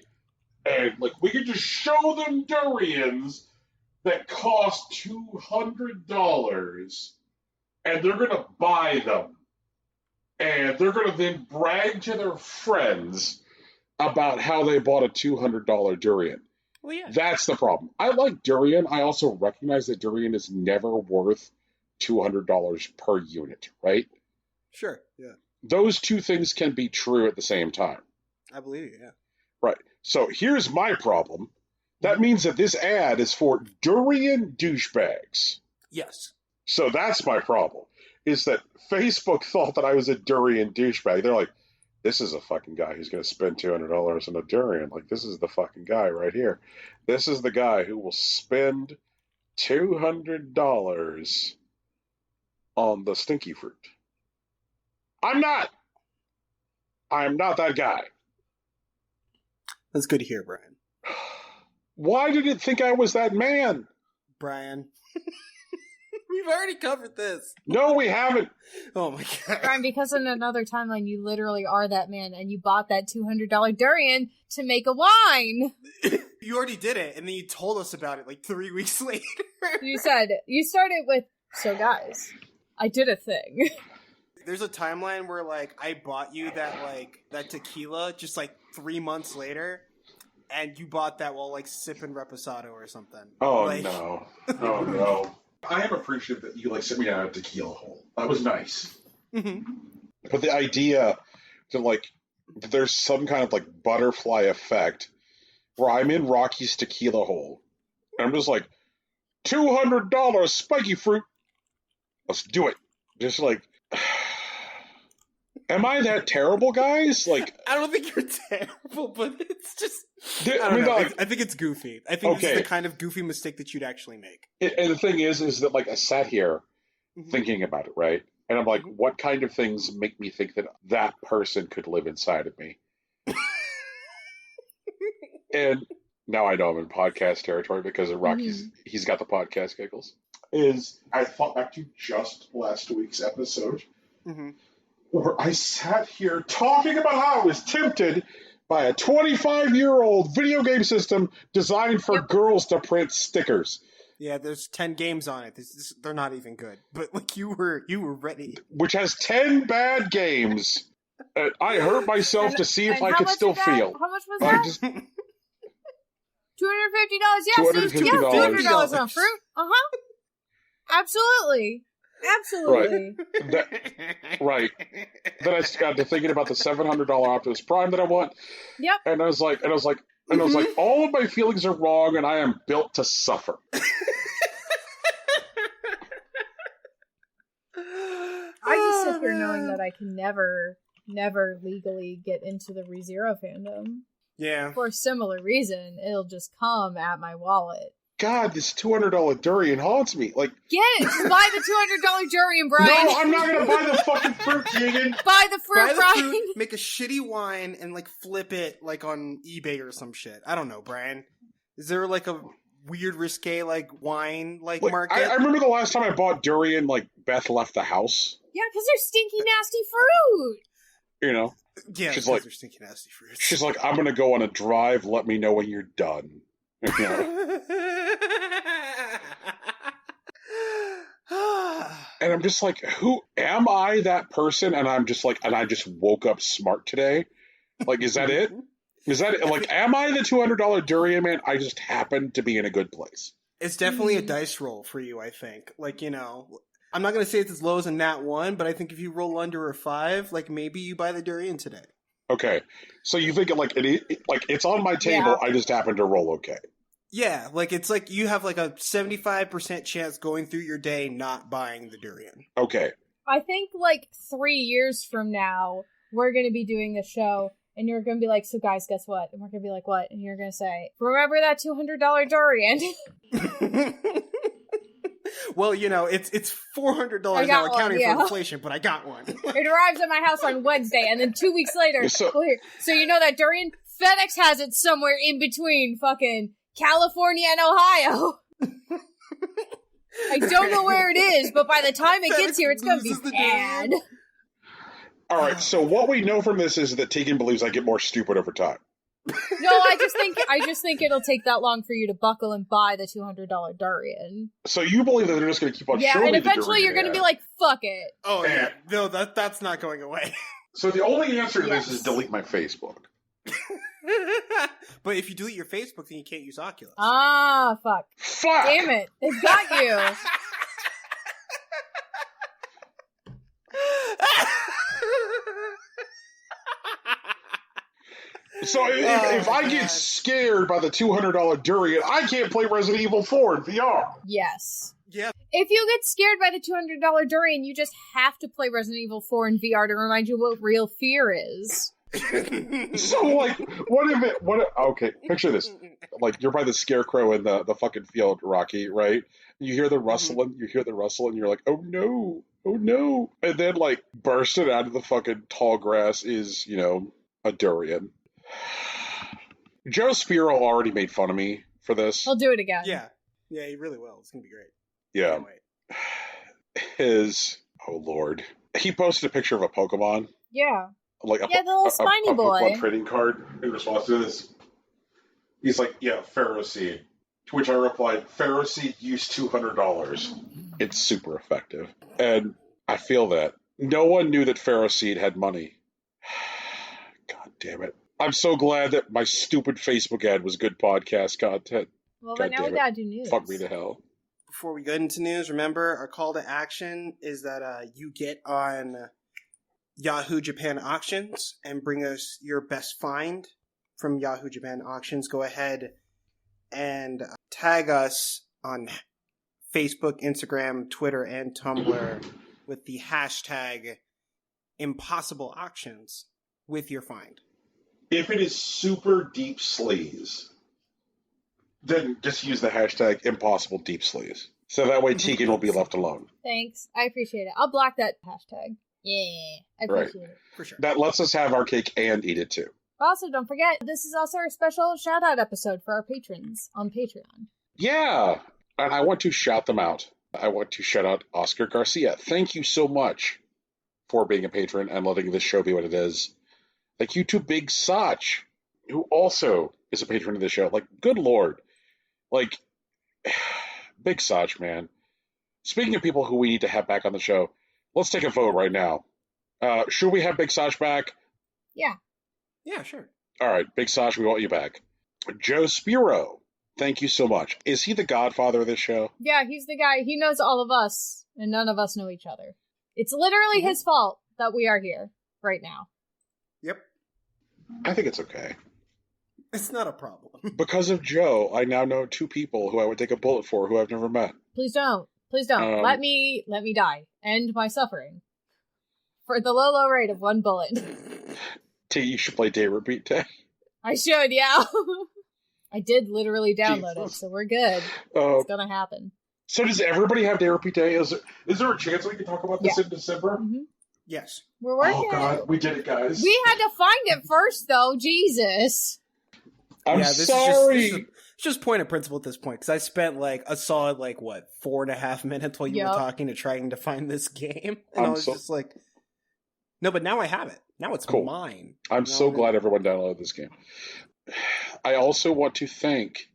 And like, we could just show them durians that cost $200 and they're going to buy them. And they're going to then brag to their friends about how they bought a $200 durian. Well, yeah. That's the problem. I like durian. I also recognize that durian is never worth $200 per unit, right? Sure, yeah. Those two things can be true at the same time. I believe you, yeah. Right. So here's my problem. That means that this ad is for durian douchebags. Yes. So that's my problem, is that Facebook thought that I was a durian douchebag. They're like, this is a fucking guy who's going to spend $200 on a durian. Like, this is the fucking guy right here. This is the guy who will spend $200 on the stinky fruit. I'm not that guy. That's good to hear, Brian. Why did it think I was that man? Brian. We've already covered this. No, we haven't. Oh my god. Brian, because in another timeline you literally are that man and you bought that $200 durian to make a wine. You already did it, and then you told us about it like 3 weeks later. You started with, so guys, I did a thing. There's a timeline where like I bought you that tequila just like 3 months later, and you bought that while like sipping reposado or something. Oh like... no. Oh no. I am appreciative that you like sent me down a tequila hole. That was nice. Mm-hmm. But the idea that like there's some kind of like butterfly effect where I'm in Rocky's tequila hole and I'm just like, $200 spiky fruit. Let's do it. Just like, am I that terrible, guys? Like, I don't think you're terrible, but it's just... I think it's goofy. I think this is the kind of goofy mistake that you'd actually make. And the thing is that like I sat here thinking about it, right? And I'm like, what kind of things make me think that person could live inside of me? And now I know I'm in podcast territory because of Rocky's. He's got the podcast giggles. I thought back to just last week's episode. Where I sat here talking about how I was tempted by a 25-year-old video game system designed for girls to print stickers. Yeah, there's 10 games on it. They're not even good. But like you were ready. Which has 10 bad games. I hurt myself to see if I could still feel. How much was that? $250. Yes, $250 on fruit. Absolutely. Right. Then I got to thinking about the $700 Optimus Prime that I want. Yep. And I was like, all of my feelings are wrong, and I am built to suffer. I just sit here knowing that I can never legally get into the ReZero fandom. Yeah. For a similar reason, it'll just come at my wallet. God, this $200 durian haunts me. Like, get it! Just buy the $200 durian, Brian. No, I'm not gonna buy the fucking fruit, Keegan. Buy the fruit, Brian. Fruit, make a shitty wine and like flip it like on eBay or some shit. I don't know, Brian. Is there like a weird risque like wine like market? I remember the last time I bought durian, like Beth left the house. Yeah, because they're stinky, nasty fruit. You know. Yeah, she's like, they're stinky, nasty fruit. She's like, I'm gonna go on a drive. Let me know when you're done. You know? And I'm just like, who am I, that person? And I'm just like, and I just woke up smart today. Like, is that it? Is that, like, am I the $200 Durian man? I just happen to be in a good place. It's definitely a dice roll for you, I think. Like, you know, I'm not going to say it's as low as a nat 1, but I think if you roll under a 5, like, maybe you buy the Durian today. Okay. So you think, like, it's on my table, I just happen to roll okay. Yeah, like, it's like you have, like, a 75% chance going through your day not buying the Durian. Okay. I think, like, 3 years from now, we're going to be doing this show, and you're going to be like, so guys, guess what? And we're going to be like, what? And you're going to say, remember that $200 Durian? Well, you know, it's $400 now accounting for inflation, but I got one. It arrives at my house on Wednesday, and then 2 weeks later, so you know that Durian? FedEx has it somewhere in between fucking California and Ohio. I don't know where it is, but by the time it gets here, it's going to be bad. All right, so what we know from this is that Tegan believes I get more stupid over time. No, I just think it'll take that long for you to buckle and buy the $200 Durian. So you believe that they're just going to keep on showing and me eventually you're going to be like, fuck it. Oh, yeah. No, that's not going away. So the only answer to this is delete my Facebook. But if you delete your Facebook, then you can't use Oculus. Ah, fuck. Fuck! Damn it. It got you. So if I get scared by the $200 Durian, I can't play Resident Evil 4 in VR. Yes. Yeah. If you get scared by the $200 Durian, you just have to play Resident Evil 4 in VR to remind you what real fear is. So, like, okay, picture this. Like, you're by the scarecrow in the fucking field, Rocky, right? You hear the rustling, and you're like, oh no. And then, like, bursting out of the fucking tall grass is, you know, a Durian. Joe Spiro already made fun of me for this. He'll do it again. Yeah, he really will. It's gonna be great. Yeah. Oh Lord. He posted a picture of a Pokemon. Yeah. Like the little spiny boy. Pokemon trading card in response to this. He's like, yeah, Pharaoh Seed. To which I replied, Pharaoh Seed used $200. It's super effective. And I feel that. No one knew that Pharaoh Seed had money. God damn it. I'm so glad that my stupid Facebook ad was good podcast content. Well, right now we gotta do news. Fuck me to hell. Before we get into news, remember our call to action is that you get on Yahoo Japan Auctions and bring us your best find from Yahoo Japan Auctions. Go ahead and tag us on Facebook, Instagram, Twitter, and Tumblr with the hashtag Impossible Auctions with your find. If it is super deep sleaze, then just use the hashtag Impossible Deep Sleaze. So that way Tegan will be left alone. Thanks. I appreciate it. I'll block that hashtag. Yeah, I appreciate it. For sure. That lets us have our cake and eat it too. Also, don't forget, this is also our special shout-out episode for our patrons on Patreon. Yeah, and I want to shout them out. I want to shout out Oscar Garcia. Thank you so much for being a patron and letting this show be what it is. Thank you to Big Sach, who also is a patron of the show. Like, good Lord. Like, Big Sach, man. Speaking of people who we need to have back on the show, let's take a vote right now. Should we have Big Sach back? Yeah. Yeah, sure. All right, Big Sach, we want you back. Joe Spiro, thank you so much. Is he the godfather of this show? Yeah, he's the guy. He knows all of us, and none of us know each other. It's literally his fault that we are here right now. Yep. I think it's okay. It's not a problem. Because of Joe, I now know two people who I would take a bullet for who I've never met. Please don't. Please don't. Let me die. End my suffering. For the low rate of one bullet. T, you should play Day Repeat Day. I should, yeah. I did literally download it, so we're good. It's gonna happen. So does everybody have Day Repeat Day? Is there a chance we can talk about this in December? Mm-hmm. Yes. We're working. Oh God, we did it, guys. We had to find it first, though. Jesus. I'm sorry. It's just point of principle at this point, because I spent a solid 4.5 minutes while you were talking to trying to find this game, and I was just like, no, but now I have it. Now it's mine. I'm so glad everyone downloaded this game. I also want to thank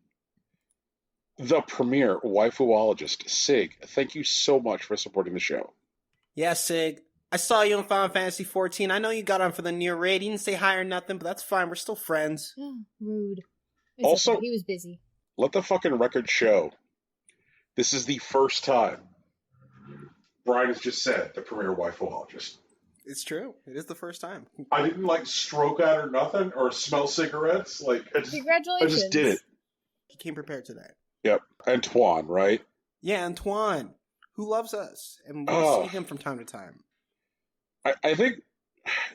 the premier waifuologist, Sig. Thank you so much for supporting the show. Yeah, Sig. I saw you in Final Fantasy 14. I know you got on for the near raid. You didn't say hi or nothing, but that's fine. We're still friends. Rude. It's Also, okay. He was busy. Let the fucking record show. This is the first time Brian has just said the premier waifuologist. It's true. It is the first time. I didn't stroke out or nothing or smell cigarettes. Congratulations. I just did it. He came prepared today. Yep. Antoine, right? Yeah, Antoine, who loves us, and we see him from time to time. I think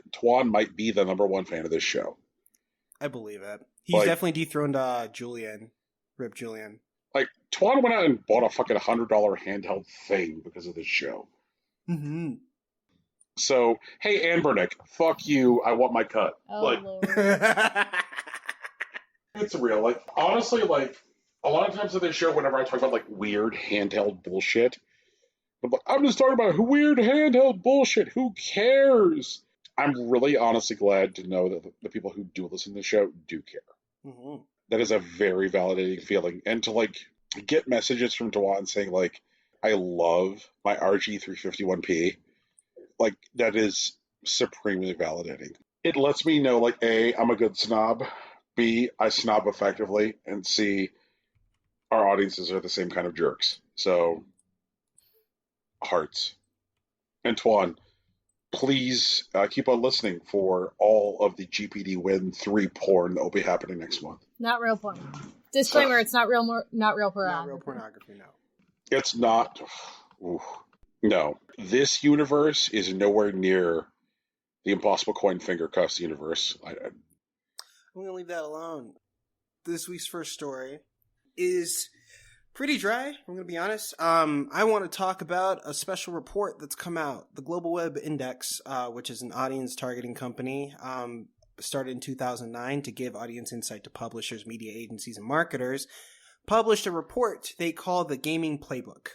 Antoine might be the number one fan of this show. I believe it. He's definitely dethroned Julian. Rip Julian. Antoine went out and bought a fucking $100 handheld thing because of this show. Mm-hmm. So, hey, Anbernick, fuck you. I want my cut. Oh, Lord. It's real. Honestly, a lot of times on this show, whenever I talk about, weird handheld bullshit, I'm just talking about weird handheld bullshit. Who cares? I'm really honestly glad to know that the people who do listen to the show do care. Mm-hmm. That is a very validating feeling. And to, get messages from Dewan saying, I love my RG351P, that is supremely validating. It lets me know, A, I'm a good snob, B, I snob effectively, and C, our audiences are the same kind of jerks. So, hearts. Antoine, please keep on listening for all of the GPD Win 3 porn that will be happening next month. Not real porn. Disclaimer, it's not real pornography. Not real pornography, no. It's not. Oof. No. This universe is nowhere near the Impossible Coin Finger Cuffs universe. I'm going to leave that alone. This week's first story is pretty dry, I'm going to be honest. I want to talk about a special report that's come out. The Global Web Index, which is an audience targeting company, started in 2009 to give audience insight to publishers, media agencies, and marketers, published a report they call the Gaming Playbook.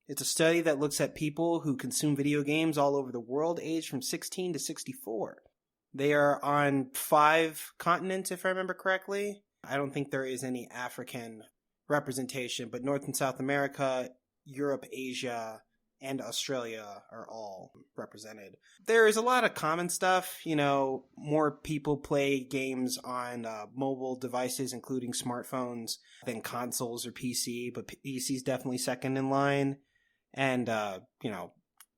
It's a study that looks at people who consume video games all over the world, aged from 16 to 64. They are on 5 continents, if I remember correctly. I don't think there is any African representation, but North and South America, Europe, Asia, and Australia are all represented. There is a lot of common stuff. More people play games on mobile devices, including smartphones, than consoles or PC, but PC is definitely second in line. And,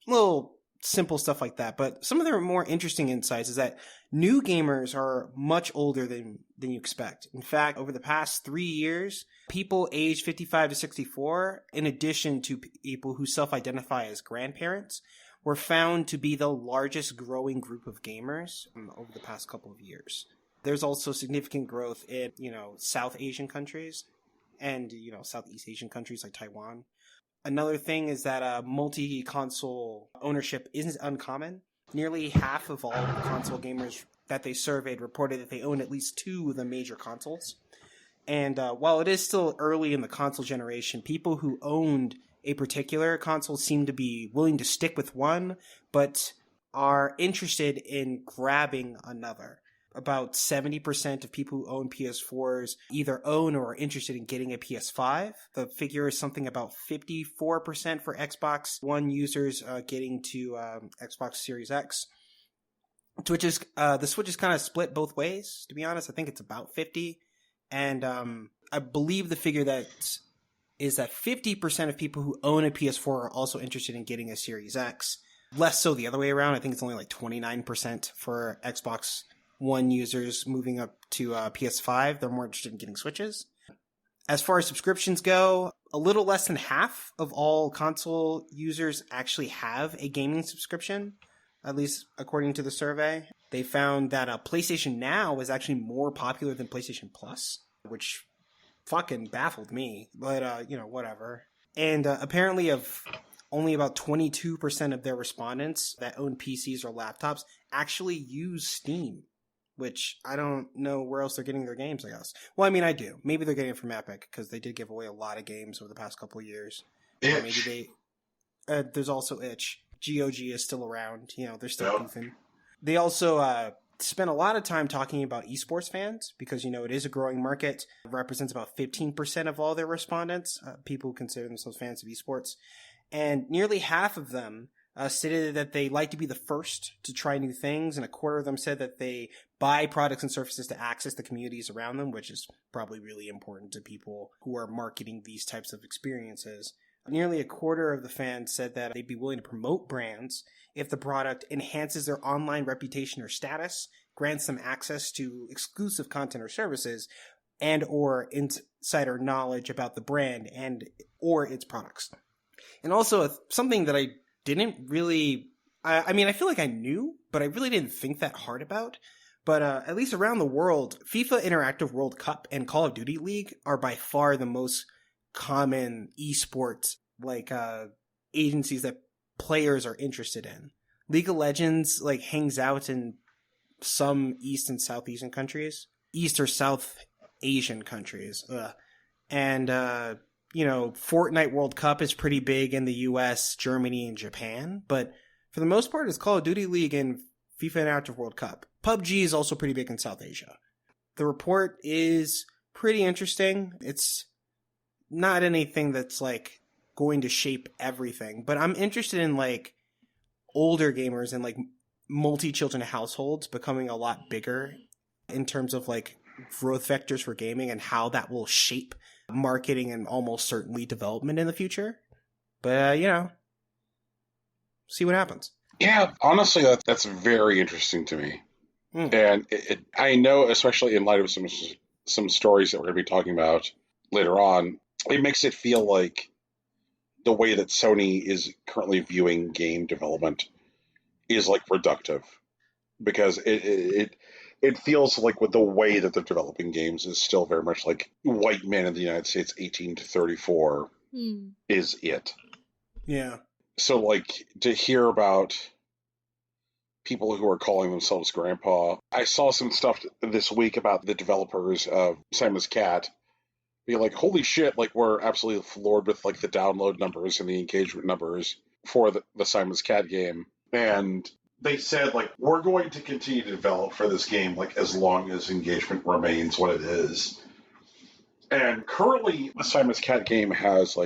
little simple stuff like that. But some of the more interesting insights is that new gamers are much older than you expect. In fact, over the past 3 years, people aged 55 to 64, in addition to people who self-identify as grandparents, were found to be the largest growing group of gamers over the past couple of years. There's also significant growth in, South Asian countries and, Southeast Asian countries like Taiwan. Another thing is that multi-console ownership isn't uncommon. Nearly half of all console gamers that they surveyed reported that they own at least 2 of the major consoles. And while it is still early in the console generation, people who owned a particular console seem to be willing to stick with one, but are interested in grabbing another. About 70% of people who own PS4s either own or are interested in getting a PS5. The figure is something about 54% for Xbox One users getting to Xbox Series X. The Switch is kind of split both ways, to be honest. I think it's about 50. And I believe the figure is that 50% of people who own a PS4 are also interested in getting a Series X. Less so the other way around. I think it's only 29% for Xbox One users moving up to PS5. They're more interested in getting Switches. As far as subscriptions go, a little less than half of all console users actually have a gaming subscription, at least according to the survey. They found that PlayStation Now is actually more popular than PlayStation Plus, which fucking baffled me, but whatever. And apparently only about 22% of their respondents that own PCs or laptops actually use Steam, which I don't know where else they're getting their games, I guess. Well, I mean, I do. Maybe they're getting it from Epic, because they did give away a lot of games over the past couple of years. Or maybe there's also Itch. GOG is still around. They're still goofing. They also spent a lot of time talking about esports fans, because, it is a growing market. It represents about 15% of all their respondents, people who consider themselves fans of esports. And nearly half of them stated that they like to be the first to try new things, and a quarter of them said that they buy products and services to access the communities around them, which is probably really important to people who are marketing these types of experiences. Nearly a quarter of the fans said that they'd be willing to promote brands if the product enhances their online reputation or status, grants them access to exclusive content or services, and or insider knowledge about the brand and or its products. And also something that I didn't really, I mean, I feel like I knew, but I really didn't think that hard about. But at least around the world, FIFA Interactive World Cup and Call of Duty League are by far the most common esports agencies that players are interested in. League of Legends hangs out in some East and Southeastern countries, East or South Asian countries, and Fortnite World Cup is pretty big in the US, Germany, and Japan, but for the most part, it's Call of Duty League and FIFA Interactive World Cup. PUBG is also pretty big in South Asia. The report is pretty interesting. It's not anything that's going to shape everything, but I'm interested in older gamers and multi-children households becoming a lot bigger in terms of growth vectors for gaming and how that will shape marketing and almost certainly development in the future. But, see what happens. Yeah, honestly, that's very interesting to me. And I know, especially in light of some stories that we're going to be talking about later on, it makes it feel like the way that Sony is currently viewing game development is reductive, because it feels like with the way that they're developing games is still very much white men in the United States 18 to 34 is it. Yeah. So to hear about people who are calling themselves grandpa, I saw some stuff this week about the developers of Simon's Cat being holy shit, we're absolutely floored with the download numbers and the engagement numbers for the Simon's Cat game. And they said, we're going to continue to develop for this game, as long as engagement remains what it is. And currently, the Simon's Cat game has,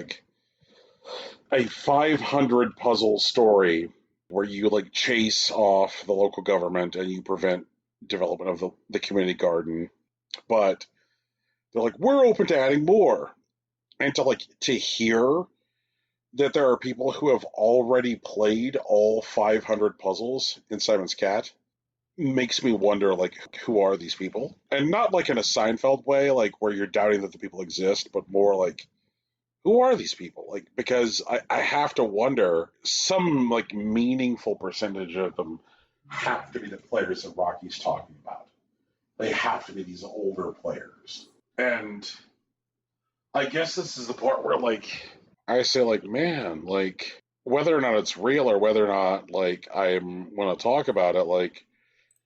a 500 puzzle story where you, chase off the local government and you prevent development of the community garden. But they're we're open to adding more. And to hear that there are people who have already played all 500 puzzles in Simon's Cat makes me wonder, who are these people? And not in a Seinfeld way, where you're doubting that the people exist, but more who are these people? Because I have to wonder, some meaningful percentage of them have to be the players that Rocky's talking about. They have to be these older players. And I guess this is the part where I say man, whether or not it's real or whether or not I want to talk about it,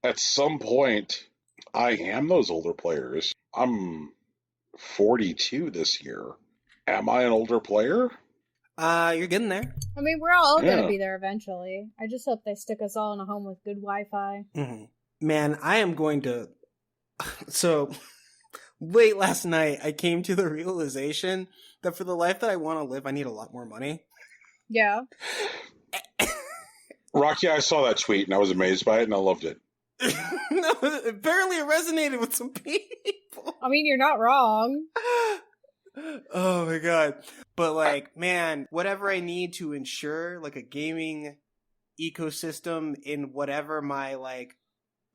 at some point I am those older players. I'm 42 this year. Am I an older player? You're getting there. I mean, we're all going to be there eventually. I just hope they stick us all in a home with good Wi-Fi. Mm-hmm. Man, I am going to... So, late last night, I came to the realization that for the life that I want to live, I need a lot more money. Yeah. Rocky, I saw that tweet and I was amazed by it and I loved it. No, apparently it resonated with some people. I mean, you're not wrong. Oh my god. But man, whatever I need to ensure a gaming ecosystem in whatever my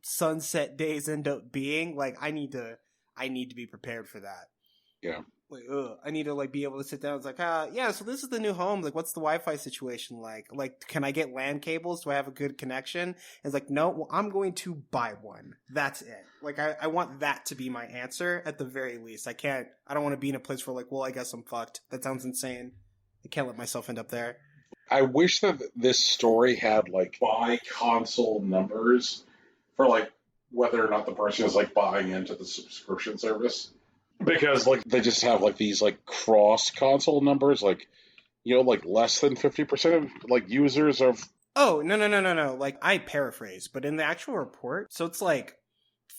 sunset days end up being, I need to be prepared for that. Yeah. I need to be able to sit down. It's yeah, so this is the new home. What's the Wi-Fi situation like? Can I get LAN cables? Do I have a good connection? It's no, well, I'm going to buy one. That's it. I want that to be my answer at the very least. I don't want to be in a place where well, I guess I'm fucked. That sounds insane. I can't let myself end up there. I wish that this story had buy console numbers for whether or not the person is buying into the subscription service. Because they just have these cross console numbers, less than 50% of users of. Oh, no. I paraphrase, but in the actual report, so it's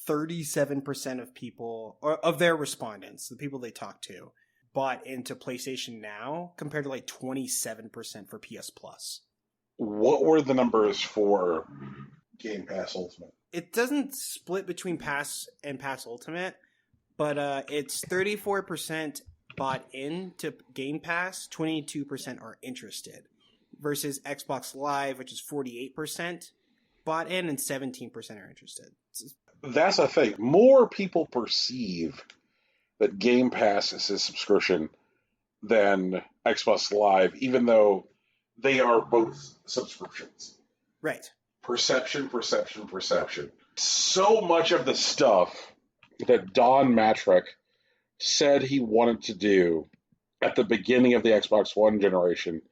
37% of people, or of their respondents, the people they talked to, bought into PlayStation Now compared to 27% for PS Plus. what were the numbers for Game Pass Ultimate? It doesn't split between Pass and Pass Ultimate, but it's 34% bought into Game Pass, 22% are interested, versus Xbox Live, which is 48% bought in and 17% are interested. That's the thing. More people perceive that Game Pass is a subscription than Xbox Live, even though they are both subscriptions. Right. Perception. So much of the stuff that Don Matrick said he wanted to do at the beginning of the Xbox One generation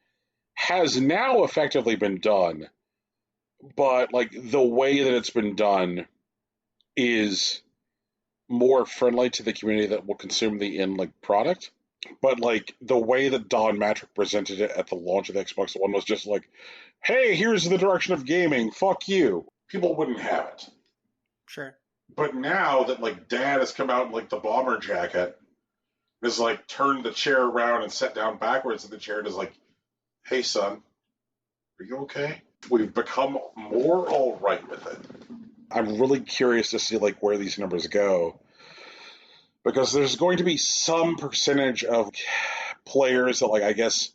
has now effectively been done, but like the way that it's been done is more friendly to the community that will consume the end like product. But like the way that Don Matrick presented it at the launch of the Xbox One was just like, hey, here's the direction of gaming, fuck you. People wouldn't have it. Sure. But now that like Dad has come out in like the bomber jacket, is like turned the chair around and sat down backwards in the chair and is like, hey son, are you okay? We've become more all right with it. I'm really curious to see like where these numbers go, because there's going to be some percentage of players that like I guess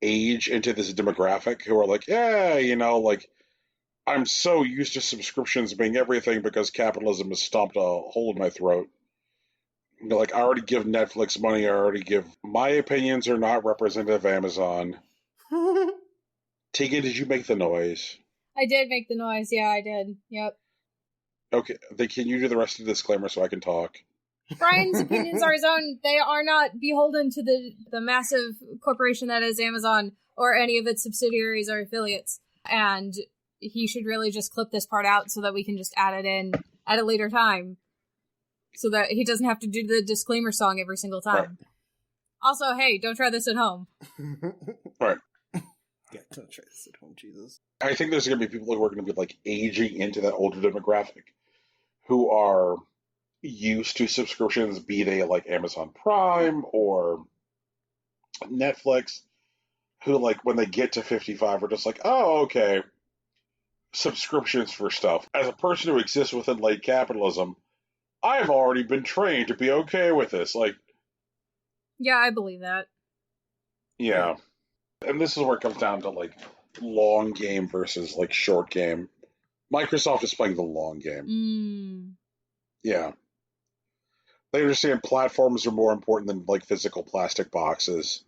age into this demographic who are like, yeah, you know, like I'm so used to subscriptions being everything because capitalism has stomped a hole in my throat. You know, like I already give Netflix money, I already give. My opinions are not representative of Amazon. Tegan, did you make the noise? I did make the noise. Yeah, I did. Yep. Okay, then can you do the rest of the disclaimer so I can talk? Brian's opinions are his own. They are not beholden to the massive corporation that is Amazon or any of its subsidiaries or affiliates. And he should really just clip this part out so that we can just add it in at a later time, so that he doesn't have to do the disclaimer song every single time. Right. Also, hey, don't try this at home. Right. Yeah, don't try this at home, Jesus. I think there's going to be people who are going to be like aging into that older demographic who are used to subscriptions, be they like Amazon Prime or Netflix, who like when they get to 55 are just like, oh, okay, subscriptions for stuff. As a person who exists within late capitalism, I've already been trained to be okay with this. Like, yeah, I believe that. Yeah. And this is where it comes down to like long game versus like short game. Microsoft is playing the long game. Yeah. They understand platforms are more important than like physical plastic boxes.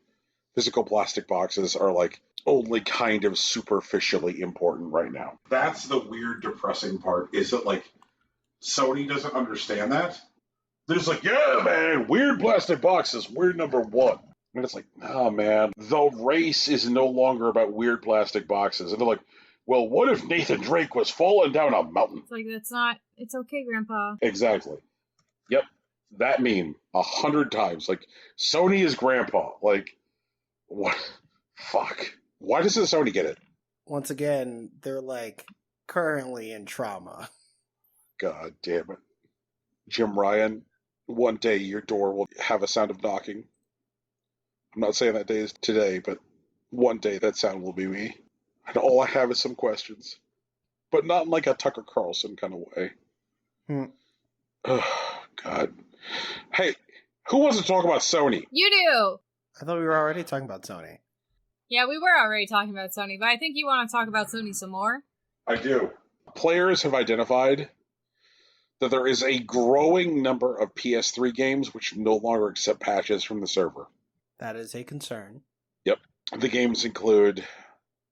Physical plastic boxes are like only kind of superficially important right now. That's the weird, depressing part, is that like Sony doesn't understand that. They're just like, yeah, man, weird plastic boxes, we're number one. And it's like, oh, man, the race is no longer about weird plastic boxes. And they're like, well, what if Nathan Drake was falling down a mountain? It's like, that's not, it's okay, Grandpa. Exactly. Yep. That meme 100 times. Like, Sony is Grandpa. Like, what? Fuck. Why doesn't Sony get it? Once again, they're like currently in trauma. God damn it. Jim Ryan, one day your door will have a sound of knocking. I'm not saying that day is today, but one day that sound will be me. And all I have is some questions. But not in like a Tucker Carlson kind of way. Oh, God. Hey, who wants to talk about Sony? You do! I thought we were already talking about Sony. Yeah, we were already talking about Sony, but I think you want to talk about Sony some more. I do. Players have identified that there is a growing number of PS3 games which no longer accept patches from the server. That is a concern. Yep. The games include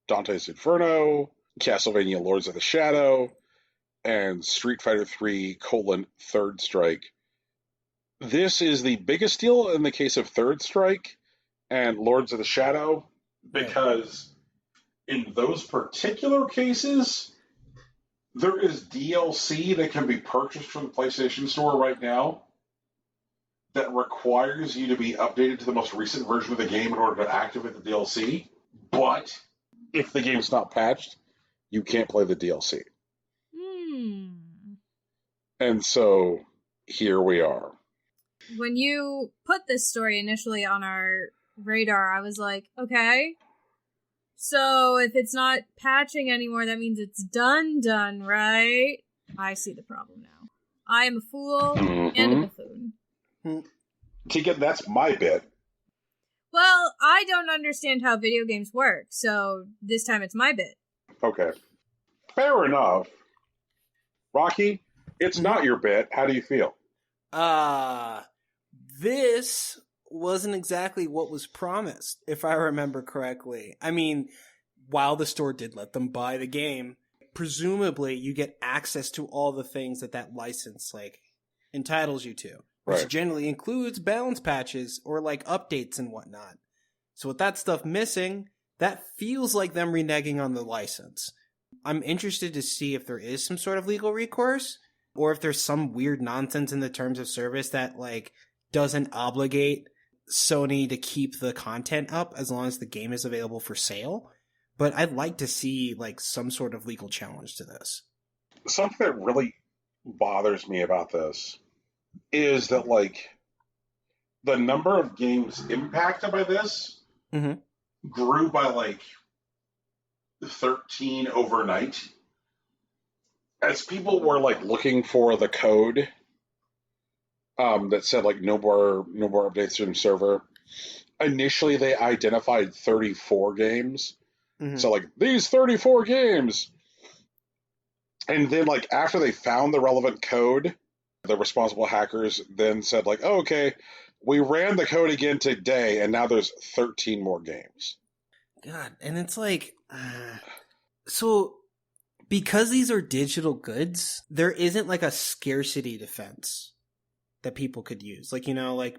Dante's Inferno, Castlevania Lords of the Shadow, and Street Fighter III: Third Strike. This is the biggest deal in the case of Third Strike and Lords of the Shadow, because in those particular cases, there is DLC that can be purchased from the PlayStation Store right now that requires you to be updated to the most recent version of the game in order to activate the DLC. But if the game's not patched, you can't play the DLC. And so here we are. When you put this story initially on our radar, I was like, okay, So if it's not patching anymore, that means it's done, right? I see the problem now. I am a fool and a buffoon. Tegan, that's my bit. Well, I don't understand how video games work, so this time it's my bit. Okay. Fair enough. Rocky, it's not your bit. How do you feel? This wasn't exactly what was promised, if I remember correctly. I mean, while the store did let them buy the game, presumably you get access to all the things that license, like, entitles you to. Which generally includes balance patches or, like, updates and whatnot. So with that stuff missing, that feels like them reneging on the license. I'm interested to see if there is some sort of legal recourse, or if there's some weird nonsense in the terms of service that, like, doesn't obligate Sony to keep the content up as long as the game is available for sale. But I'd like to see, like, some sort of legal challenge to this. Something that really bothers me about this is that, like, the number of games impacted by this grew by, like, 13 overnight. As people were, like, looking for the code that said, like, no more updates from server, initially they identified 34 games. So, like, these 34 games! And then, like, after they found the relevant code, the responsible hackers then said, like, oh, okay, we ran the code again today, and now there's 13 more games. God, and it's like, so because these are digital goods, there isn't, like, a scarcity defense that people could use. Like, you know, like,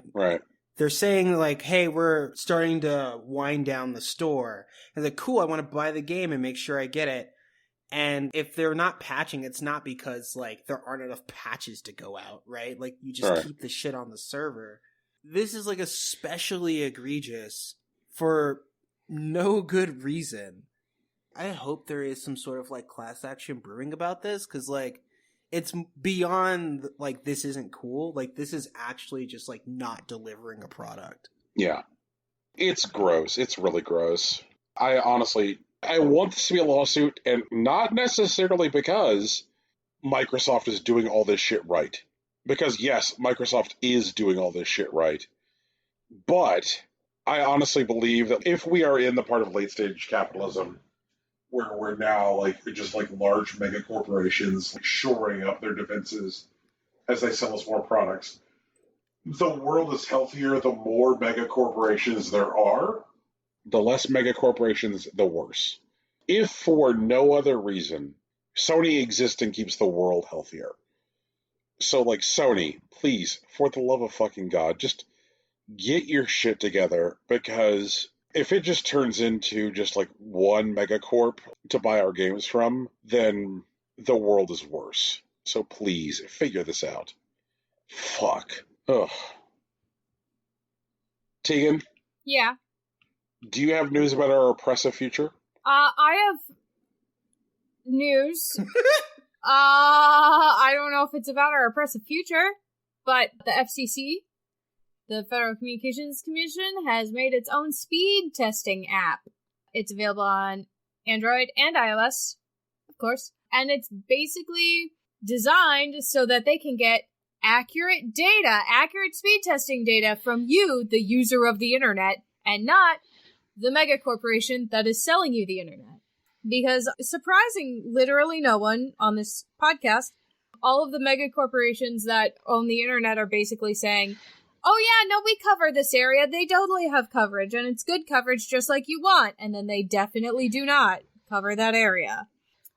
they're saying, like, hey, we're starting to wind down the store. And they're like, cool, I want to buy the game and make sure I get it. And if they're not patching, it's not because, like, there aren't enough patches to go out, right? Like, you just keep the shit on the server. This is, like, especially egregious for no good reason. I hope there is some sort of, like, class action brewing about this, because, like, it's beyond, like, this isn't cool. Like, this is actually just, like, not delivering a product. Yeah. It's gross. It's really gross. I want this to be a lawsuit, and not necessarily because Microsoft is doing all this shit right. Because, yes, Microsoft is doing all this shit right. But I honestly believe that if we are in the part of late-stage capitalism where we're now, like, just, like, large mega corporations, like, shoring up their defenses as they sell us more products, the world is healthier the more mega corporations there are. The less mega corporations, the worse. If for no other reason, Sony exists and keeps the world healthier. So, like, Sony, please, for the love of fucking God, just get your shit together, because if it just turns into just, like, one megacorp to buy our games from, then the world is worse. So please, figure this out. Fuck. Ugh. Tegan? Yeah? Do you have news about our oppressive future? I have news. I don't know if it's about our oppressive future, but the FCC, the Federal Communications Commission, has made its own speed testing app. It's available on Android and iOS, of course, and it's basically designed so that they can get accurate speed testing data from you, the user of the internet, and not the mega corporation that is selling you the internet. Because, surprising literally no one on this podcast, all of the mega corporations that own the internet are basically saying, oh yeah, no, we cover this area. They totally have coverage, and it's good coverage just like you want. And then they definitely do not cover that area.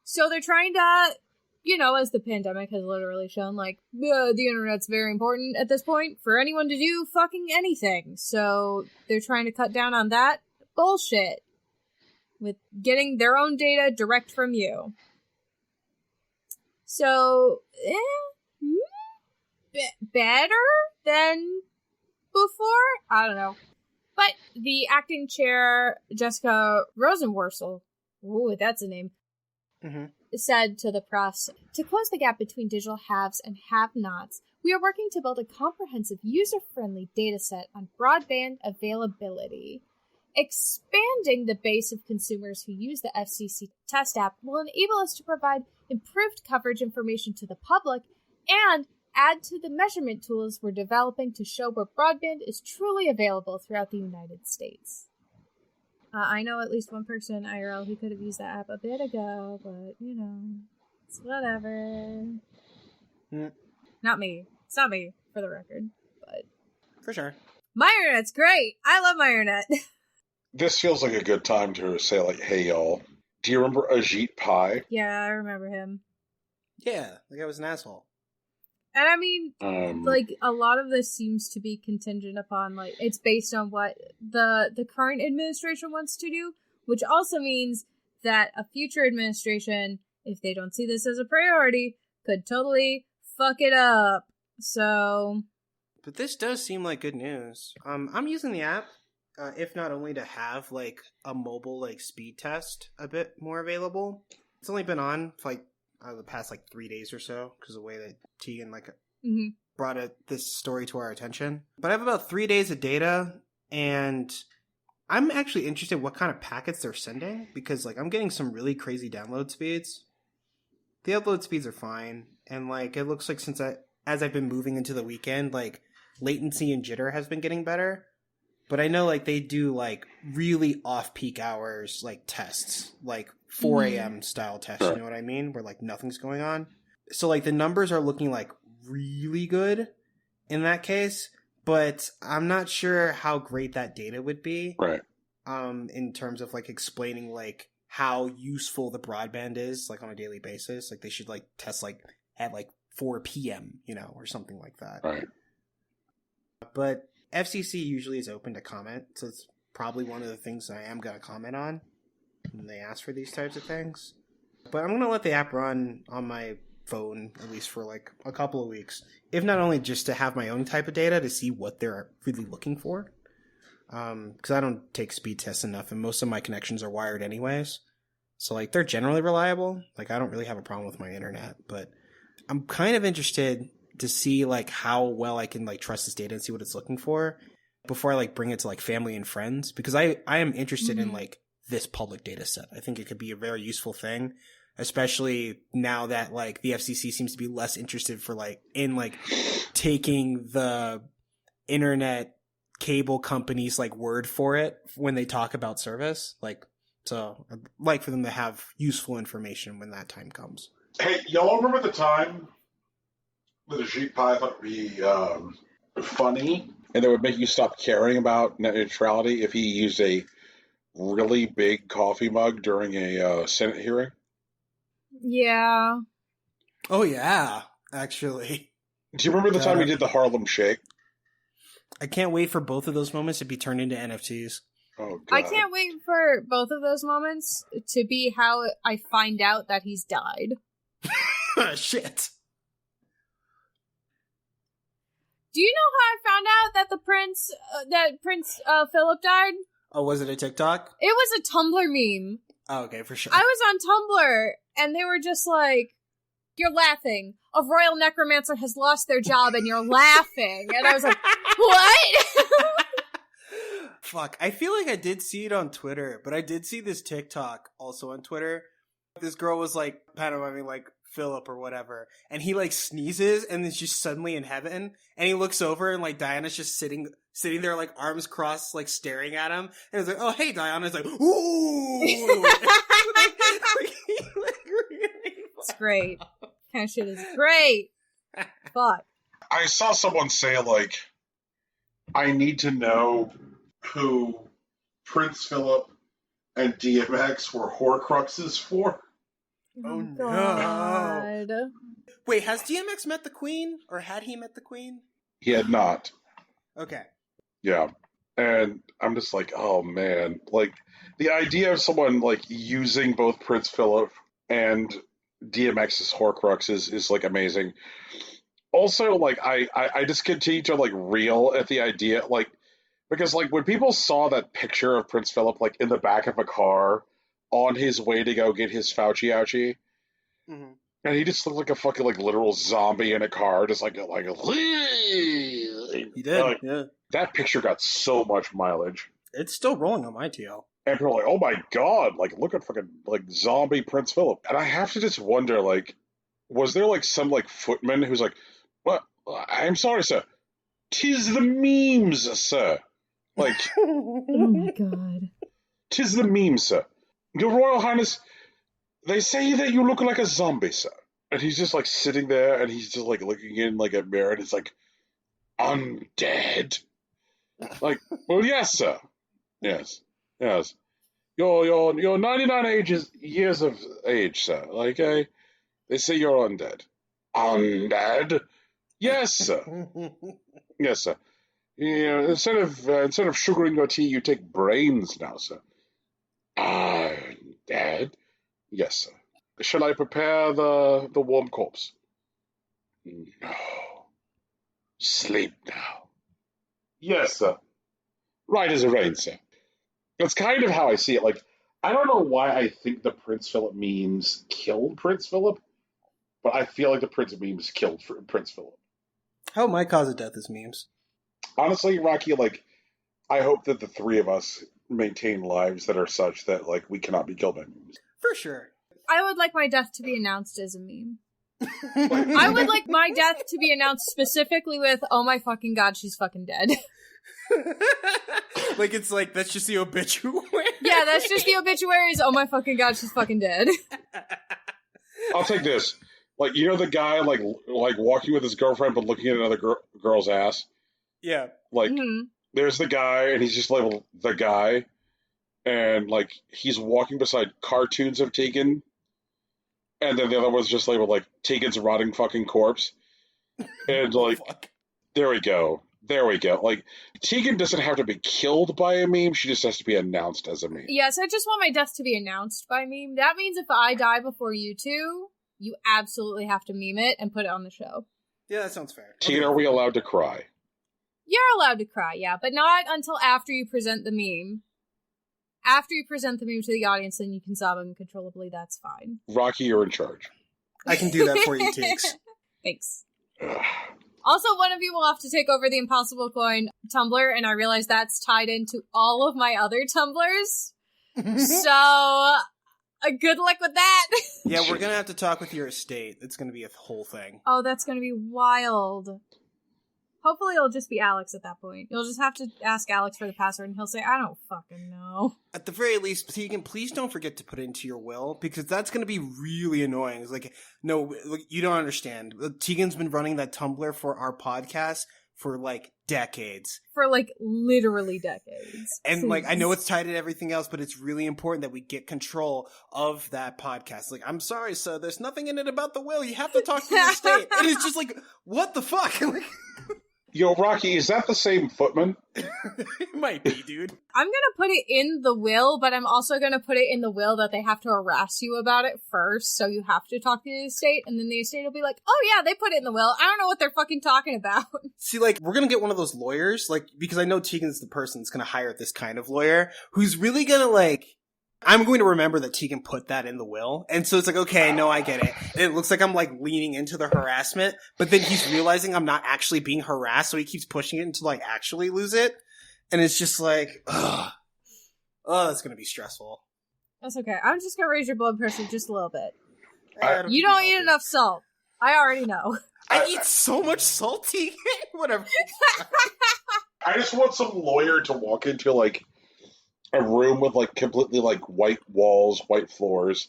So they're trying to, you know, as the pandemic has literally shown, like, the internet's very important at this point for anyone to do fucking anything. So they're trying to cut down on that bullshit with getting their own data direct from you. So, better than before? I don't know. But the acting chair, Jessica Rosenworcel, ooh, that's a name, said to the press, to close the gap between digital haves and have-nots, we are working to build a comprehensive, user-friendly dataset on broadband availability. Expanding the base of consumers who use the FCC test app will enable us to provide improved coverage information to the public and add to the measurement tools we're developing to show where broadband is truly available throughout the United States. I know at least one person IRL who could have used that app a bit ago, but, it's whatever. Not me. It's not me, for the record, but... For sure. My internet's great! I love my internet! This feels like a good time to say, like, hey, y'all. Do you remember Ajit Pai? Yeah, I remember him. Yeah, the guy was an asshole. And I mean, a lot of this seems to be contingent upon, it's based on what the current administration wants to do, which also means that a future administration, if they don't see this as a priority, could totally fuck it up. So... But this does seem like good news. I'm using the app, if not only to have, a mobile, speed test a bit more available. It's only been on for, the past, 3 days or so, because of the way that Tegan, brought this story to our attention. But I have about 3 days of data, and I'm actually interested in what kind of packets they're sending, because, I'm getting some really crazy download speeds. The upload speeds are fine, and, it looks like as I've been moving into the weekend, latency and jitter has been getting better. But I know, they do, really off-peak hours, tests. 4 a.m. style tests, you know what I mean? Where, nothing's going on. So, the numbers are looking, really good in that case. But I'm not sure how great that data would be. Right. In terms of, explaining, how useful the broadband is, on a daily basis. They should, test, at, 4 p.m., or something like that. Right. But FCC usually is open to comment, so it's probably one of the things I am going to comment on when they ask for these types of things. But I'm going to let the app run on my phone, at least for a couple of weeks. If not only just to have my own type of data to see what they're really looking for. Because I don't take speed tests enough, and most of my connections are wired anyways. So, they're generally reliable. I don't really have a problem with my internet, but I'm kind of interested to see how well I can trust this data and see what it's looking for before I bring it to family and friends, because I am interested in this public data set. I think it could be a very useful thing, especially now that the FCC seems to be less interested in taking the internet cable companies word for it when they talk about service. So I'd like for them to have useful information when that time comes. Hey, y'all remember the time that Ajit Pai thought would be funny, and that would make you stop caring about net neutrality if he used a really big coffee mug during a Senate hearing? Yeah. Oh, yeah, actually. Do you remember the time he did the Harlem Shake? I can't wait for both of those moments to be turned into NFTs. Oh, God. I can't wait for both of those moments to be how I find out that he's died. Shit. Do you know how I found out that Prince Philip died? Oh, was it a TikTok? It was a Tumblr meme. Oh, okay, for sure. I was on Tumblr, and they were just you're laughing. A royal necromancer has lost their job, and you're laughing. And I was like, what? Fuck, I feel like I did see it on Twitter, but I did see this TikTok also on Twitter. This girl was pantomiming Philip or whatever, and he sneezes and is just suddenly in heaven, and he looks over and Diana's just sitting there arms crossed staring at him, and it's oh hey Diana, it's ooh. It's great. Kind of shit is great. Fuck. I saw someone say I need to know who Prince Philip and DMX were Horcruxes for. Oh, God. No. Wait, has DMX met the Queen? Or had he met the Queen? He had not. Okay. Yeah. And I'm just oh, man. The idea of someone, using both Prince Philip and DMX's Horcruxes is, amazing. Also, I just continue to, reel at the idea, because, when people saw that picture of Prince Philip, in the back of a car, on his way to go get his Fauci ouchie. Mm-hmm. And he just looked like a fucking literal zombie in a car, just he did. Yeah. That picture got so much mileage. It's still rolling on my TL. And people are like, oh my god, like, look at fucking, like, zombie Prince Philip. And I have to just wonder, like, was there, like, some, like, footman who's like, what? I'm sorry, sir. 'Tis the memes, sir. Like, oh my god. 'Tis the memes, sir. Your Royal Highness, they say that you look like a zombie, sir. And he's just, like, sitting there, and he's just, like, looking in, like, a mirror, and it's like, undead? Like, well, yes, sir. Yes. Yes. You're 99 years of age, sir. Like, they say you're undead. Undead? Yes, sir. Yes, sir. Instead of sugaring your tea, you take brains now, sir. Undead? Yes, sir. Shall I prepare the warm corpse? No. Sleep now. Yes, sir. Right as a rain, sir. That's kind of how I see it. Like, I don't know why I think the Prince Philip memes killed Prince Philip, but I feel like the Prince memes killed Prince Philip. How my cause of death is memes. Honestly, Rocky, like, I hope that the three of us maintain lives that are such that, like, we cannot be killed by memes. For sure. I would like my death to be announced as a meme. I would like my death to be announced specifically with, oh my fucking god, she's fucking dead. Like, it's like, that's just the obituary. Yeah, that's just the obituaries. Oh my fucking god, she's fucking dead. I'll take this. Like, you know the guy, like walking with his girlfriend but looking at another girl's ass? Yeah. Like, there's the guy, and he's just labeled the guy, and, like, he's walking beside cartoons of Tegan, and then the other one's just labeled, like, Tegan's rotting fucking corpse. And, like, there we go. There we go. Like, Tegan doesn't have to be killed by a meme, she just has to be announced as a meme. Yes, I just want my death to be announced by meme. That means if I die before you two, you absolutely have to meme it and put it on the show. Yeah, that sounds fair. Tegan, are we allowed to cry? You're allowed to cry, yeah, but not until after you present the meme. After you present the meme to the audience, then you can sob uncontrollably, that's fine. Rocky, you're in charge. I can do that for you, Teeks. Thanks. Also, one of you will have to take over the Impossible Coin Tumblr, and I realize that's tied into all of my other Tumblrs. So, good luck with that. Yeah, we're gonna have to talk with your estate. It's gonna be a whole thing. Oh, that's gonna be wild. Hopefully it'll just be Alex at that point. You'll just have to ask Alex for the password, and he'll say, I don't fucking know. At the very least, Tegan, please don't forget to put it into your will, because that's going to be really annoying. It's like, no, you don't understand. Tegan's been running that Tumblr for our podcast for, like, decades. For, like, literally decades. And, like, I know it's tied to everything else, but it's really important that we get control of that podcast. Like, I'm sorry, sir, there's nothing in it about the will. You have to talk to the estate. And it's just like, what the fuck? Like, yo, Rocky, is that the same footman? It might be, dude. I'm gonna put it in the will, but I'm also gonna put it in the will that they have to harass you about it first, so you have to talk to the estate, and then the estate will be like, oh yeah, they put it in the will. I don't know what they're fucking talking about. See, like, we're gonna get one of those lawyers, like, because I know Tegan's the person that's gonna hire this kind of lawyer, who's really gonna, like, I'm going to remember that Tegan put that in the will. And so it's like, okay, no, I get it. And it looks like I'm, like, leaning into the harassment, but then he's realizing I'm not actually being harassed, so he keeps pushing it until I actually lose it. And it's just like, ugh. Oh, that's going to be stressful. That's okay. I'm just gonna raise your blood pressure just a little bit. You don't eat enough salt. I already know. I eat so much salty. Whatever. I just want some lawyer to walk into, like, a room with, like, completely, like, white walls, white floors.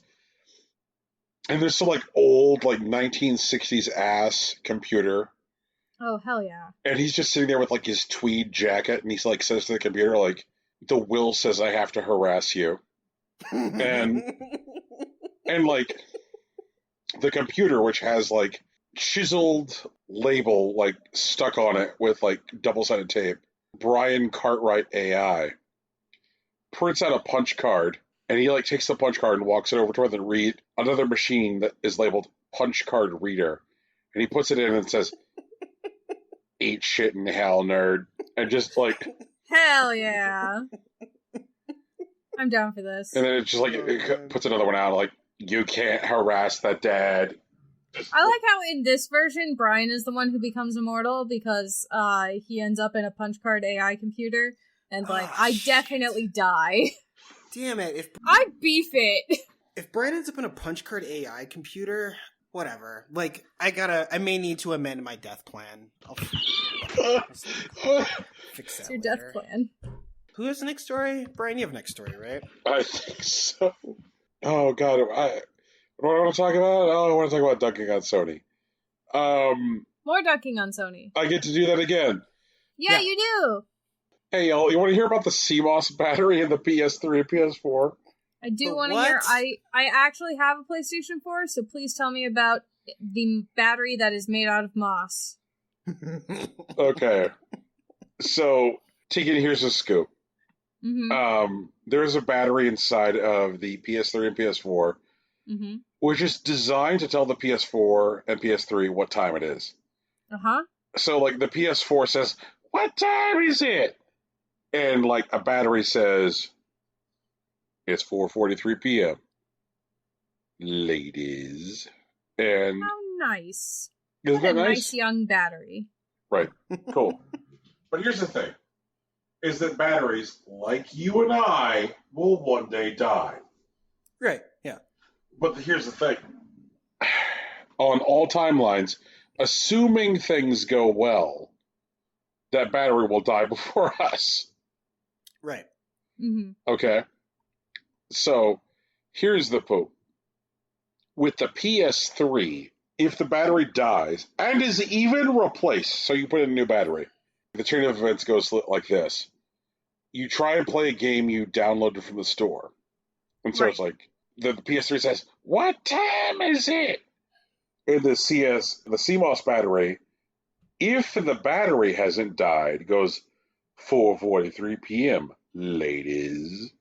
And there's some, like, old, like, 1960s ass computer. Oh, hell yeah. And he's just sitting there with, like, his tweed jacket, and he's, like, says to the computer, like, the will says I have to harass you. And, like, the computer, which has, like, chiseled label, like, stuck on it with, like, double-sided tape, Brian Cartwright AI, prints out a punch card, and he, like, takes the punch card and walks it over to another machine that is labeled punch card reader, and he puts it in and says, eat shit in hell, nerd, and just, like, hell yeah. I'm down for this. And then it just, like, it puts another one out, like, you can't harass that dad. I like how in this version, Brian is the one who becomes immortal because he ends up in a punch card AI computer. And, I definitely die. Damn it. I beef it. If Brian ends up in a punch card AI computer, whatever. I may need to amend my death plan. I'll fix that. It's your death plan. Who has the next story? Brian, you have next story, right? I think so. Oh, God. What do I want to talk about? Oh, I want to talk about dunking on Sony. More dunking on Sony. I get to do that again. Yeah, you do. Hey, y'all, you want to hear about the CMOS battery in the PS3 and PS4? I do want to hear. I actually have a PlayStation 4, so please tell me about the battery that is made out of moss. Okay. So, Tegan, here's a scoop. Mm-hmm. There's a battery inside of the PS3 and PS4, which is designed to tell the PS4 and PS3 what time it is. Uh-huh. So, the PS4 says, "What time is it?" And, a battery says, "It's 4:43 p.m. Ladies." And how nice. Isn't that nice young battery. Right. Cool. But here's the thing. Is that batteries, like you and I, will one day die. Right, yeah. But here's the thing. On all timelines, assuming things go well, that battery will die before us. Right. Mm-hmm. Okay? So, here's the poop. With the PS3, if the battery dies, and is even replaced, so you put in a new battery, the chain of events goes like this. You try and play a game you downloaded from the store. And so it's the PS3 says, "What time is it?" And the CMOS battery, if the battery hasn't died, goes 4:43 p.m., ladies.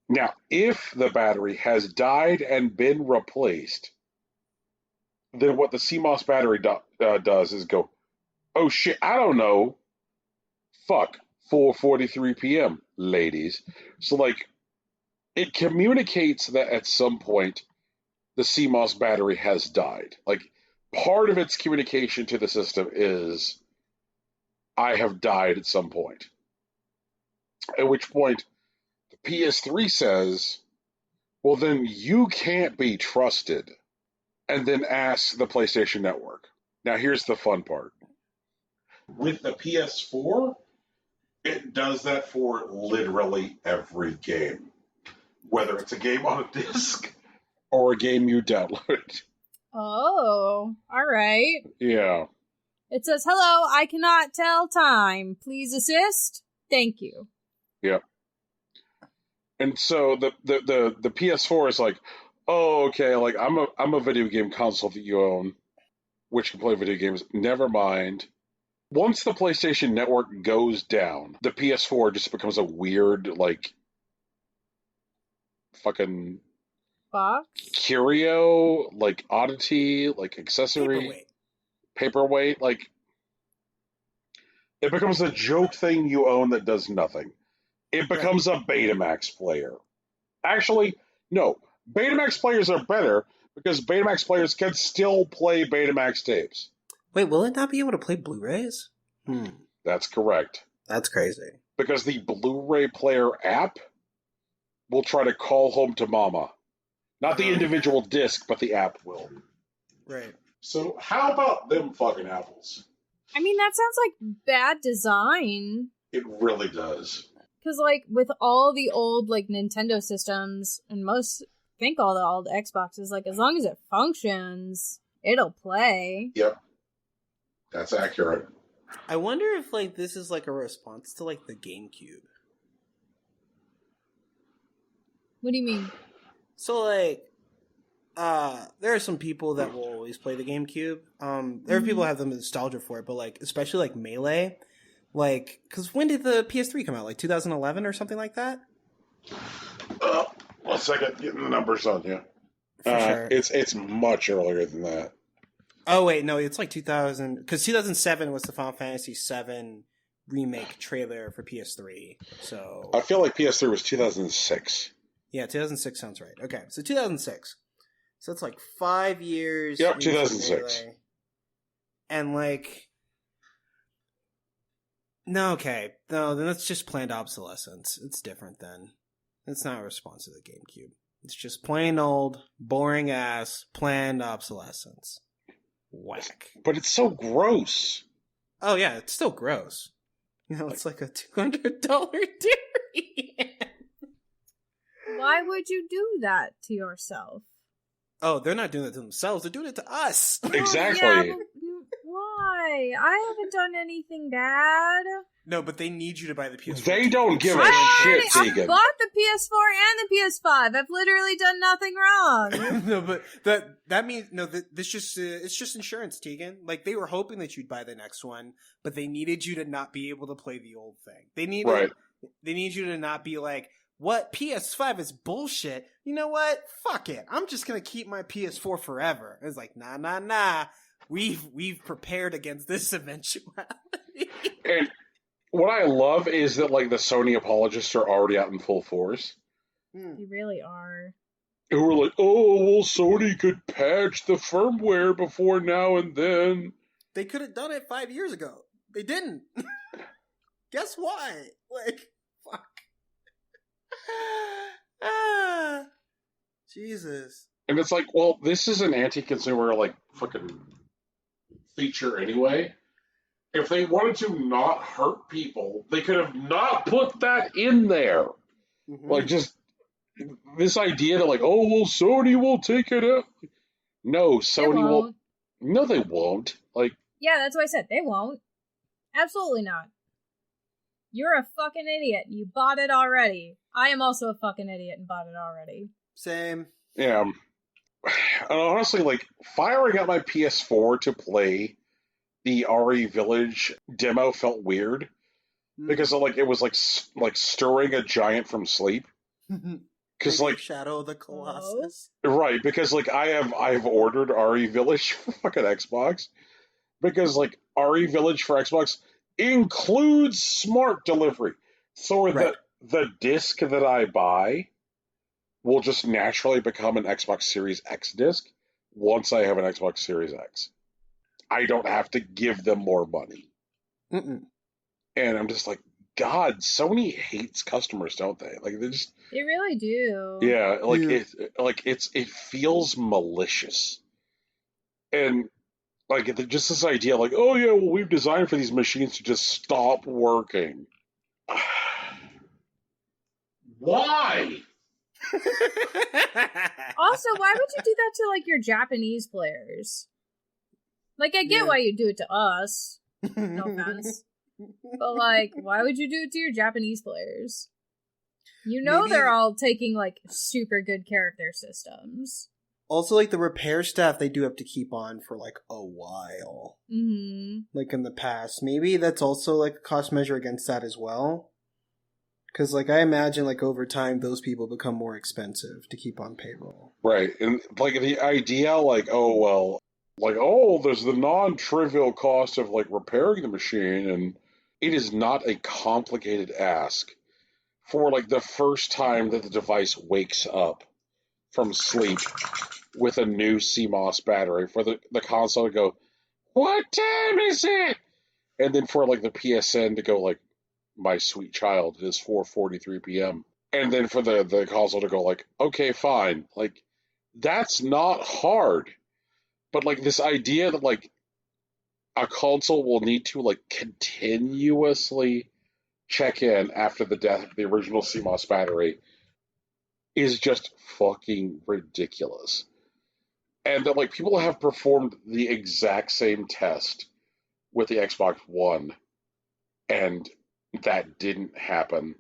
Now, if the battery has died and been replaced, then what the CMOS battery does is go, "Oh shit, I don't know. Fuck, 4:43 p.m., ladies." So, it communicates that at some point the CMOS battery has died. Part of its communication to the system is, I have died at some point. At which point, the PS3 says, well, then you can't be trusted. And then asks the PlayStation Network. Now, here's the fun part. With the PS4, it does that for literally every game. Whether it's a game on a disc or a game you download. Oh, all right. Yeah. It says, "Hello, I cannot tell time. Please assist. Thank you." Yeah. And so the PS4 is like, oh, okay, I'm a video game console that you own, which can play video games. Never mind. Once the PlayStation Network goes down, the PS4 just becomes a weird, fucking box, curio, oddity, accessory, paperweight. It becomes a joke thing you own that does nothing. It becomes a Betamax player. Actually, no. Betamax players are better because Betamax players can still play Betamax tapes. Wait, will it not be able to play Blu-rays? That's correct. That's crazy. Because the Blu-ray player app will try to call home to mama. Not the individual disc, but the app will. Right. So how about them fucking apples? I mean, that sounds like bad design. It really does. Because, with all the old, Nintendo systems, and I think all the old Xboxes, as long as it functions, it'll play. Yep. That's accurate. I wonder if, this is, a response to, the GameCube. What do you mean? So, there are some people that will always play the GameCube. There are people who have the nostalgia for it, but, especially, Melee... because when did the PS3 come out? 2011 or something like that? 1 second, getting the numbers on you. Sure. It's much earlier than that. Oh, wait, no, it's 2000, because 2007 was the Final Fantasy VII remake trailer for PS3, so... I feel like PS3 was 2006. Yeah, 2006 sounds right. Okay, so 2006. So it's 5 years... Yep, 2006. And, No, okay. No, then that's just planned obsolescence. It's different then. It's not a response to the GameCube. It's just plain old, boring-ass, planned obsolescence. Whack. But it's so gross. Oh, yeah, it's still gross. You know, it's like a $200 Durian. Why would you do that to yourself? Oh, they're not doing it to themselves. They're doing it to us. Exactly. Yeah, why? I haven't done anything bad. No, but they need you to buy the PS4. They don't give a shit, Tegan. I bought the PS4 and the PS5. I've literally done nothing wrong. No, but that means it's just insurance, Tegan. Like, they were hoping that you'd buy the next one, but they needed you to not be able to play the old thing. They need you to not be like, what, PS5 is bullshit. You know what? Fuck it. I'm just gonna keep my PS4 forever. It's like, nah. We've prepared against this eventuality. And what I love is that, like, the Sony apologists are already out in full force. You really are. Who were like, oh, well, Sony could patch the firmware before now and then. They could have done it 5 years ago. They didn't. Guess why? Like, fuck. Jesus. And it's like, well, this is an anti-consumer, like, fucking feature anyway. If they wanted to not hurt people, they could have not put that in there. Mm-hmm. Like, just this idea that, like, oh, well, Sony will take it out. No, Sony won't. No, they won't. Like, yeah, that's what I said. They won't. Absolutely not. You're a fucking idiot. You bought it already. I am also a fucking idiot and bought it already. Same. Yeah. And honestly, like, firing up my PS4 to play the RE Village demo felt weird because like it was like stirring a giant from sleep. Because like Shadow of the Colossus, right? Because like I've ordered RE Village for fucking Xbox because like RE Village for Xbox includes smart delivery, so right. the disc that I buy will just naturally become an Xbox Series X disc once I have an Xbox Series X. I don't have to give them more money. Mm-mm. And I'm just like, God, Sony hates customers, don't they? Like they really do. Yeah, like it feels malicious. And like just this idea, like, oh yeah, well we've designed for these machines to just stop working. Why? Also, why would you do that to like your Japanese players? Like, I get why you do it to us. No offense. But, like, why would you do it to your Japanese players? You know they're all taking, like, super good care of their systems. Also, like, the repair staff they do have to keep on for, like, a while. Mm-hmm. Like, in the past. Maybe that's also, like, a cost measure against that as well. Because, like, I imagine, like, over time, those people become more expensive to keep on payroll. Right. And, like, the idea, like, oh, well, like, oh, there's the non-trivial cost of, like, repairing the machine, and it is not a complicated ask for, like, the first time that the device wakes up from sleep with a new CMOS battery for the console to go, what time is it? And then for, like, the PSN to go, like, my sweet child, it is 4:43 p.m. And then for the console to go, like, okay, fine. Like, that's not hard. But, like, this idea that, like, a console will need to, like, continuously check in after the death of the original CMOS battery is just fucking ridiculous. And that, like, people have performed the exact same test with the Xbox One, and that didn't happen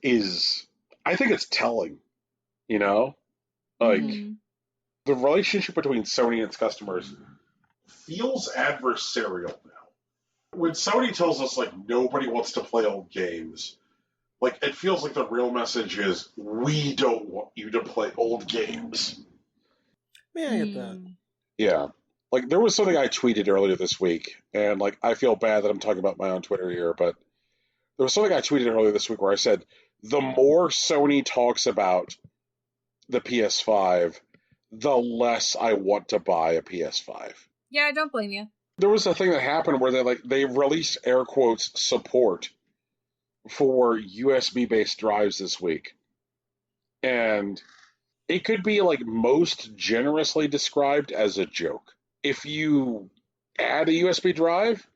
is, I think it's telling, you know? Like... Mm-hmm. The relationship between Sony and its customers feels adversarial now. When Sony tells us, like, nobody wants to play old games, like, it feels like the real message is, we don't want you to play old games. Yeah, I get that. Yeah. Like, there was something I tweeted earlier this week, and, like, I feel bad that I'm talking about my own Twitter here, but there was something I tweeted earlier this week where I said, the more Sony talks about the PS5, the less I want to buy a PS5. Yeah, I don't blame you. There was a thing that happened where they released air quotes support for USB-based drives this week. And it could be like most generously described as a joke. If you add a USB drive,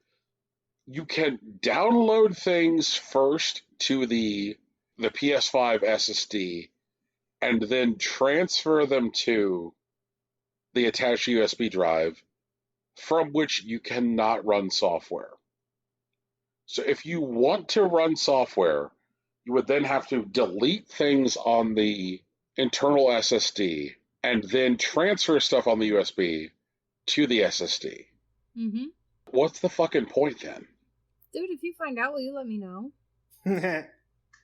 you can download things first to the PS5 SSD and then transfer them to the attached USB drive, from which you cannot run software. So if you want to run software, you would then have to delete things on the internal SSD and then transfer stuff on the USB to the SSD. Mm-hmm. What's the fucking point then? Dude, if you find out, will you let me know?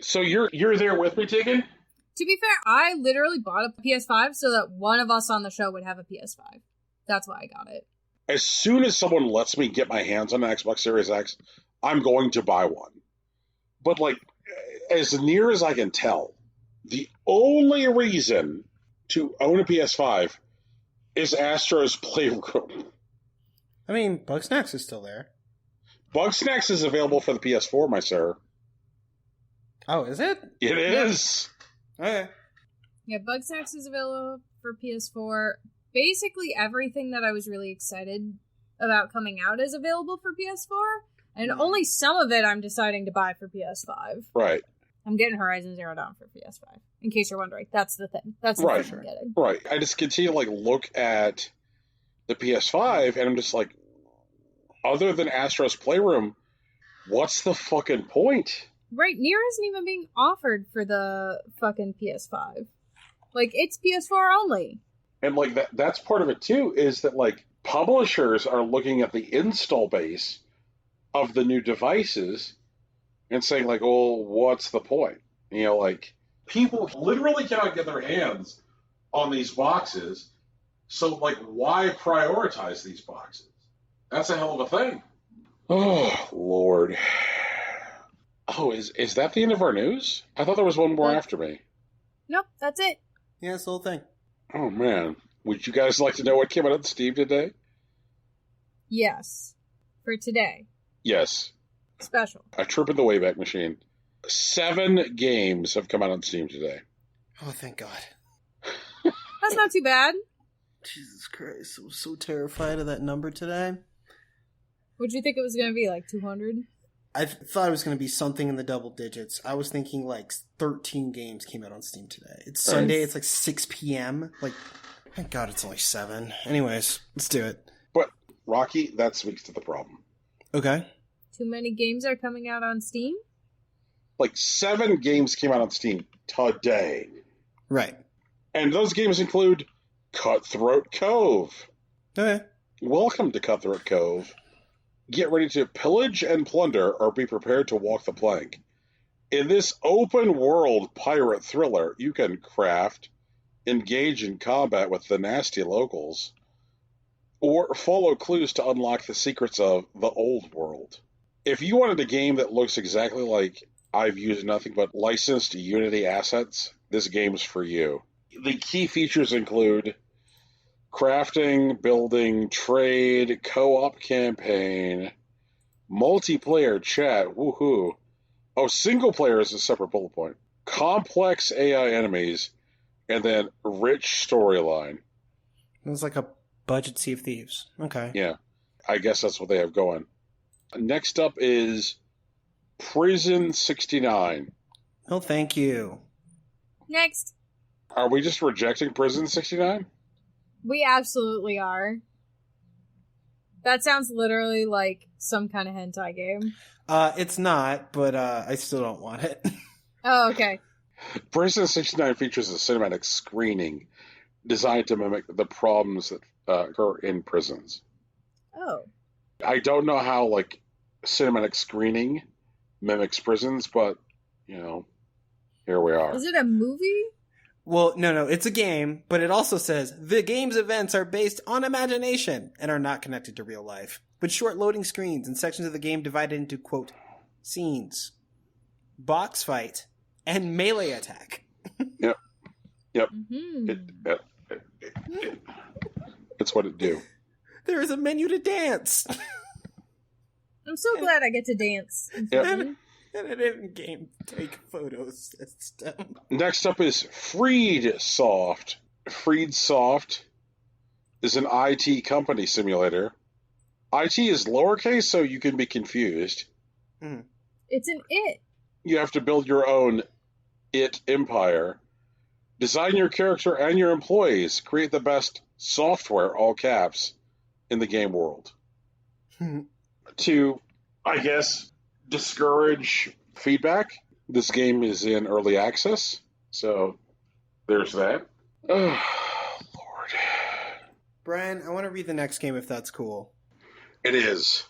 So you're there with me, Tegan? To be fair, I literally bought a PS5 so that one of us on the show would have a PS5. That's why I got it. As soon as someone lets me get my hands on an Xbox Series X, I'm going to buy one. But, like, as near as I can tell, the only reason to own a PS5 is Astro's Playroom. I mean, Bugsnax is still there. Bugsnax is available for the PS4, my sir. Oh, is it? It is. Okay. Yeah, Bugsnax is available for PS4. Basically everything that I was really excited about coming out is available for PS4. And only some of it I'm deciding to buy for PS5. Right. I'm getting Horizon Zero Dawn for PS5. In case you're wondering. That's the thing. That's the thing I'm getting. Right. I just continue to, like, look at the PS5, and I'm just like, other than Astro's Playroom, what's the fucking point? Right, Nier isn't even being offered for the fucking PS5. Like, it's PS4 only. And, like, that's part of it, too, is that, like, publishers are looking at the install base of the new devices and saying, like, well, what's the point? You know, like, people literally cannot get their hands on these boxes, so, like, why prioritize these boxes? That's a hell of a thing. Oh, Lord. Oh, is that the end of our news? I thought there was one more after me. Nope, that's it. Yeah, it's the whole thing. Oh, man. Would you guys like to know what came out on Steam today? Yes. For today. Yes. Special. A trip in the Wayback Machine. 7 games have come out on Steam today. Oh, thank God. That's not too bad. Jesus Christ, I was so terrified of that number today. What'd you think it was going to be, like 200? I thought it was going to be something in the double digits. I was thinking like 13 games came out on Steam today. It's Sunday, it's like 6 p.m. Like, thank God it's only 7. Anyways, let's do it. But, Rocky, that speaks to the problem. Okay. Too many games are coming out on Steam? Like, 7 games came out on Steam today. Right. And those games include Cutthroat Cove. Okay. Welcome to Cutthroat Cove. Get ready to pillage and plunder or be prepared to walk the plank. In this open-world pirate thriller, you can craft, engage in combat with the nasty locals, or follow clues to unlock the secrets of the old world. If you wanted a game that looks exactly like I've used nothing but licensed Unity assets, this game's for you. The key features include crafting, building, trade, co-op campaign, multiplayer chat, woohoo. Oh, single player is a separate bullet point. Complex AI enemies, and then rich storyline. It was like a budget Sea of Thieves. Okay. Yeah, I guess that's what they have going. Next up is Prison 69. Oh, thank you. Next. Are we just rejecting Prison 69? We absolutely are. That sounds literally like some kind of hentai game. It's not, but I still don't want it. Oh, okay. Prison 69 features a cinematic screening designed to mimic the problems that occur in prisons. Oh. I don't know how, like, cinematic screening mimics prisons, but, you know, here we are. Is it a movie? Well, no, it's a game, but it also says the game's events are based on imagination and are not connected to real life, with short loading screens and sections of the game divided into, quote, scenes, box fight, and melee attack. Yep. Mm-hmm. It's what it do. There is a menu to dance. I'm so glad I get to dance. And an in-game take photos system. Next up is FreedSoft. FreedSoft is an IT company simulator. IT is lowercase, so you can be confused. It's an it. You have to build your own it empire. Design your character and your employees. Create the best software, all caps, in the game world. To, I guess, discourage feedback, this game is in early access, so there's that. Oh, Lord. Brian, I want to read the next game if that's cool. It is.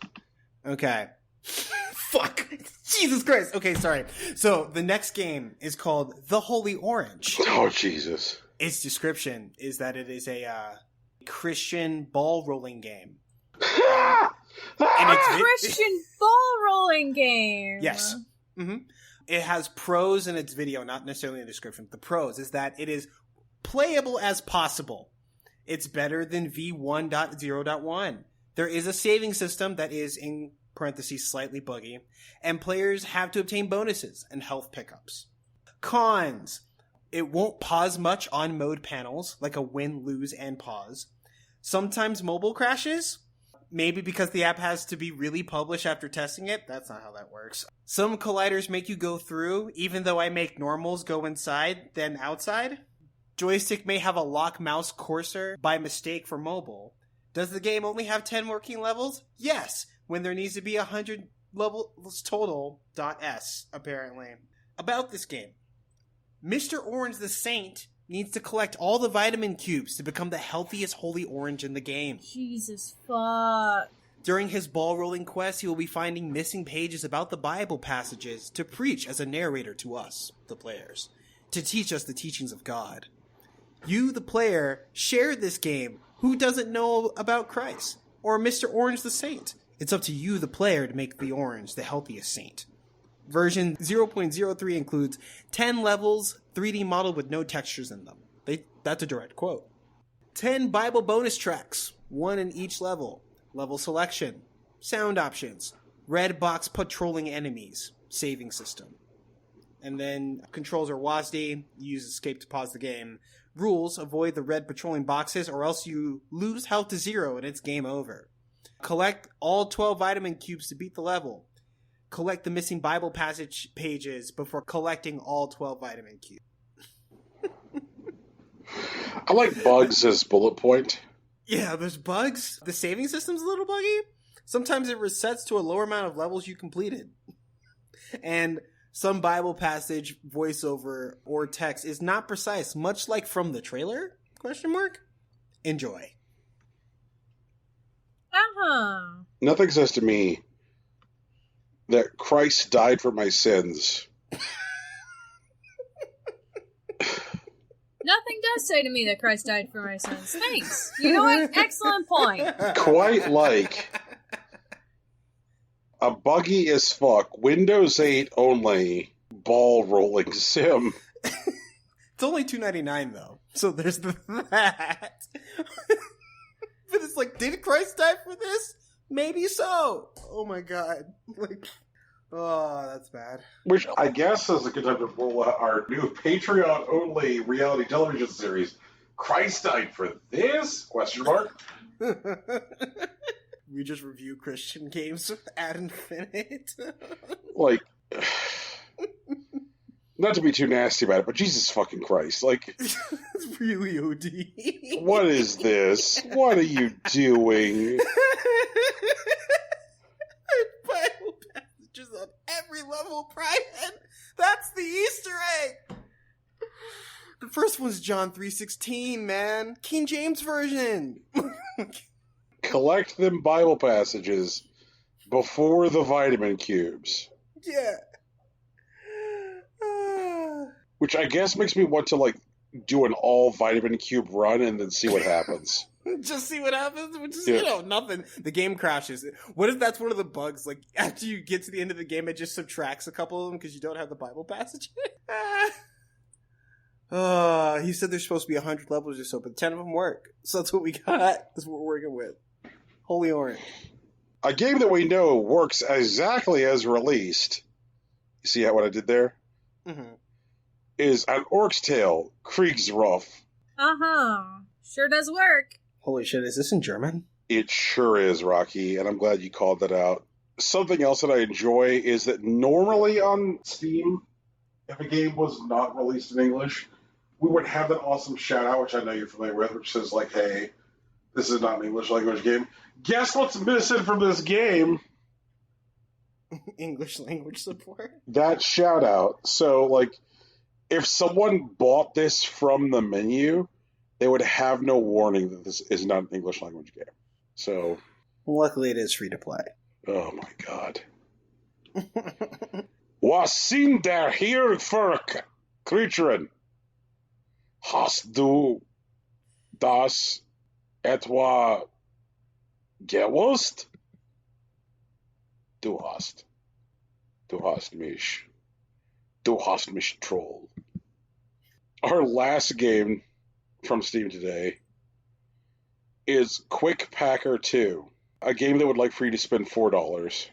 Okay. Fuck. Jesus Christ. Okay, sorry. So, the next game is called The Holy Orange. Oh, Jesus. Its description is that it is a Christian ball rolling game. Christian ball rolling game. Yes. Mm-hmm. It has pros in its video, not necessarily in the description. The pros is that it is playable as possible. It's better than V1.0.1. There is a saving system that is, in parentheses, slightly buggy, and players have to obtain bonuses and health pickups. Cons. It won't pause much on mode panels, like a win, lose, and pause. Sometimes mobile crashes. Maybe because the app has to be really published after testing it. That's not how that works. Some colliders make you go through, even though I make normals go inside, then outside. Joystick may have a lock mouse cursor by mistake for mobile. Does the game only have 10 working levels? Yes, when there needs to be 100 levels total. .s, apparently. About this game. Mr. Orange the Saint needs to collect all the vitamin cubes to become the healthiest holy orange in the game. Jesus fuck. During his ball rolling quest, he will be finding missing pages about the Bible passages to preach as a narrator to us, the players, to teach us the teachings of God. You, the player, share this game. Who doesn't know about Christ? Or Mr. Orange the Saint? It's up to you, the player, to make the orange the healthiest saint. Version 0.03 includes 10 levels, 3D modeled with no textures in them. That's a direct quote. 10 Bible bonus tracks, 1 in each level. Level selection, sound options, red box patrolling enemies, saving system. And then controls are WASD, use escape to pause the game. Rules, avoid the red patrolling boxes or else you lose health to 0 and it's game over. Collect all 12 vitamin cubes to beat the level. Collect the missing Bible passage pages before collecting all 12 vitamin cubes. I like bugs as bullet point. Yeah, there's bugs. The saving system's a little buggy. Sometimes it resets to a lower amount of levels you completed. And some Bible passage, voiceover, or text is not precise, much like from the trailer? ? Enjoy. Nothing says to me that Christ died for my sins. Nothing does say to me that Christ died for my sins. Thanks. You know what? Excellent point. Quite like a buggy as fuck, Windows 8 only, ball rolling sim. It's only $2.99 though, so there's that. But it's like, did Christ die for this? Maybe so. Oh my god. Oh, that's bad. Which I guess is a good time to roll out our new Patreon-only reality television series. Christ died for this? ? We just review Christian games ad infinitum. Not to be too nasty about it, but Jesus fucking Christ. It's really OD. What is this? What are you doing? Bible passages on every level, Brian. That's the Easter egg. The first one's John 3:16, man. King James Version. Collect them Bible passages before the vitamin cubes. Yeah. Which I guess makes me want to, do an all vitamin cube run and then see what happens. Just see what happens? Which is, nothing. The game crashes. What if that's one of the bugs? After you get to the end of the game, it just subtracts a couple of them because you don't have the Bible passage? He said there's supposed to be 100 levels or so, but 10 of them work. So that's what we got. That's what we're working with. Holy orange. A game that we know works exactly as released. You see what I did there? Mm-hmm. Is An Orc's Tale, Kriegsruff. Uh-huh. Sure does work. Holy shit, is this in German? It sure is, Rocky, and I'm glad you called that out. Something else that I enjoy is that normally on Steam, if a game was not released in English, we would have that awesome shout-out, which I know you're familiar with, which says, like, hey, this is not an English language game. Guess what's missing from this game? English language support? That shout-out. So, like, if someone bought this from the menu, they would have no warning that this is not an English language game. So... Luckily, it is free to play. Oh, my God. Was sind der hier für Creaturen? Hast du das etwa gewusst? Du hast. Du hast mich. Du hast mich troll. Our last game from Steam today is Quick Packer 2, a game that would like for you to spend $4,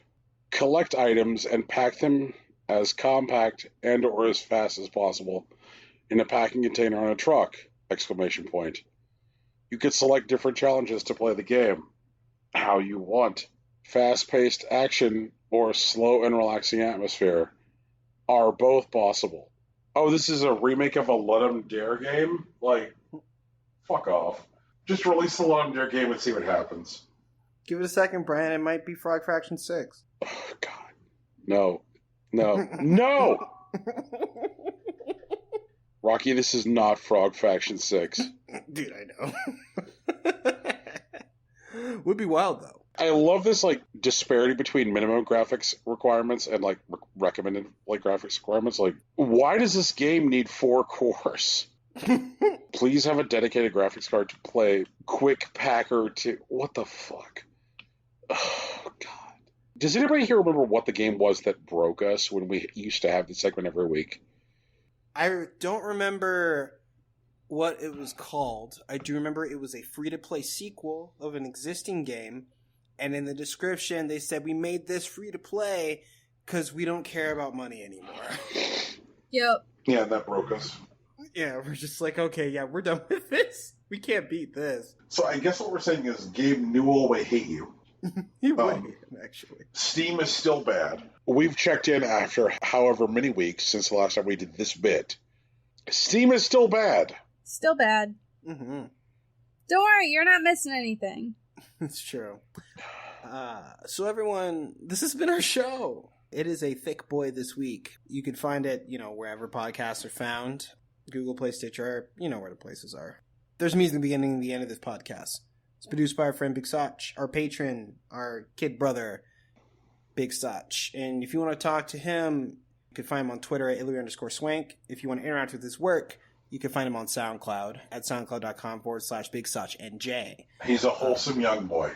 collect items, and pack them as compact and or as fast as possible in a packing container on a truck! ! You could select different challenges to play the game how you want. Fast-paced action or slow and relaxing atmosphere are both possible. Oh, this is a remake of a Let 'em Dare game? Like, fuck off. Just release the Let 'em Dare game and see what happens. Give it a second, Brian. It might be Frog Fraction 6. Oh, God. No. No. No! Rocky, this is not Frog Faction 6. Dude, I know. Would be wild, though. I love this, like, disparity between minimum graphics requirements and, like, recommended, like, graphics requirements. Like, why does this game need 4 cores? Please have a dedicated graphics card to play Quick Packer 2. What the fuck? Oh, God. Does anybody here remember what the game was that broke us when we used to have this segment every week? I don't remember what it was called. I do remember it was a free-to-play sequel of an existing game, and in the description they said, we made this free-to-play because we don't care about money anymore. Yep. Yeah, that broke us. Yeah, we're just like, okay, yeah, we're done with this. We can't beat this. So I guess what we're saying is Gabe Newell will hate you. He would hate him, actually. Steam is still bad. We've checked in after however many weeks since the last time we did this bit. Steam is still bad. Still bad. Mm-hmm. Don't worry, you're not missing anything. It's true. So everyone, this has been our show. It is a thick boy this week. You can find it, wherever podcasts are found. Google Play, Stitcher, where the places are. There's music at the beginning and the end of this podcast. It's produced by our friend Big Sach, our patron, our kid brother, Big Sach. And if you want to talk to him, you can find him on Twitter at Illyr_Swank. If you want to interact with his work, you can find him on SoundCloud at soundcloud.com/BigSachNJ. He's a wholesome young boy.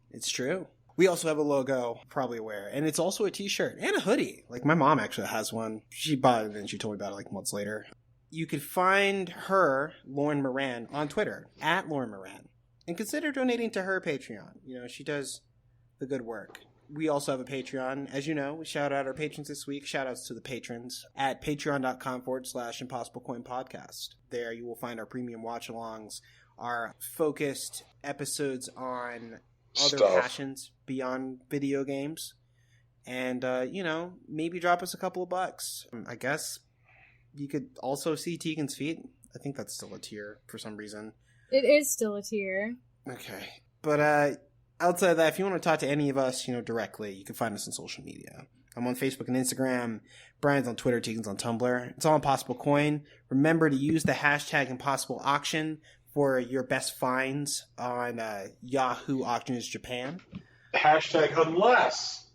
It's true. We also have a logo, probably aware, and it's also a t-shirt and a hoodie. Like, my mom actually has one. She bought it and she told me about it like months later. You could find her, Lauren Moran, on Twitter, at Lauren Moran. And consider donating to her Patreon. She does the good work. We also have a Patreon. As you know, we shout out our patrons this week. Shout outs to the patrons at patreon.com/ImpossibleCoinPodcast. There you will find our premium watch-alongs, our focused episodes on other passions beyond video games. And, maybe drop us a couple of bucks. I guess you could also see Tegan's feet. I think that's still a tier for some reason. It is still a tier. Okay. But outside of that, if you want to talk to any of us, directly, you can find us on social media. I'm on Facebook and Instagram. Brian's on Twitter. Tegan's on Tumblr. It's all Impossible Coin. Remember to use the hashtag Impossible Auction for your best finds on Yahoo Auctions Japan. Hashtag unless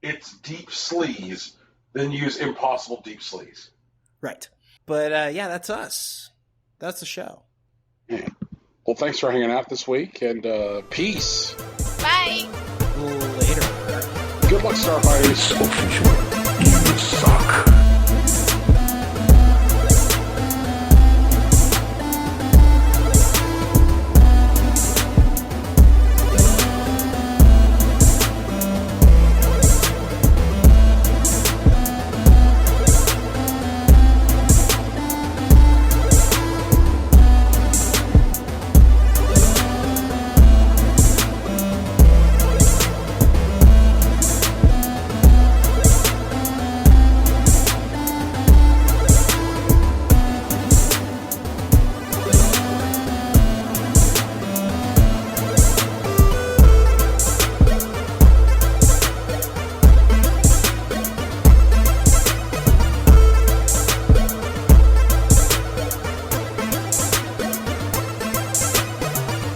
it's deep sleaze, then use Impossible Deep Sleaze. Right. But that's us. That's the show. Yeah. Well, thanks for hanging out this week, and peace. Bye. Later. Good luck, Starfighters. You suck.